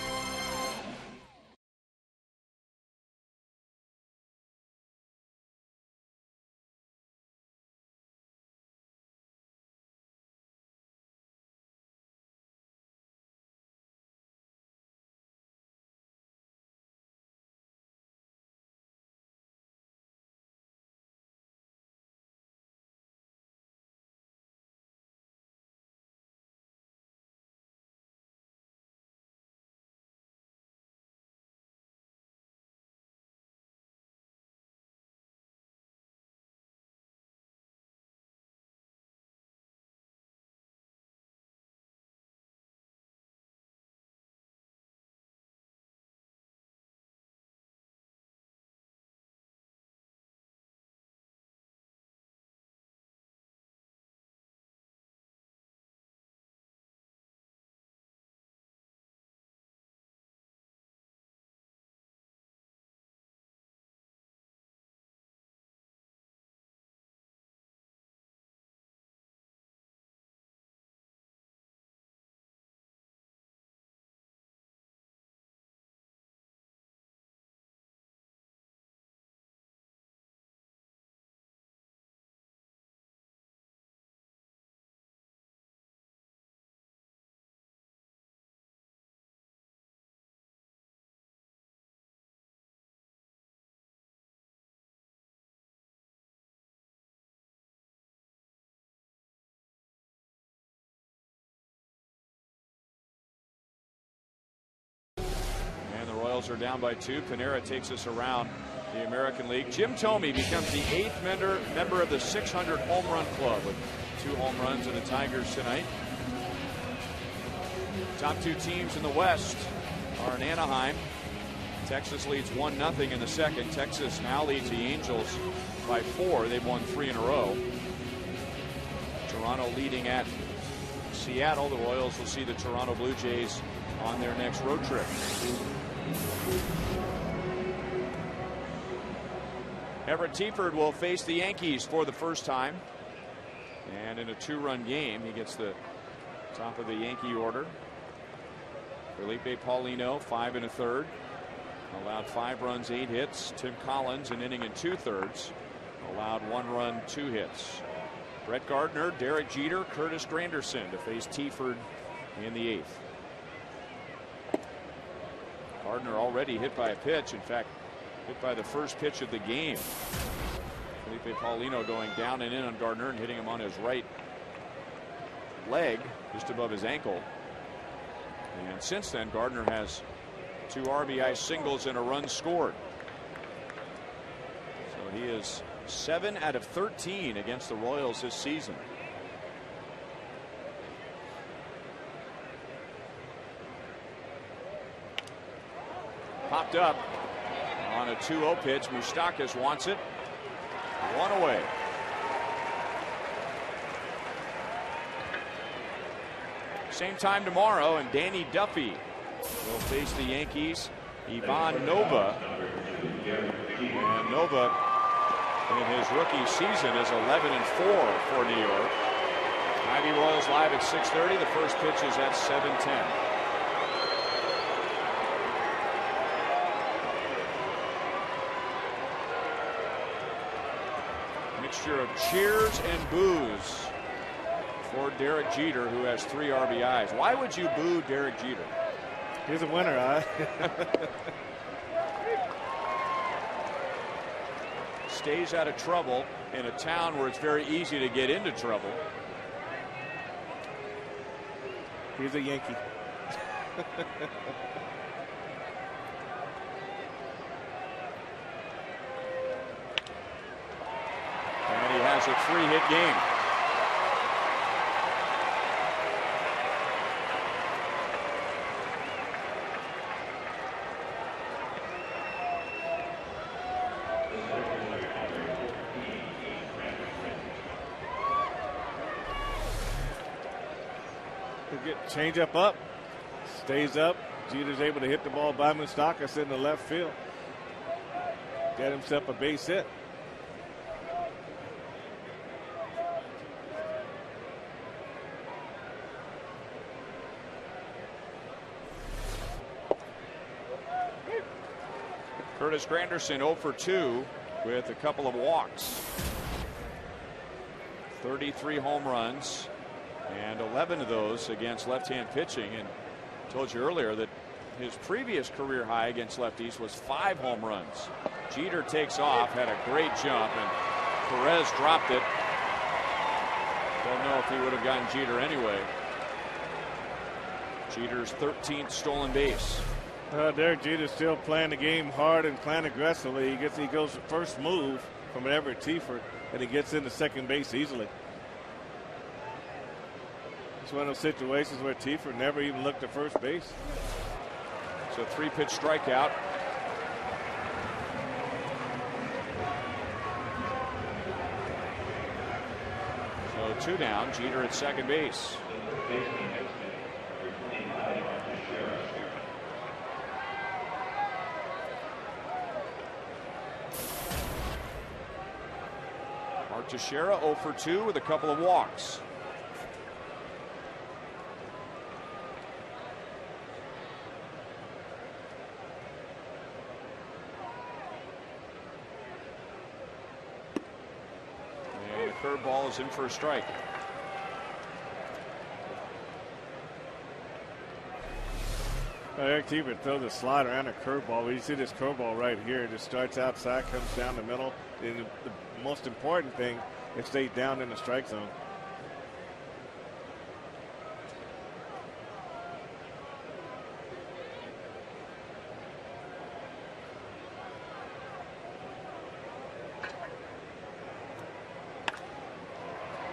Royals are down by 2. Panera takes us around the American League. Jim Thome becomes the 8th member of the 600 home run club with 2 home runs in the Tigers tonight. Top 2 teams in the West are in Anaheim. Texas leads 1-0 in the second. Texas now leads the Angels by 4. They've won 3 in a row. Toronto leading at Seattle. The Royals will see the Toronto Blue Jays on their next road trip. Everett Teaford will face the Yankees for the first time. And in a 2-run game, he gets the top of the Yankee order. Felipe Paulino, 5 1/3. Allowed 5 runs, 8 hits. Tim Collins, an inning and 2/3. Allowed 1 run, 2 hits. Brett Gardner, Derek Jeter, Curtis Granderson to face Teaford in the 8th. Gardner already hit by a pitch. In fact, hit by the first pitch of the game. Felipe Paulino going down and in on Gardner and hitting him on his right leg, just above his ankle. And since then, Gardner has 2 RBI singles and a run scored. So he is 7 out of 13 against the Royals this season. Popped up on a 2-0 pitch. Moustakas wants it. 1 away. Same time tomorrow, and Danny Duffy will face the Yankees. Ivan Nova. And Nova, in his rookie season, is 11-4 for New York. Ivy Royals live at 6:30. The first pitch is at 7:10. Mixture of cheers and boos for Derek Jeter, who has 3 RBIs. Why would you boo Derek Jeter? He's a winner, Stays out of trouble in a town where it's very easy to get into trouble. He's a Yankee. And he has a 3-hit game. Change up, stays up. Jeter's able to hit the ball by Moustakas in the left field. Get himself a base hit. Curtis Granderson 0 for 2 with a couple of walks. 33 home runs. And 11 of those against left-hand pitching. And I told you earlier that his previous career high against lefties was 5 home runs. Jeter takes off, had a great jump, and Perez dropped it. Don't know if he would have gotten Jeter anyway. Jeter's 13th stolen base. Derek Jeter's still playing the game hard and playing aggressively. He goes the first move from Everett Teaford, and he gets into second base easily. It's one of those situations where Teaford never even looked at first base. So 3-pitch strikeout. So 2 down. Jeter at second base. Mark Teixeira 0 for 2 with a couple of walks. Curveball is in for a strike. Eric Teaford throws a slider and a curveball. You see this curveball right here. It just starts outside, comes down the middle. And the most important thing, it stays down in the strike zone.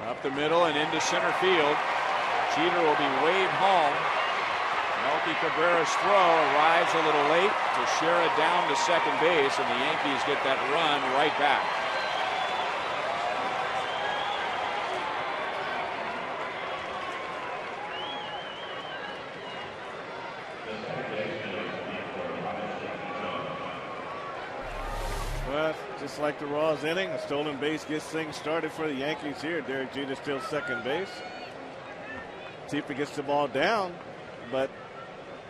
Up the middle and into center field. Jeter will be waved home. Melky Cabrera's throw arrives a little late. Teixeira down to second base, and the Yankees get that run right back. Well, just like the Raws inning, a stolen base gets things started for the Yankees here. Derek Jeter still second base. Tifa gets the ball down, but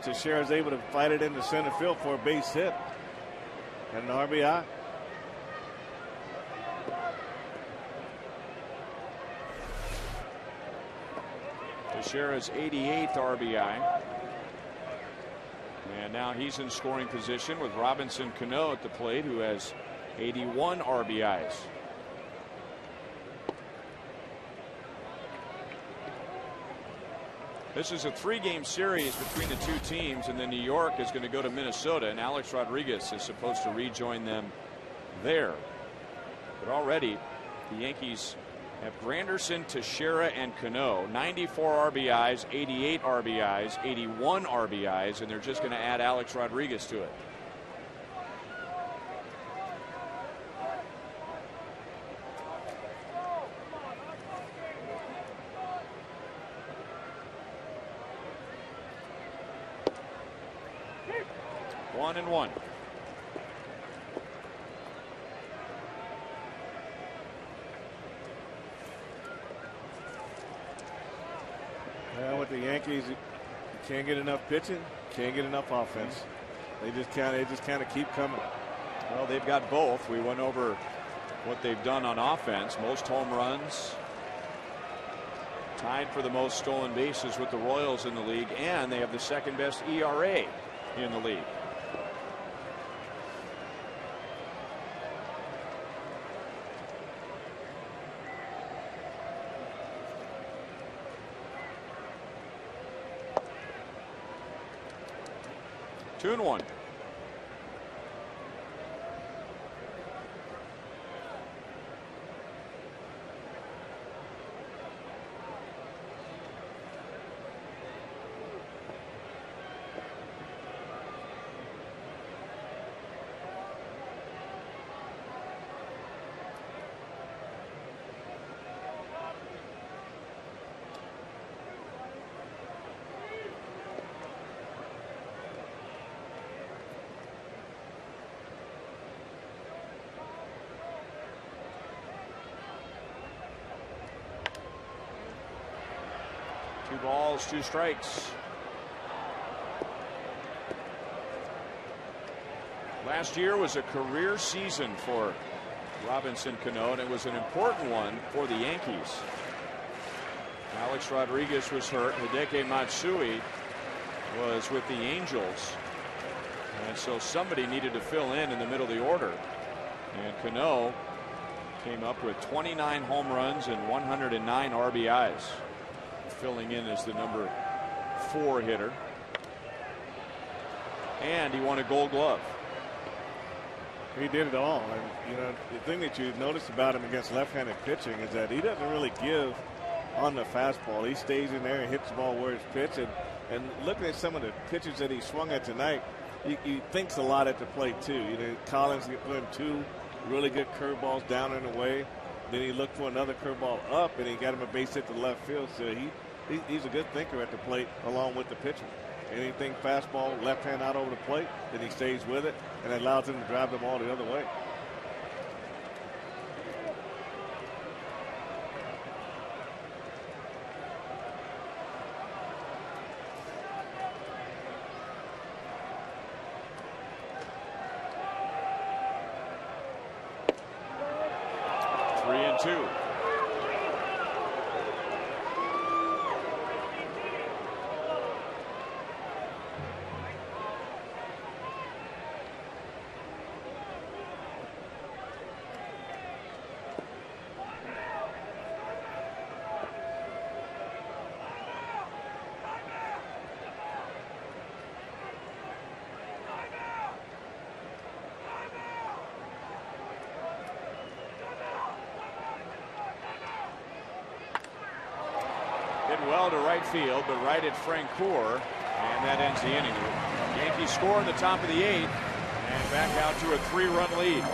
Teixeira is able to fight it into center field for a base hit and an RBI. Teixeira's 88th RBI. And now he's in scoring position with Robinson Cano at the plate, who has 81 RBIs. This is a 3-game series between the two teams, and then New York is going to go to Minnesota, and Alex Rodriguez is supposed to rejoin them there. But already the Yankees have Granderson, Teixeira, and Cano. 94 RBIs, 88 RBIs, 81 RBIs, and they're just going to add Alex Rodriguez to it. One and one. Well, with the Yankees, you can't get enough pitching, can't get enough offense. They just kind of keep coming. Well, they've got both. We went over what they've done on offense. Most home runs, tied for the most stolen bases with the Royals in the league, and they have the second best ERA in the league. Two and one. Two balls, two strikes. Last year was a career season for Robinson Cano, and it was an important one for the Yankees. Alex Rodriguez was hurt. Hideki Matsui was with the Angels, and so somebody needed to fill in the middle of the order. And Cano came up with 29 home runs and 109 RBIs. Filling in as the number 4 hitter, and he won a Gold Glove. He did it all. And you know, the thing that you notice about him against left-handed pitching is that he doesn't really give on the fastball. He stays in there and hits the ball where it's pitched. And looking at some of the pitches that he swung at tonight, he thinks a lot at the plate too. You know, Collins put him 2 really good curveballs down and away. Then he looked for another curveball up, and he got him a base hit to left field. So he's a good thinker at the plate along with the pitcher. Anything fastball, left hand out over the plate, then he stays with it, and it allows him to drive the ball the other way. Three and two. well to right field, but right at Francoeur, and that ends the inning. The Yankees score in the top of the 8th and back out to a 3-run lead.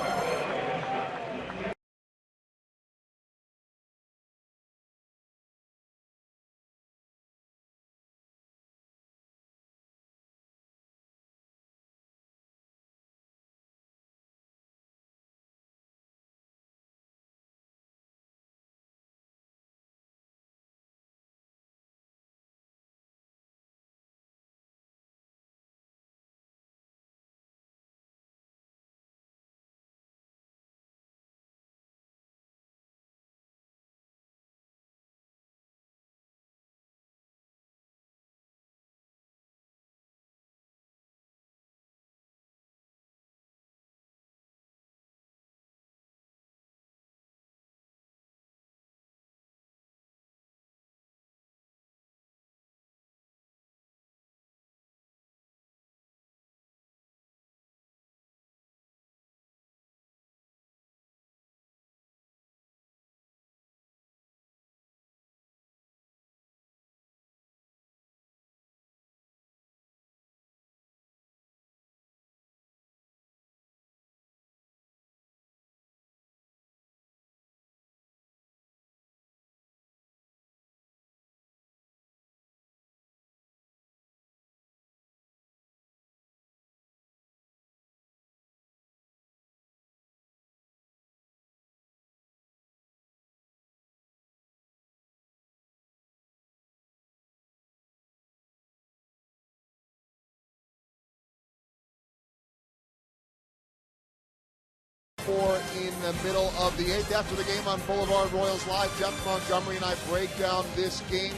In the middle of the 8th. After the game on Boulevard Royals Live, Jeff Montgomery and I break down this game.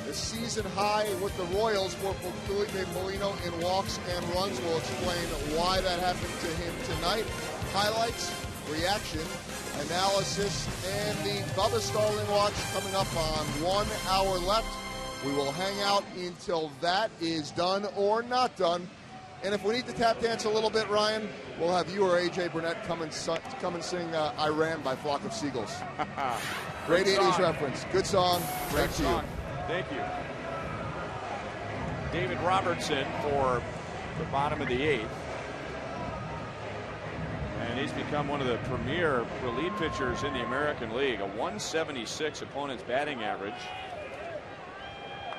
The season high with the Royals for Felipe Molino in walks and runs. We'll explain why that happened to him tonight. Highlights, reaction, analysis, and the Bubba Starling watch coming up on 1 hour left. We will hang out until that is done or not done. And if we need to tap dance a little bit, Ryan, we'll have you or A.J. Burnett come and sing Iran by Flock of Seagulls. Great 80s reference. Good song. Great song. Thank you. David Robertson for the bottom of the 8th. And he's become one of the premier relief pitchers in the American League. A 176 opponent's batting average.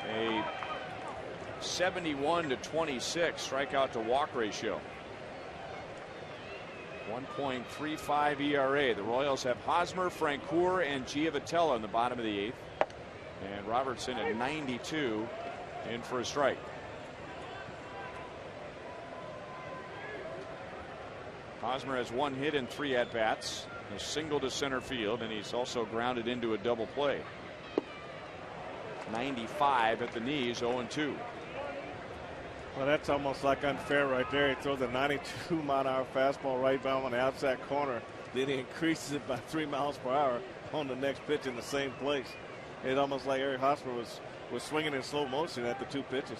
A 71 to 26 strikeout to walk ratio. 1.35 ERA. The Royals have Hosmer, Francoeur, and Giavotella in the bottom of the 8th. And Robertson at 92 in for a strike. Hosmer has 1 hit in 3 at-bats, a single to center field, and he's also grounded into a double play. 95 at the knees, 0-2. Well, that's almost like unfair right there. He throws a 92-mile-an-hour fastball right down on the outside corner. Then he increases it by 3 miles per hour on the next pitch in the same place. It's almost like Eric Hosmer was swinging in slow motion at the 2 pitches.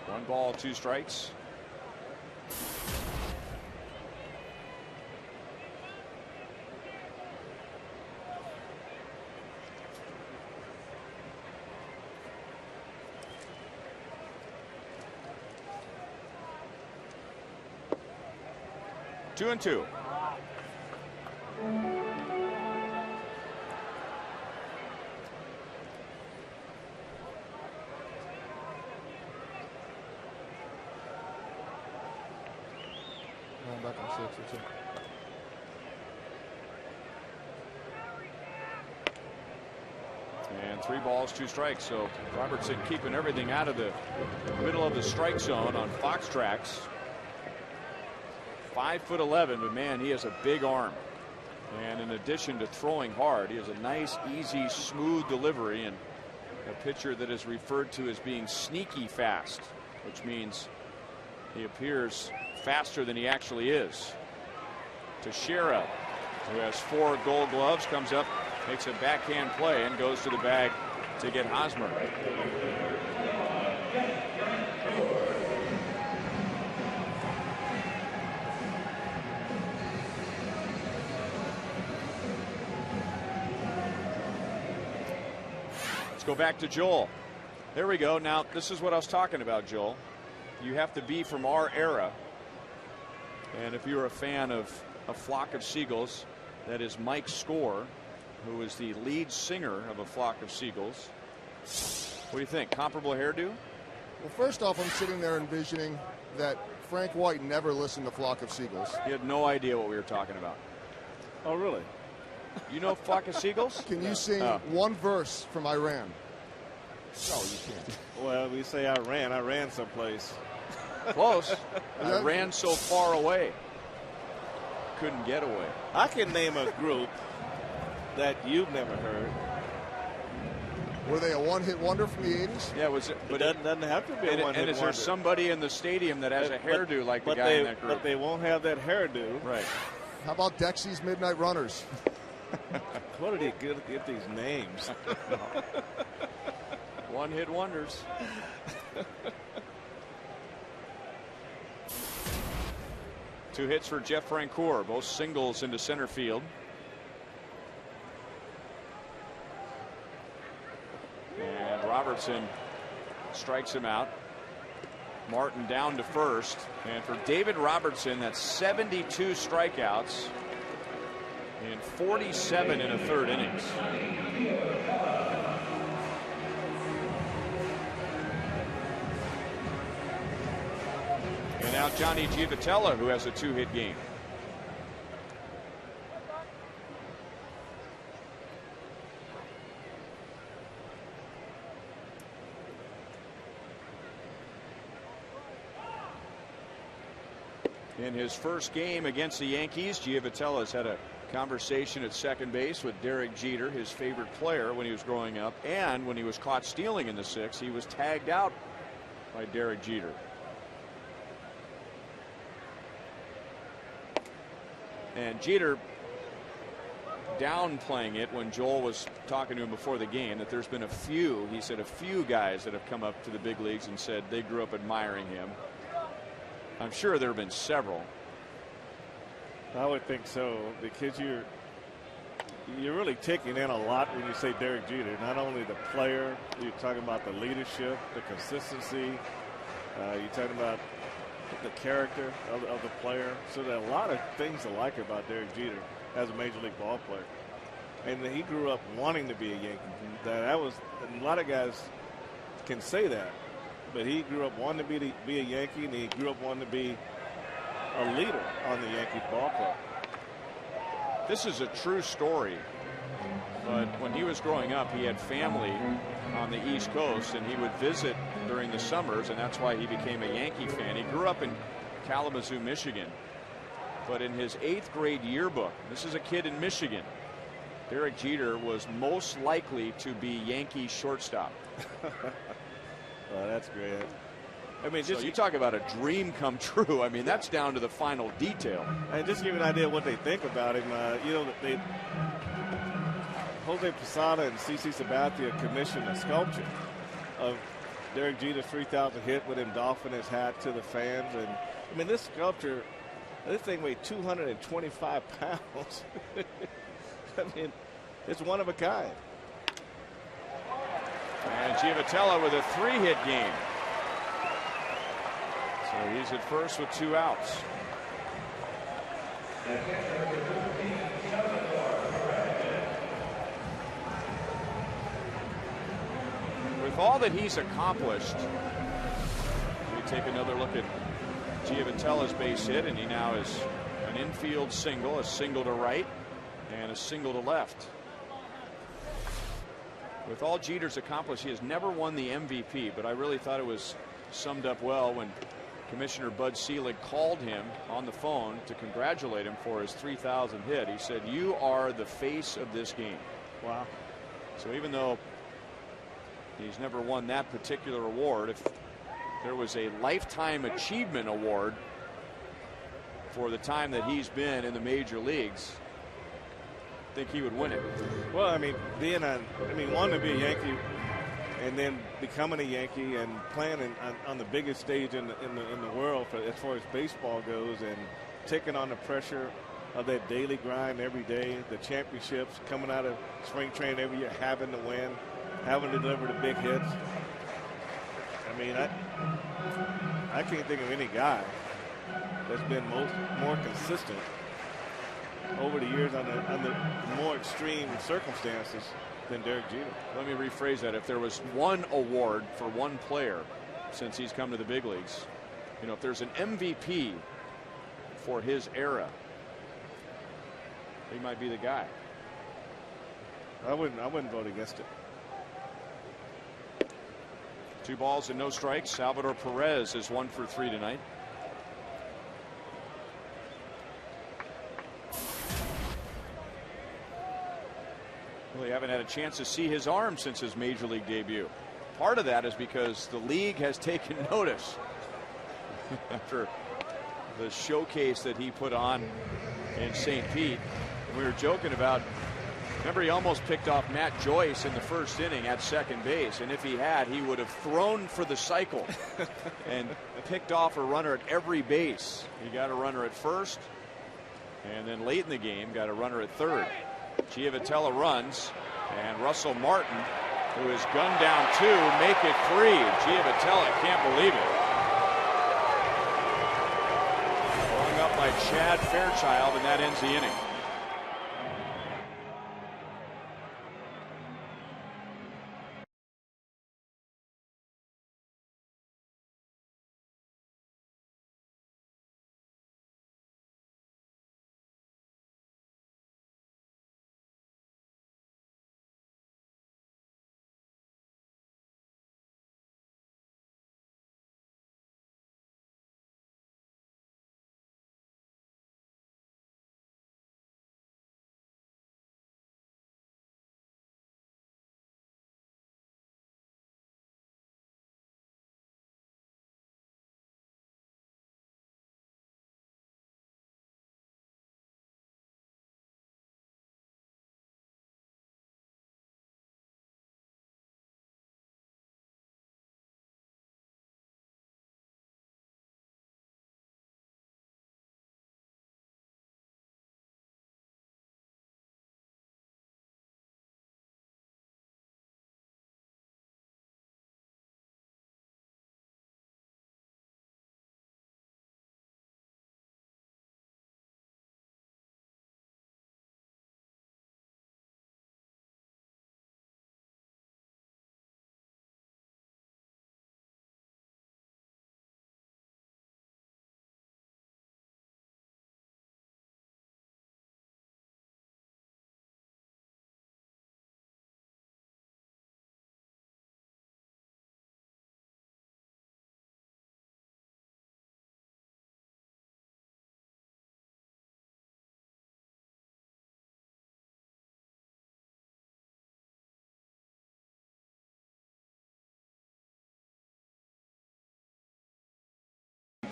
1 ball, 2 strikes. Two and two. Back on 6 or 2. And 3 balls, 2 strikes. So Robertson keeping everything out of the middle of the strike zone on Fox Tracks. 5'11", but man, he has a big arm. And in addition to throwing hard, he has a nice, easy, smooth delivery, and a pitcher that is referred to as being sneaky fast, which means he appears faster than he actually is. Teixeira, who has 4 Gold Gloves, comes up, makes a backhand play, and goes to the bag to get Hosmer. go back to Joel. There we go. Now, this is what I was talking about, Joel. You have to be from our era. And if you're a fan of A Flock of Seagulls, that is Mike Score, who is the lead singer of A Flock of Seagulls. What do you think? Comparable hairdo? Well, first off, I'm sitting there envisioning that Frank White never listened to Flock of Seagulls. He had no idea what we were talking about. Oh, really? You know Flock of Seagulls? Can you sing one verse from Iran? No, you can't. Well, we say I ran someplace. Close. I ran so far away. Couldn't get away. I can name a group that you've never heard. Were they a one-hit wonder from the 80s? Yeah, was it? But it doesn't have to be a one-hit wonder. And is there somebody in the stadium that has a hairdo like the guy in that group? But they won't have that hairdo. Right. How about Dexy's Midnight Runners? What did he get these names? One-hit wonders. Two hits for Jeff Francoeur, both singles into center field. And Robertson strikes him out. Martin down to first. And for David Robertson, that's 72 strikeouts in 47 in a third innings. And now Johnny Giavotella, who has a two-hit game. In his first game against the Yankees, Giavotella had a conversation at second base with Derek Jeter, his favorite player when he was growing up, and when he was caught stealing in the sixth, he was tagged out by Derek Jeter. And Jeter downplaying it when Joel was talking to him before the game, that there's been a few, he said, a few guys that have come up to the big leagues and said they grew up admiring him. I'm sure there have been several. I would think so, because you're really taking in a lot when you say Derek Jeter. Not only the player, you're talking about the leadership, the consistency. You're talking about the character of the player. So there are a lot of things to like about Derek Jeter as a major league ball player. And he grew up wanting to be a Yankee. That was, and a lot of guys can say that. But he grew up wanting to be a Yankee, and he grew up wanting to be a leader on the Yankee ball club. This is a true story. But when he was growing up, he had family on the East Coast, and he would visit during the summers, and that's why he became a Yankee fan. He grew up in Kalamazoo, Michigan. But in his 8th grade yearbook, this is a kid in Michigan, Derek Jeter was most likely to be Yankee shortstop. Well, that's great. I mean, so you talk about a dream come true. I mean, that's down to the final detail. And just to give you an idea of what they think about him, you know, Jose Posada and CC Sabathia commissioned a sculpture of Derek Jeter's 3,000 hit with him doffing his hat to the fans. And I mean, this sculpture, this thing weighed 225 pounds. I mean, it's one of a kind. And Giavotella with a 3-hit game. So he's at first with 2 outs. With all that he's accomplished, we take another look at Giavotella's base hit, and he now is an infield single, a single to right, and a single to left. With all Jeter's accomplished, he has never won the MVP, but I really thought it was summed up well when Commissioner Bud Selig called him on the phone to congratulate him for his 3,000 hit. He said, "You are the face of this game." Wow. So even though he's never won that particular award, if there was a lifetime achievement award for the time that he's been in the major leagues, I think he would win it. Well, I mean, wanting to be a Yankee and then becoming a Yankee and playing on the biggest stage in the world as far as baseball goes, and taking on the pressure of that daily grind every day, the championships, coming out of spring training every year, having to win. haven't delivered the big hits. I mean, I can't think of any guy that's been more consistent over the years under more extreme circumstances than Derek Jeter. Let me rephrase that. If there was one award for one player since he's come to the big leagues, you know, if there's an MVP for his era, he might be the guy. I wouldn't vote against it. 2 balls and no strikes. Salvador Perez is 1 for 3 tonight. Well, they haven't had a chance to see his arm since his major league debut. Part of that is because the league has taken notice after the showcase that he put on in St. Pete. We were joking about, remember, he almost picked off Matt Joyce in the first inning at second base, and if he had, he would have thrown for the cycle and picked off a runner at every base. He got a runner at first, and then late in the game got a runner at third. Giavotella runs, and Russell Martin, who is gunned down 2, make it 3. Giavotella can't believe it. Rung up by Chad Fairchild, and that ends the inning.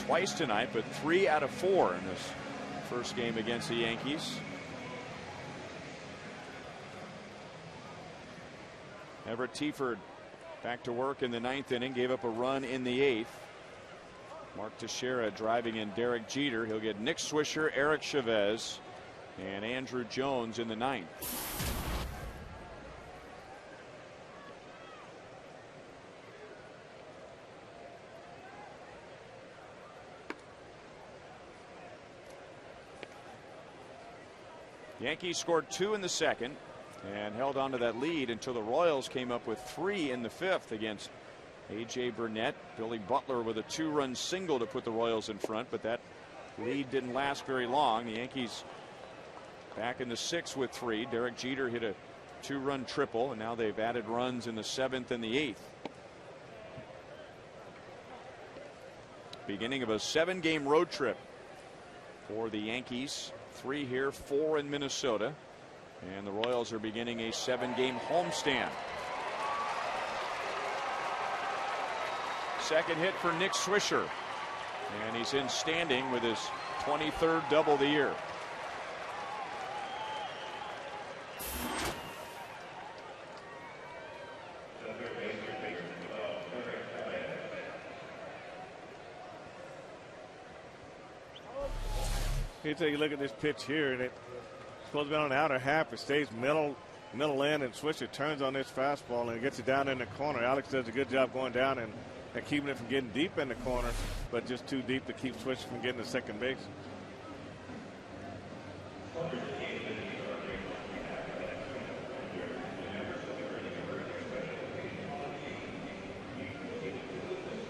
Twice tonight, but 3 out of 4 in this first game against the Yankees. Everett Teaford back to work in the 9th inning, gave up a run in the 8th. Mark Teixeira driving in Derek Jeter. He'll get Nick Swisher, Eric Chavez, and Andrew Jones in the 9th. Yankees scored 2 in the 2nd and held on to that lead until the Royals came up with 3 in the 5th against A.J. Burnett. Billy Butler with a 2-run single to put the Royals in front, but that lead didn't last very long. The Yankees back in the 6th with 3. Derek Jeter hit a 2-run triple, and now they've added runs in the 7th and the 8th. Beginning of a 7-game road trip for the Yankees. 3 here, 4 in Minnesota, and the Royals are beginning a 7-game homestand. Second hit for Nick Swisher, and he's in standing with his 23rd double of the year. You take a look at this pitch here, and it's supposed to be on the outer half. It stays middle middle in, and Swisher turns on this fastball and gets it down in the corner. Alex does a good job going down and keeping it from getting deep in the corner, but just too deep to keep Swisher from getting to second base.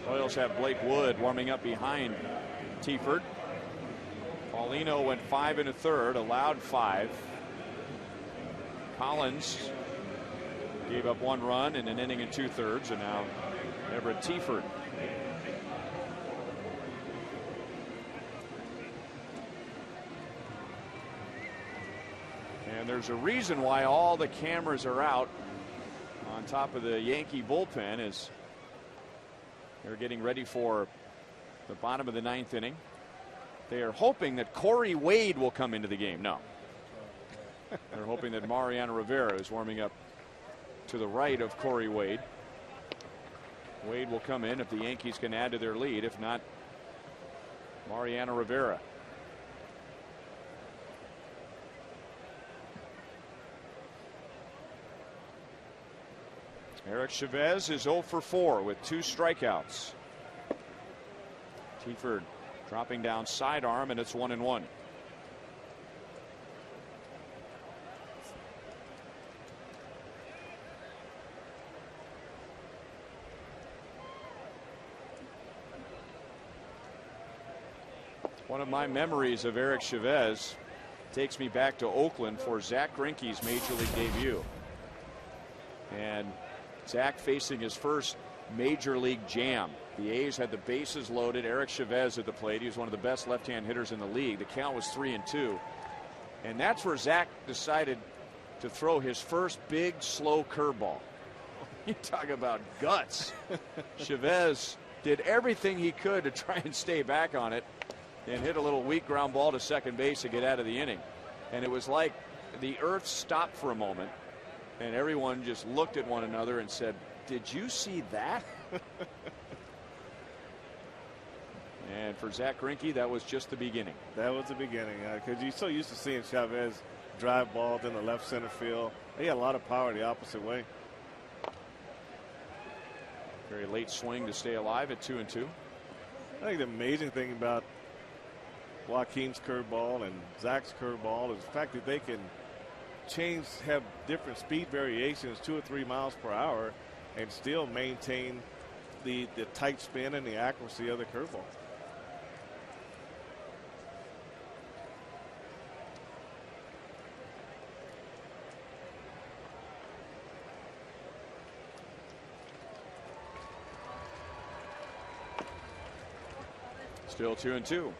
Royals have Blake Wood warming up behind Teaford. Paulino went 5 1/3, allowed 5. Collins gave up 1 run in an inning and 2/3, and now Everett Teaford. And there's a reason why all the cameras are out on top of the Yankee bullpen as they're getting ready for the bottom of the 9th inning. They are hoping that Corey Wade will come into the game. No. They're hoping that Mariano Rivera is warming up to the right of Corey Wade. Wade will come in if the Yankees can add to their lead. If not, Mariano Rivera. Eric Chavez is 0 for 4 with 2 strikeouts. Teaford dropping down sidearm, and it's 1-1. One of my memories of Eric Chavez takes me back to Oakland for Zach Greinke's major league debut. And Zach facing his first major league jam. The A's had the bases loaded. Eric Chavez at the plate. He was one of the best left-hand hitters in the league. The count was 3-2. And that's where Zach decided to throw his first big, slow curveball. You talk about guts. Chavez did everything he could to try and stay back on it and hit a little weak ground ball to second base to get out of the inning. And it was like the earth stopped for a moment and everyone just looked at one another and said, "Did you see that?" And for Zach Greinke, that was just the beginning. That was the beginning, because you're so used to seeing Chavez drive balls in the left center field. He had a lot of power the opposite way. Very late swing to stay alive at 2-2. I think the amazing thing about Joaquin's curveball and Zach's curveball is the fact that they can have different speed variations, 2 or 3 miles per hour, and still maintain the tight spin and the accuracy of the curveball. Still 2-2.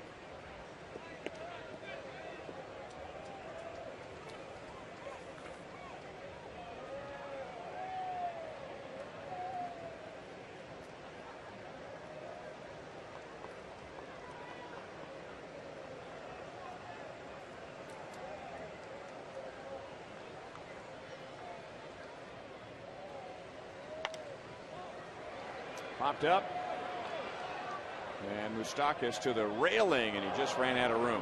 Popped up. And Moustakas to the railing, and he just ran out of room.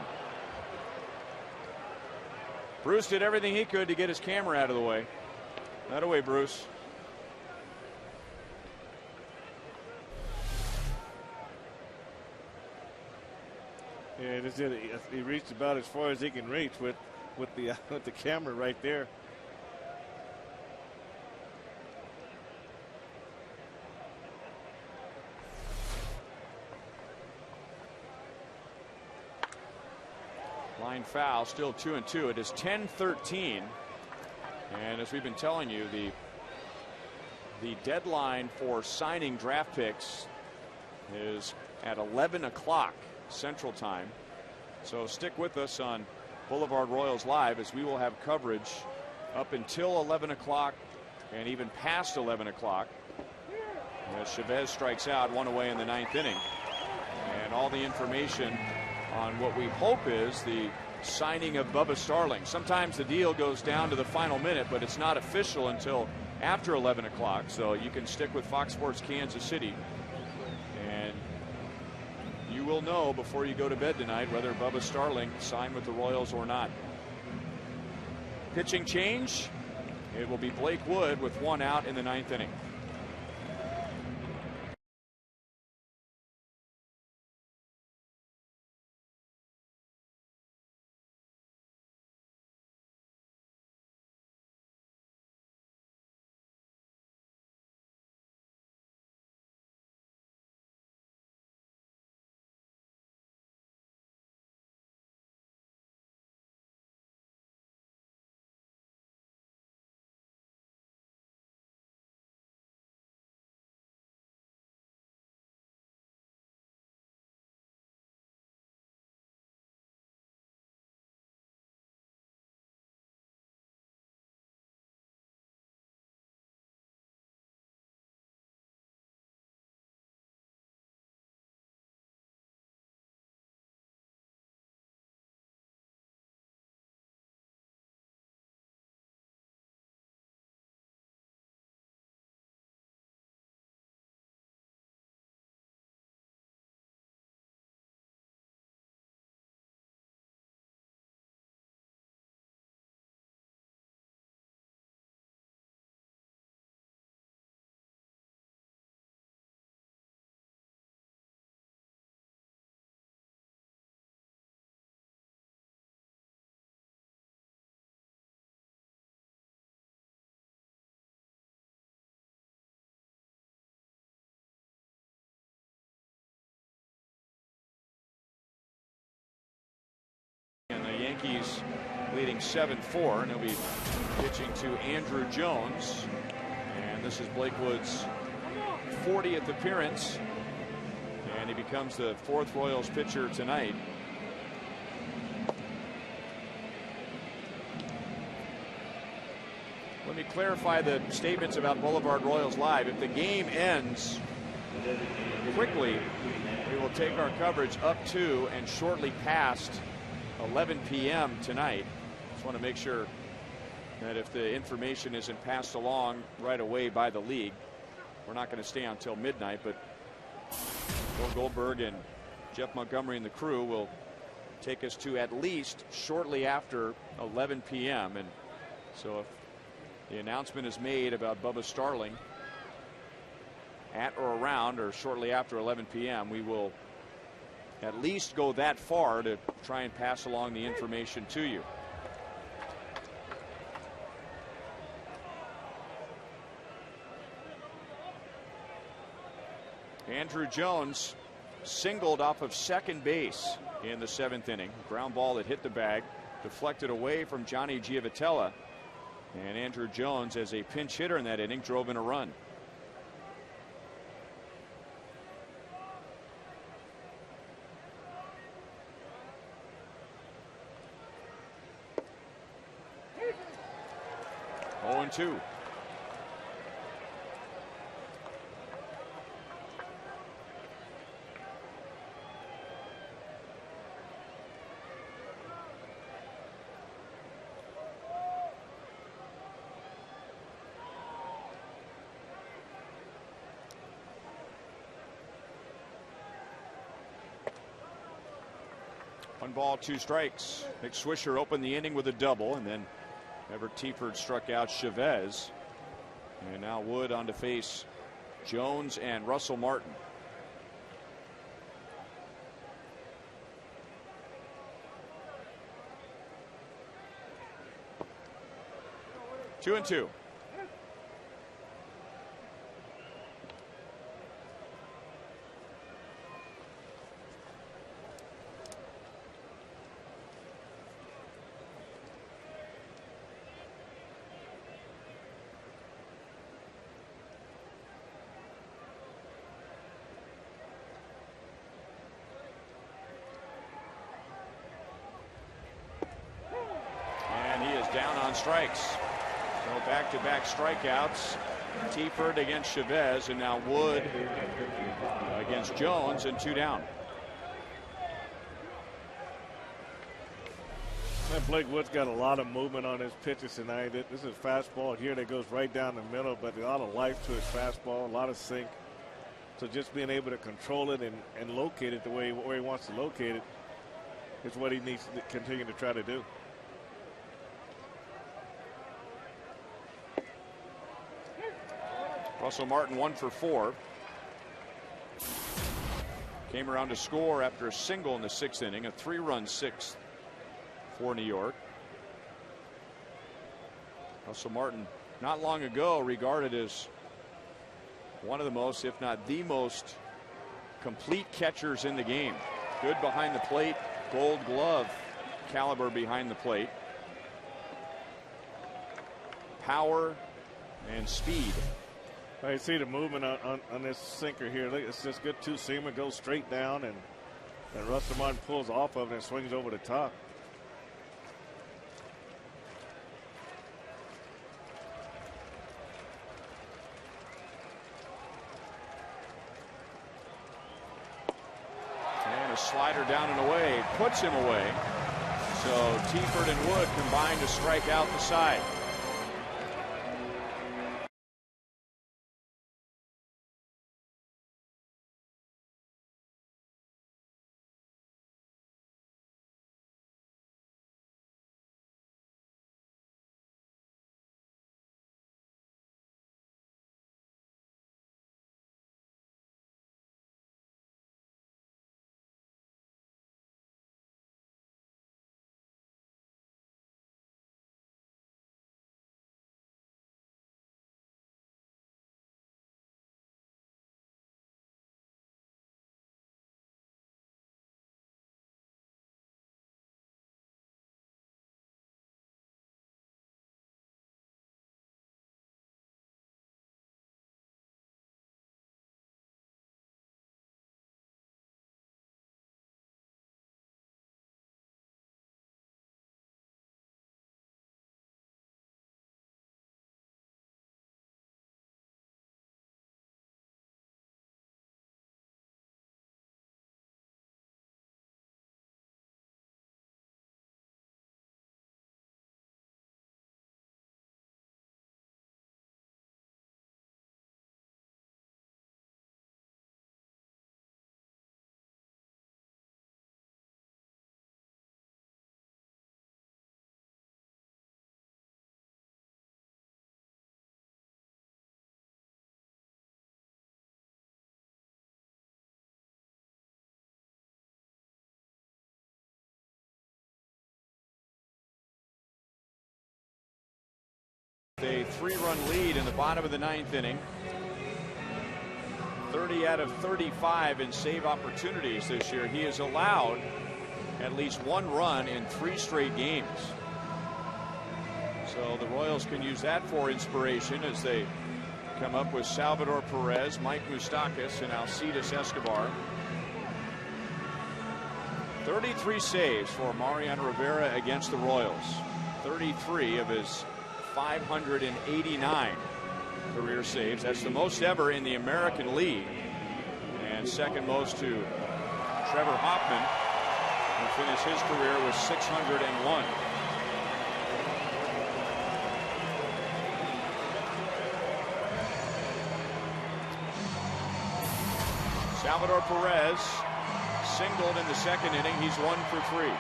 Bruce did everything he could to get his camera out of the way. That away, Bruce. Yeah, he reached about as far as he can reach with the camera right there. Line foul, still 2-2. It is 10-13, and as we've been telling you, the deadline for signing draft picks is at 11 o'clock Central Time. So stick with us on Boulevard Royals Live, as we will have coverage up until 11 o'clock and even past 11 o'clock. As Chavez strikes out, 1 away in the 9th inning, and all the information on what we hope is the signing of Bubba Starling. Sometimes the deal goes down to the final minute, but it's not official until after 11 o'clock. So you can stick with Fox Sports Kansas City, and you will know before you go to bed tonight whether Bubba Starling signed with the Royals or not. Pitching change, It will be Blake Wood with 1 out in the 9th inning. And the Yankees leading 7-4, and he'll be pitching to Andrew Jones. And this is Blake Wood's 40th appearance, and he becomes the 4th Royals pitcher tonight. Let me clarify the statements about Boulevard Royals Live. If the game ends quickly, we will take our coverage up to and shortly past 11 p.m. tonight. Just want to make sure that if the information isn't passed along right away by the league, we're not going to stay until midnight. But Bill Goldberg and Jeff Montgomery and the crew will take us to at least shortly after 11 p.m. And so if the announcement is made about Bubba Starling at or around or shortly after 11 p.m., we will at least go that far to try and pass along the information to you. Andrew Jones singled off of second base in the 7th inning. Ground ball that hit the bag, deflected away from Johnny Giavotella, and Andrew Jones, as a pinch hitter in that inning, drove in a run. Oh, 0-2. One ball, 2 strikes. Nick Swisher opened the inning with a double, and then Everett Teaford struck out Chavez. And now Wood on to face Jones and Russell Martin. Two and two. Down on strikes. So back-to-back strikeouts. Teaford against Chavez, and now Wood against Jones, and 2 down. And Blake Wood's got a lot of movement on his pitches tonight. This is fastball here that goes right down the middle, but a lot of life to his fastball, a lot of sink. So just being able to control it and locate it the way where he wants to locate it is what he needs to continue to try to do. Russell Martin 1 for 4. Came around to score after a single in the 6th inning, a 3-run sixth for New York. Russell Martin, not long ago, regarded as one of the most, if not the most, complete catchers in the game. Good behind the plate, Gold Glove caliber behind the plate. Power and speed. You see the movement on this sinker here. Look, it's just good two-seamer, goes straight down, and Russell Martin pulls off of it and swings over the top. And a slider down and away, puts him away. So Teaford and Wood combine to strike out the side. A 3-run lead in the bottom of the 9th inning. 30 out of 35 in save opportunities this year. He has allowed at least 1 run in 3 straight games. So the Royals can use that for inspiration as they come up with Salvador Perez, Mike Moustakas, and Alcides Escobar. 33 saves for Mariano Rivera against the Royals. 33 of his 589 career saves. That's the most ever in the American League, and second most to Trevor Hoffman, who finished his career with 601. Salvador Perez singled in the 2nd inning. He's 1 for 3.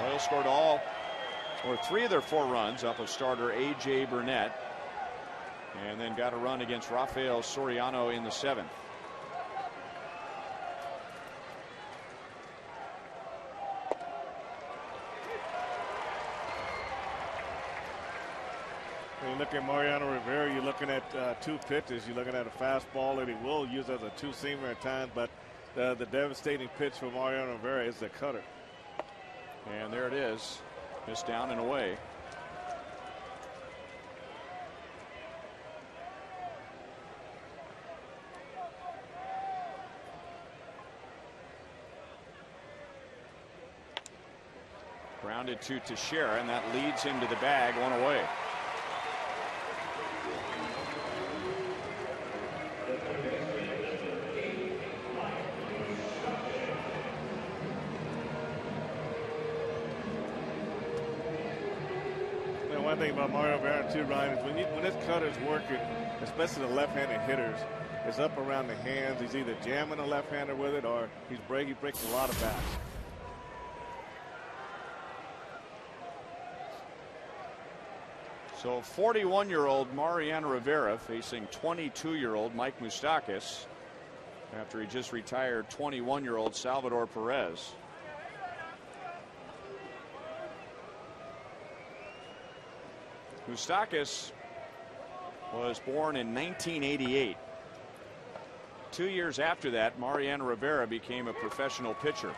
Royals scored 3 of their 4 runs off of starter A.J. Burnett, and then got a run against Rafael Soriano in the 7th. When you look at Mariano Rivera, you're looking at 2 pitches. You're looking at a fastball that he will use as a two-seamer at times, but the devastating pitch for Mariano Rivera is the cutter. And there it is. Missed down and away. Grounded to Teixeira, and that leads him to the bag, 1 away. One thing about Mario Rivera too, Ryan, is when his cutter's working, especially the left-handed hitters, is up around the hands. He's either jamming a left-hander with it, or he breaks a lot of bats. So 41-year-old Mariano Rivera facing 22-year-old Mike Moustakas after he just retired 21-year-old Salvador Perez. Moustakas was born in 1988. 2 years after that, Mariano Rivera became a professional pitcher.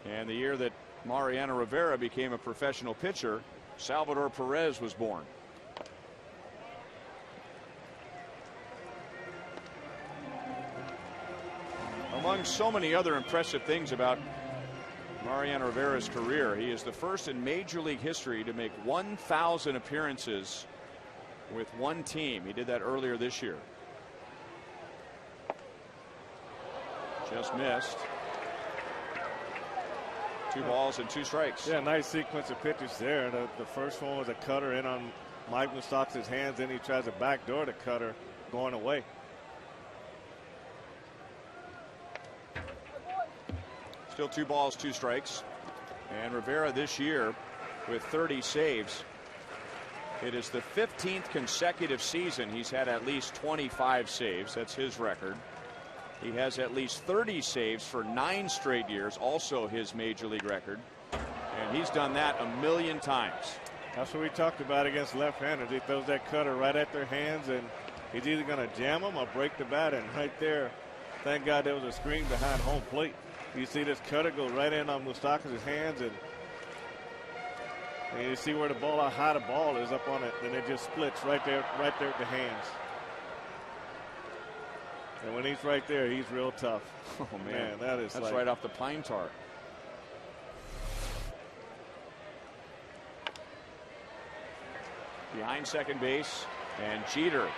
And the year that Mariano Rivera became a professional pitcher, Salvador Perez was born. Among so many other impressive things about Mariano Rivera's career, he is the first in Major League history to make 1,000 appearances with one team. He did that earlier this year. Just missed. 2 balls and 2 strikes. Yeah, nice sequence of pitches there. The first one was a cutter in on Mike Moustakas' hands, then he tries a backdoor to cutter going away. Still 2 balls, 2 strikes. And Rivera this year with 30 saves. It is the 15th consecutive season he's had at least 25 saves. That's his record. He has at least 30 saves for 9 straight years, also his major league record. And he's done that a million times. That's what we talked about against left-handers. He throws that cutter right at their hands, and he's either going to jam them or break the bat. And right there, thank God there was a screen behind home plate. You see this cutter go right in on Moustakas' hands, and you see where the ball, how high the ball is up on it, and it just splits right there at the hands. And when he's right there, he's real tough. Oh man, that's like right off the pine tar. Behind second base, and Jeter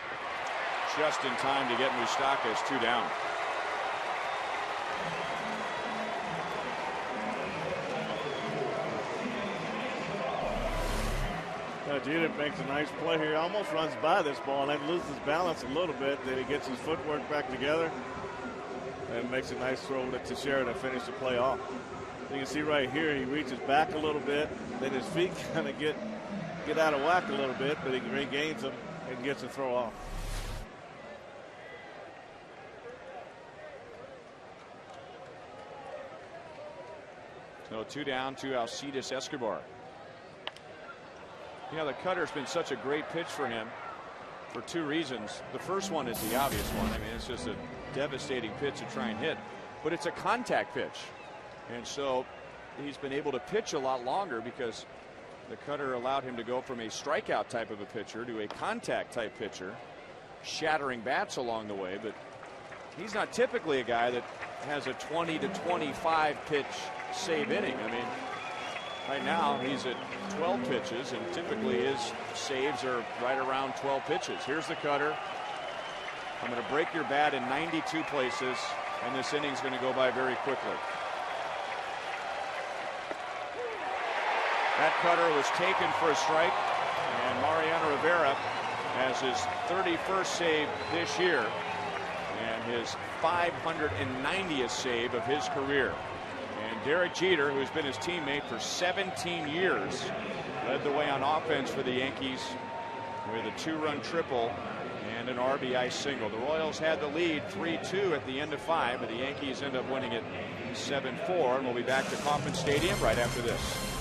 just in time to get Moustakas 2 down. Jeter makes a nice play here. He almost runs by this ball and then loses balance a little bit. Then he gets his footwork back together and makes a nice throw to Teixeira to finish the play off. You can see right here he reaches back a little bit, then his feet kind of get out of whack a little bit, but he regains them and gets a throw off. So 2 down to Alcides Escobar. You know, the cutter's been such a great pitch for him for 2 reasons. The first one is the obvious one. I mean, it's just a devastating pitch to try and hit, but it's a contact pitch. And so he's been able to pitch a lot longer because the cutter allowed him to go from a strikeout type of a pitcher to a contact type pitcher, shattering bats along the way. But he's not typically a guy that has a 20 to 25 pitch save inning. I mean, right now he's at 12 pitches, and typically his saves are right around 12 pitches. Here's the cutter. I'm going to break your bat in 92 places, and this inning's going to go by very quickly. That cutter was taken for a strike, and Mariano Rivera has his 31st save this year and his 590th save of his career. And Derek Jeter, who's been his teammate for 17 years, led the way on offense for the Yankees with a 2-run triple and an RBI single. The Royals had the lead 3-2 at the end of 5, but the Yankees end up winning it 7-4. And we'll be back to Kauffman Stadium right after this.